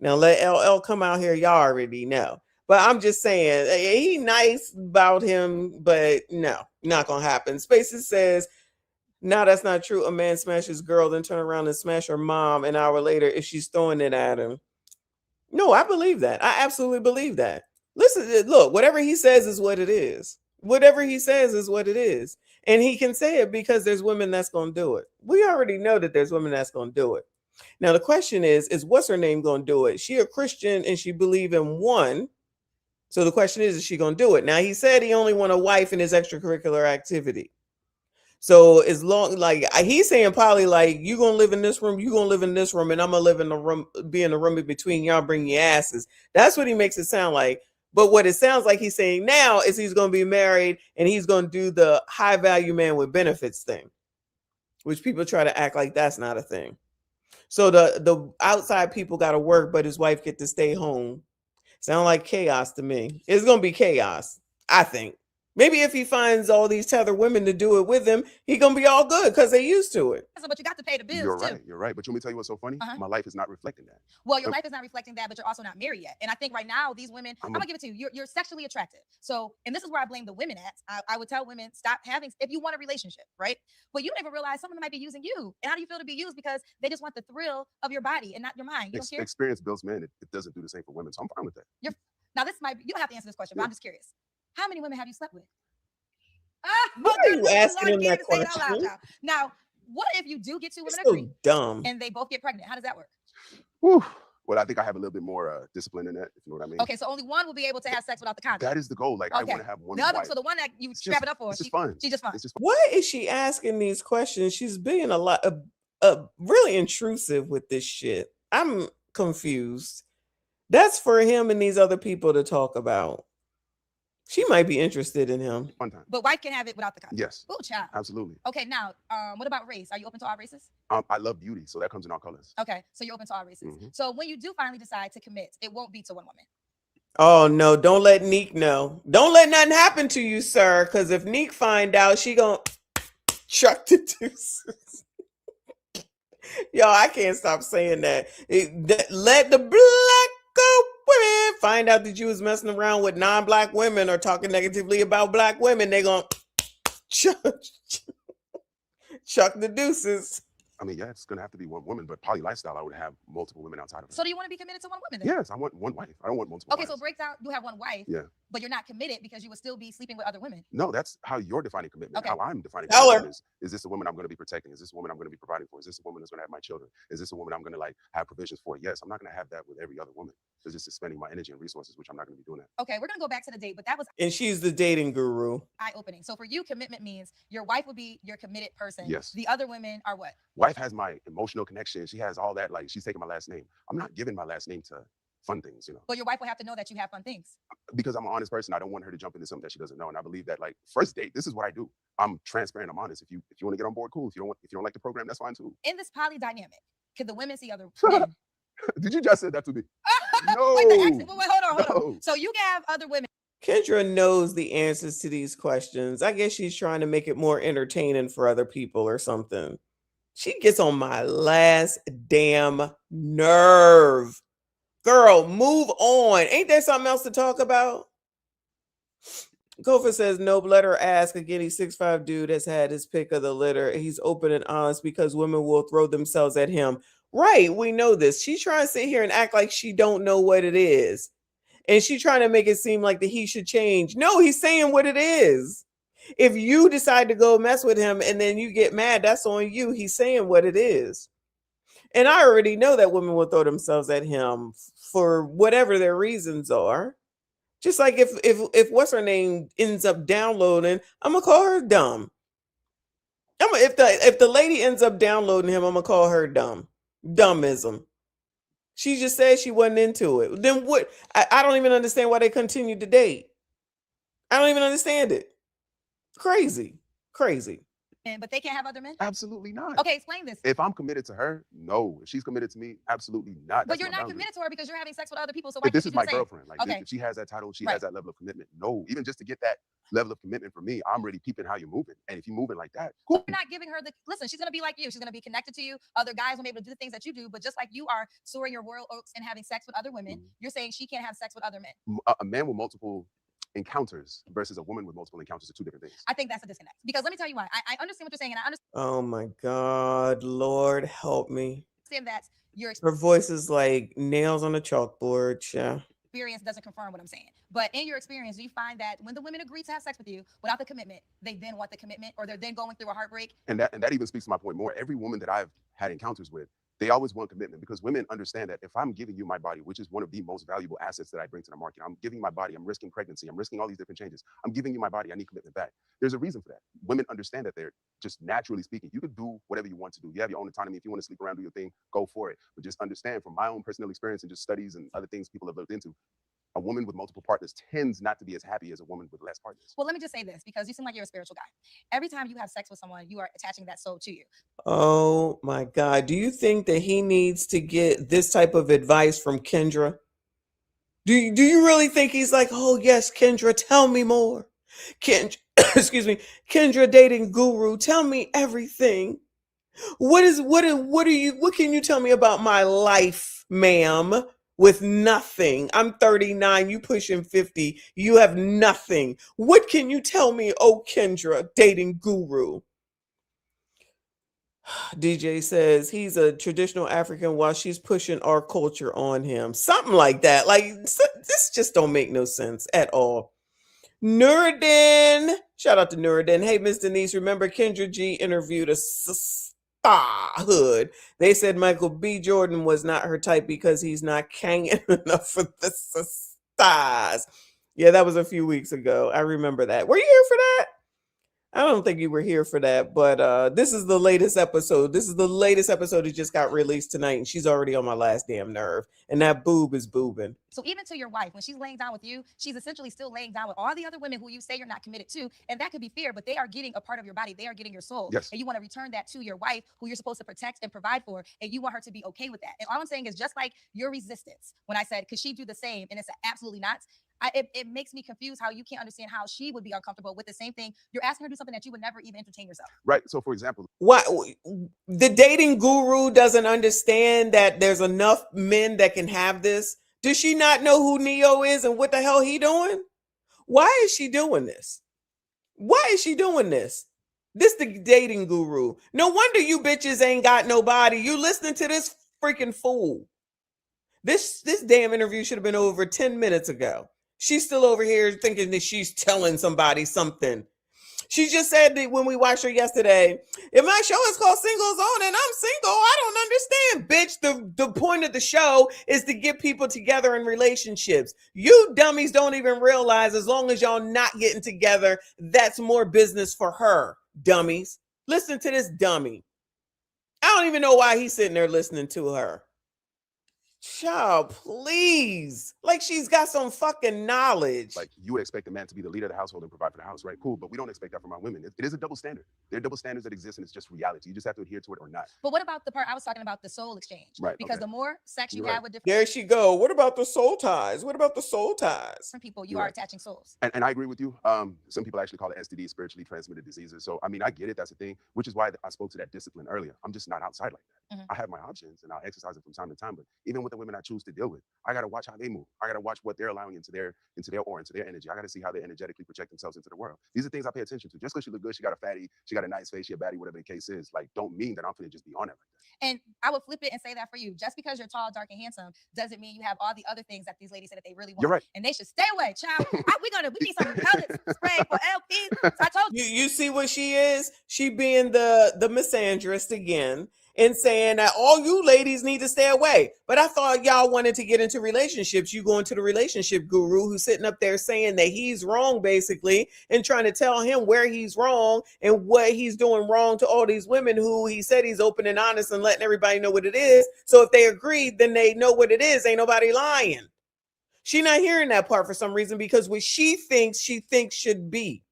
Now let LL come out here. Y'all already know. But I'm just saying, he nice about him, but no, not gonna happen. Spaces says, no, that's not true. A man smashes girl, then turn around and smash her mom an hour later if she's throwing it at him. No, I believe that. I absolutely believe that. Listen, look, whatever he says is what it is. Whatever he says is what it is. And he can say it because there's women that's going to do it. We already know that there's women that's going to do it. Now, the question is what's her name going to do it? She a Christian and she believe in one. So the question is she going to do it? Now, he said he only want a wife in his extracurricular activity. So as long like he's saying probably like you gonna live in this room, you gonna live in this room, and I'm gonna live in the room, be in the room in between y'all. Bring your asses. That's what he makes it sound like. But what it sounds like he's saying now is he's gonna be married and he's gonna do the high value man with benefits thing, which people try to act like that's not a thing. So the outside people got to work, but his wife get to stay home. Sound like chaos to me. It's gonna be chaos, I think. Maybe if he finds all these tether women to do it with him, he gonna be all good because they used to it. But you got to pay the bills You're too. right. You're right. But you want me to tell you what's so funny? Uh-huh. My life is not reflecting that. Well, your life is not reflecting that, but you're also not married yet. And I think right now these women, I'm gonna give it to you. You're sexually attractive. So, and this is where I blame the women at. I would tell women stop having if you want a relationship, right? But you don't even realize someone might be using you. And how do you feel to be used? Because they just want the thrill of your body and not your mind. You don't care. Experience builds men. It doesn't do the same for women. So I'm fine with that. Now this might be, you don't have to answer this question, but I'm just curious. How many women have you slept with? Why are you asking him that Say it out loud, question? y'all. Now, what if you do get 2 women So agree dumb. and they both get pregnant? How does that work? Whew. Well, I think I have a little bit more discipline in that, if you know what I mean. Okay, so only one will be able to have sex without the condom. That is the goal. Like I Okay. want to have one The other, wife. so the one that you It's strap just- it up for, it's just she fun. just fun. It's just Why is she asking these questions? She's being a lot really intrusive with this shit. I'm confused. That's for him and these other people to talk about. She might be interested in him. Fun time. But wife can have it without the condom. Yes. Oh, child. Absolutely. Okay, now, what about race? Are you open to all races? I love beauty, so that comes in all colors. Okay, so you're open to all races. Mhm. So when you do finally decide to commit, it won't be to one woman. Oh no, don't let Neek know. Don't let nothing happen to you, sir. Because if Neek find out, she gonna chuck the deuces. Yo, I can't stop saying that. Let the black women find out that you was messing around with non-black women or talking negatively about black women. They gonna chuck Chuck the deuces. I mean, yeah, it's gonna have to be one woman, but poly lifestyle, I would have multiple women outside of it. So do you want to be committed to one woman then? Yes, I want one wife. I don't want multiple. Okay, so it breaks out. You have one wife. Yeah. But you're not committed because you would still be sleeping with other women. No, that's how you're defining commitment. Okay. How I'm defining Tell her. commitment is this a woman I'm going to be protecting? Is this a woman I'm going to be providing for? Is this a woman that's going to have my children? Is this a woman I'm going to like have provisions for? Yes, I'm not going to have that with every other woman. It's just spending my energy and resources, which I'm not going to be doing that. Okay, we're gonna go back to the date, but that was And she's the dating guru. eye-opening. So for you, commitment means your wife would be your committed person. Yes. The other women are what? Wife has my emotional connection. She has all that. Like she's taking my last name. I'm not giving my last name to fun things, you know. But your wife will have to know that you have fun things. Because I'm an honest person, I don't want her to jump into something that she doesn't know. And I believe that like first date, this is what I do. I'm transparent. I'm honest. If you want to get on board, cool. If you don't like the program, that's fine too. In this poly dynamic, could the women see other men? Did you just say that to me? No. Wait, hold on. So you can have other women. Kendra knows the answers to these questions. I guess she's trying to make it more entertaining for other people or something. She gets on my last damn nerve. Girl, move on. Ain't there something else to talk about? Kofa says, nope, let her ask. Again, he's 6'5" dude has had his pick of the litter. He's open and honest because women will throw themselves at him. Right, we know this. She's trying to sit here and act like she don't know what it is. And she's trying to make it seem like that he should change. No, he's saying what it is. If you decide to go mess with him and then you get mad, that's on you. He's saying what it is. And I already know that women will throw themselves at him for whatever their reasons are. Just like if what's her name ends up downloading, I'm gonna call her dumb. If the lady ends up downloading him, I'm gonna call her dumb. Dummism. She just said she wasn't into it. Then what? I don't even understand why they continued to date. I don't even understand it. Crazy. But they can't have other men? Absolutely not. Okay, explain this. If I'm committed to her, no. If she's committed to me, absolutely not. But That's you're my not boundary. committed to her because you're having sex with other people. So why But this can't is you my do the same? girlfriend. Like Okay. if she has that title, she Right. has that level of commitment. No, even just to get that level of commitment from me, I'm really peeping how you're moving. And if you're moving like that, cool. You're not giving her the listen. She's gonna be like you. She's gonna be connected to you. Other guys will be able to do the things that you do. But just like you are soaring your royal oaks and having sex with other women, you're saying she can't have sex with other men. A man with multiple encounters versus a woman with multiple encounters are two different things. I think that's a disconnect. Because let me tell you why. I understand what you're saying, and I Oh my God, Lord help me. understand that your Her voice is like nails on a chalkboard. Yeah. experience doesn't confirm what I'm saying. But in your experience, do you find that when the women agree to have sex with you without the commitment, they then want the commitment, or they're then going through a heartbreak? And that even speaks to my point more. Every woman that I've had encounters with, they always want commitment because women understand that if I'm giving you my body, which is one of the most valuable assets that I bring to the market, I'm giving my body, I'm risking pregnancy, I'm risking all these different changes. I'm giving you my body, I need commitment back. There's a reason for that. Women understand that they're just naturally speaking. You could do whatever you want to do. You have your own autonomy. If you want to sleep around, do your thing, go for it. But just understand from my own personal experience and just studies and other things people have looked into, a woman with multiple partners tends not to be as happy as a woman with less partners. Well, let me just say this, because you seem like you're a spiritual guy. Every time you have sex with someone, you are attaching that soul to you. Oh my God. Do you think that he needs to get this type of advice from Kendra? Do you really think he's like, oh yes, Kendra, tell me more. Kendra, excuse me, Kendra dating guru, tell me everything. What can you tell me about my life, ma'am? With nothing. I'm 39, you pushing 50, you have nothing. What can you tell me, oh Kendra, dating guru? DJ says he's a traditional African while she's pushing our culture on him. Something like that. Like, this just don't make no sense at all. Nuruddin. Shout out to Nuruddin. Hey, Miss Denise, remember Kendra G interviewed a hood. They said Michael B. Jordan was not her type because he's not hanging enough for the stars. Yeah, that was a few weeks ago. I remember that. Were you here for that? I don't think you were here for that, but this is the latest episode. This is the latest episode that just got released tonight, and she's already on my last damn nerve. And that boob is boobing. So even to your wife, when she's laying down with you, she's essentially still laying down with all the other women who you say you're not committed to. And that could be fair, but they are getting a part of your body. They are getting your soul. Yes. And you want to return that to your wife, who you're supposed to protect and provide for. And you want her to be okay with that. And all I'm saying is, just like your resistance, when I said, could she do the same? And it's absolutely not. It makes me confused how you can't understand how she would be uncomfortable with the same thing. You're asking her to do something that you would never even entertain yourself. Right. So for example, What the dating guru doesn't understand that there's enough men that can have this. Does she not know who Neo is and what the hell he doing? Why is she doing this? Why is she doing this? This the dating guru. No wonder you bitches ain't got nobody. You listening to this freaking fool. This damn interview should have been over 10 minutes ago. She's still over here thinking that she's telling somebody something. She just said that when we watched her yesterday, if my show is called Singles On and I'm single, I don't understand. Bitch, the point of the show is to get people together in relationships. You dummies don't even realize as long as y'all not getting together, that's more business for her, dummies. Listen to this dummy. I don't even know why he's sitting there listening to her. Child, please. Like she's got some fucking knowledge. Like you would expect a man to be the leader of the household and provide for the house, right? Cool, but we don't expect that from our women. It is a double standard. There are double standards that exist, and it's just reality. You just have to adhere to it or not. But what about the part I was talking about, the soul exchange? Right. Because okay. the more sex you You're have right. with There she go. What about the soul ties? What about the soul ties? different people, you You're are right. attaching souls. And I agree with you. Some people actually call it STD, spiritually transmitted diseases. So I mean, I get it. That's a thing, which is why I spoke to that discipline earlier. I'm just not outside like that. Mhm. I have my options and I'll exercise it from time to time. But even with the women I choose to deal with, I gotta watch how they move. I gotta watch what they're allowing into their aura, into their energy. I gotta see how they energetically project themselves into the world. These are things I pay attention to. Just because she look good, she got a fatty, she got a nice face, she a baddie, whatever the case is, like don't mean that I'm gonna just be on it like that. And I would flip it and say that for you. Just because you're tall, dark, and handsome doesn't mean you have all the other things that these ladies say that they really want. You're right. And they should stay away, child. We need some pellets spray for LP. So I told you. You see what she is? She being the misandrist again and saying that all you ladies need to stay away. But I thought y'all wanted to get into relationships. You go into the relationship guru who's sitting up there saying that he's wrong, basically, and trying to tell him where he's wrong and what he's doing wrong to all these women who he said he's open and honest and letting everybody know what it is. So if they agree, then they know what it is. Ain't nobody lying. She not hearing that part for some reason because what she thinks should be.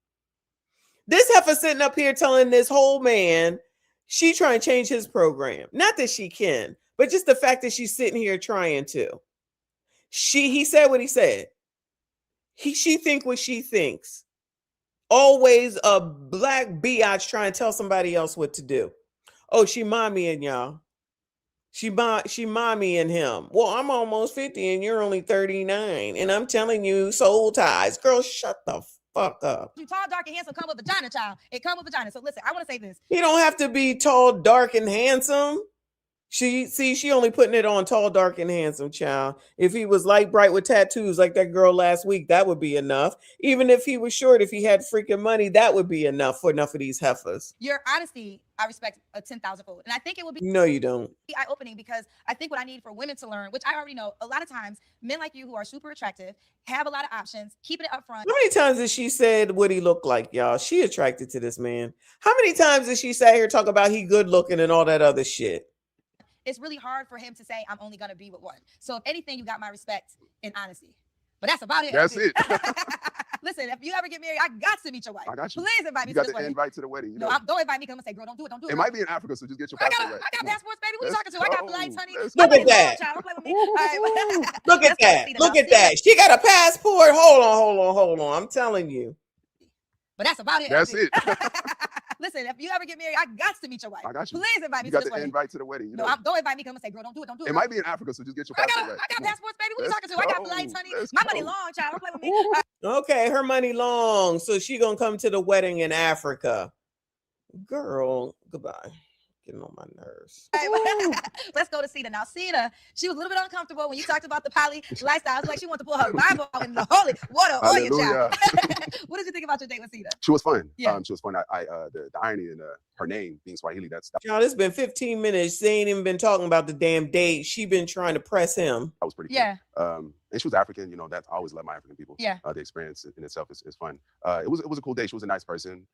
This heifer sitting up here telling this whole man she trying to change his program. Not that she can, but just the fact that she's sitting here trying to. He said what he said. She think what she thinks. Always a black biatch trying to tell somebody else what to do. Oh, she mommying y'all. She mommying him. Well, I'm almost 50 and you're only 39. And I'm telling you, soul ties. Girl, shut the fuck up. You tall, dark, and handsome come with vagina, child. It come with vagina. So listen, I want to say this. You don't have to be tall, dark, and handsome. She only putting it on tall, dark, and handsome, child. If he was light, bright with tattoos like that girl last week, that would be enough. Even if he was short, if he had freaking money, that would be enough for enough of these heifers. Your honesty, I respect a 10,000-fold. And I think it would be No, you don't. eye-opening because I think what I need for women to learn, which I already know, a lot of times men like you who are super attractive have a lot of options, keeping it up front. How many times has she said what he looked like, y'all? She attracted to this man. How many times has she sat here talk about he good looking and all that other shit? It's really hard for him to say, I'm only going to be with one. So if anything, you got my respect and honesty. But that's about it. That's it. Listen, if you ever get married, I got to meet your wife. I got you. Please invite me You to got this the wedding. invite to the wedding. You No, know. don't invite me because I'm going to say, girl, don't do it. Don't do it. It might be in Africa, so just get your I passport. got passports, baby. Who you talking to? I got flights, honey. Look at that. Look at that. Look at that. She got a passport. Hold on. I'm telling you. But that's about it. That's it. Listen, if you ever get married, I got to meet your wife. I got you. Please invite me You to got this the wedding. invite to the wedding. You know. No, don't invite me because I'm going to say, girl, don't do it. Don't do it. It might be in Africa, so just get your passport. I got passports, baby. Who you Let's talking to? I got go. flights, honey. Let's My go. money long, child. Don't play with me. Okay, her money long. So she gonna come to the wedding in Africa. Girl, goodbye. Getting on my nerves. Let's go to Cena. Now, Cena, she was a little bit uncomfortable when you talked about the poly lifestyle. It's like she wanted to pull her Bible out in the holy water on your child. What did you think about your date with Cena? She was fun. Yeah. She was fun. The irony in her name being Swahili, that's Y'all, it's been 15 minutes. They ain't even been talking about the damn date. She been trying to press him. that was pretty Yeah. cool. And she was African, you know, that's I always love my African people. Yeah. The experience in itself is fun. It was a cool day. She was a nice person.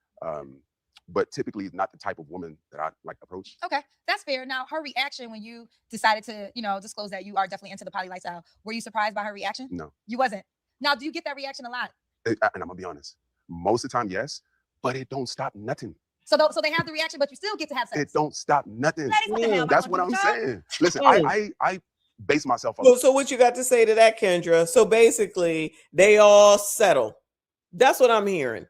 But typically not the type of woman that I like approach. Okay, that's fair. Now, her reaction when you decided to, disclose that you are definitely into the poly lifestyle, were you surprised by her reaction? No. You wasn't. Now, do you get that reaction a lot? And I'm gonna be honest. Most of the time, yes, but it don't stop nothing. So they have the reaction, but you still get to have sex. It don't stop nothing. That is what the hell That's I what want I'm to do, saying. Listen, Mm. I base myself on So what you got to say to that, Kendra? So basically, they all settle. That's what I'm hearing.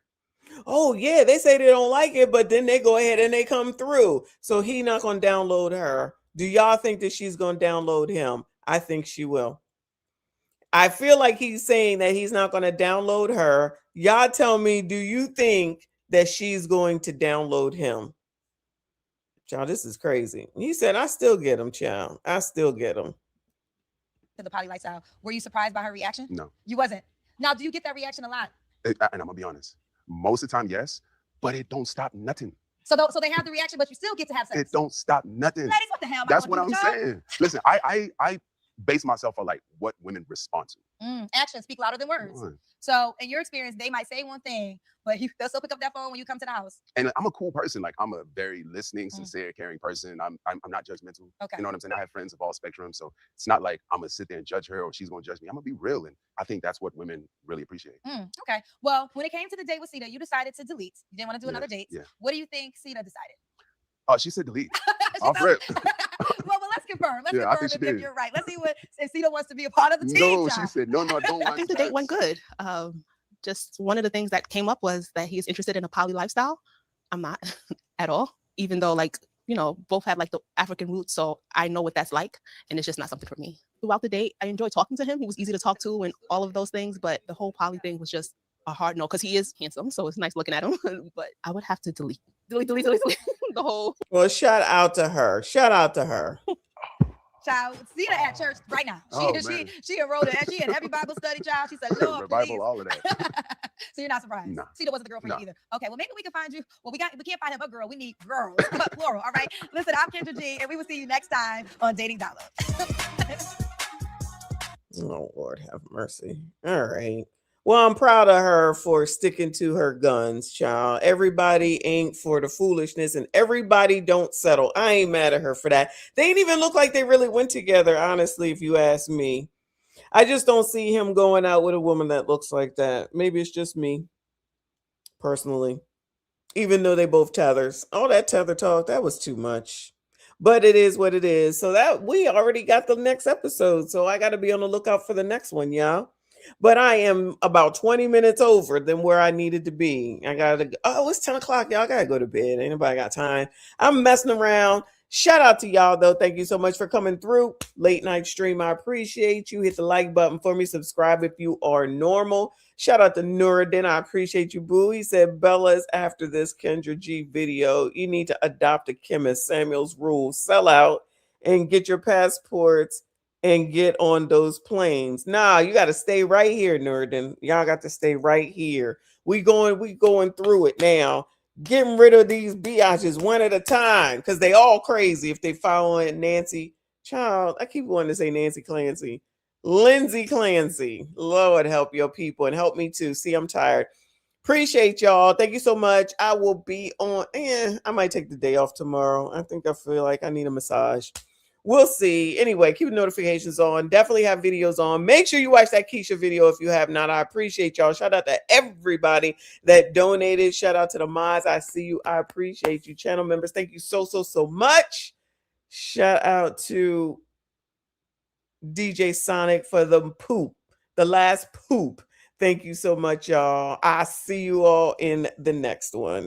Oh yeah, they say they don't like it, but then they go ahead and they come through. So he not gonna download her. Do y'all think that she's gonna download him? I think she will. I feel like he's saying that he's not gonna download her. Y'all tell me, do you think that she's going to download him. Child, this is crazy. He said, I still get him, child. I still get him. To the poly lifestyle. Were you surprised by her reaction? No. You wasn't. Now, do you get that reaction a lot? And I'm gonna be honest. Most of the time, yes, but it don't stop nothing. So they have the reaction, but you still get to have sex. It don't stop nothing. Ladies, what the hell? That's what I'm saying. Listen, I base myself on like what women respond to. Actions speak louder than words. So in your experience, they might say one thing, but they'll still pick up that phone when you come to the house. And I'm a cool person. Like I'm a very listening, sincere, caring person. I'm not judgmental. Okay. You know what I'm saying? I have friends of all spectrums. So it's not like I'm gonna sit there and judge her or she's gonna judge me. I'm gonna be real. And I think that's what women really appreciate. Okay. Well, when it came to the date with Sita, you decided to delete. You didn't want to do another date. Yeah. What do you think Sita decided? Oh, she said delete. Off rip. well, let's confirm. Let's Yeah, I confirm think she if did. you're right. Let's see if Sita wants to be a part of the team. No, child. she said no, I don't want I think the date went good. Just one of the things that came up was that he's interested in a poly lifestyle. I'm not at all, even though both have like the African roots. So I know what that's like. And it's just not something for me. Throughout the date, I enjoyed talking to him. He was easy to talk to and all of those things. But the whole poly thing was just a hard no because he is handsome. So it's nice looking at him. But I would have to delete the whole. Well, shout out to her. Shout out to her. Child, Sita at church right now. She enrolled she in every Bible study, child. She said, Lord, revival, all of that. So you're not surprised. Nah. Sita wasn't the girl for you either. Okay, well maybe we can find you. Well, we can't find him a girl. We need girls, plural. All right. Listen, I'm Kendra G, and we will see you next time on Dating Dialogue. Oh Lord, have mercy. All right. Well, I'm proud of her for sticking to her guns, child. Everybody ain't for the foolishness and everybody don't settle. I ain't mad at her for that. They ain't even look like they really went together, honestly, if you ask me. I just don't see him going out with a woman that looks like that. Maybe it's just me, personally. Even though they both tethers. All that tether talk, that was too much. But it is what it is. So that we already got the next episode. So I got to be on the lookout for the next one, y'all. But I am about 20 minutes over than where I needed to be. I got to, it's 10 o'clock. Y'all got to go to bed. Ain't nobody got time. I'm messing around. Shout out to y'all, though. Thank you so much for coming through. Late night stream. I appreciate you. Hit the like button for me. Subscribe if you are normal. Shout out to Nuruddin. I appreciate you, boo. He said, Bella's after this Kendra G video. You need to adopt a chemist. Samuel's rules. Sell out and get your passports and get on those planes. Nah, you got to stay right here, Nuruddin. Y'all got to stay right here. We going through it now. Getting rid of these biatches one at a time because they all crazy if they following Nancy. Child, I keep wanting to say Nancy Clancy. Lindsay Clancy. Lord, help your people and help me too. See, I'm tired. Appreciate y'all. Thank you so much. I will be on. I might take the day off tomorrow. I feel like I need a massage. We'll see. Anyway, keep the notifications on. Definitely have videos on. Make sure you watch that Keisha video if you have not. I appreciate y'all. Shout out to everybody that donated. Shout out to the mods. I see you. I appreciate you. Channel members, thank you so much. Shout out to DJ Sonic for the last poop. Thank you so much, y'all. I see you all in the next one.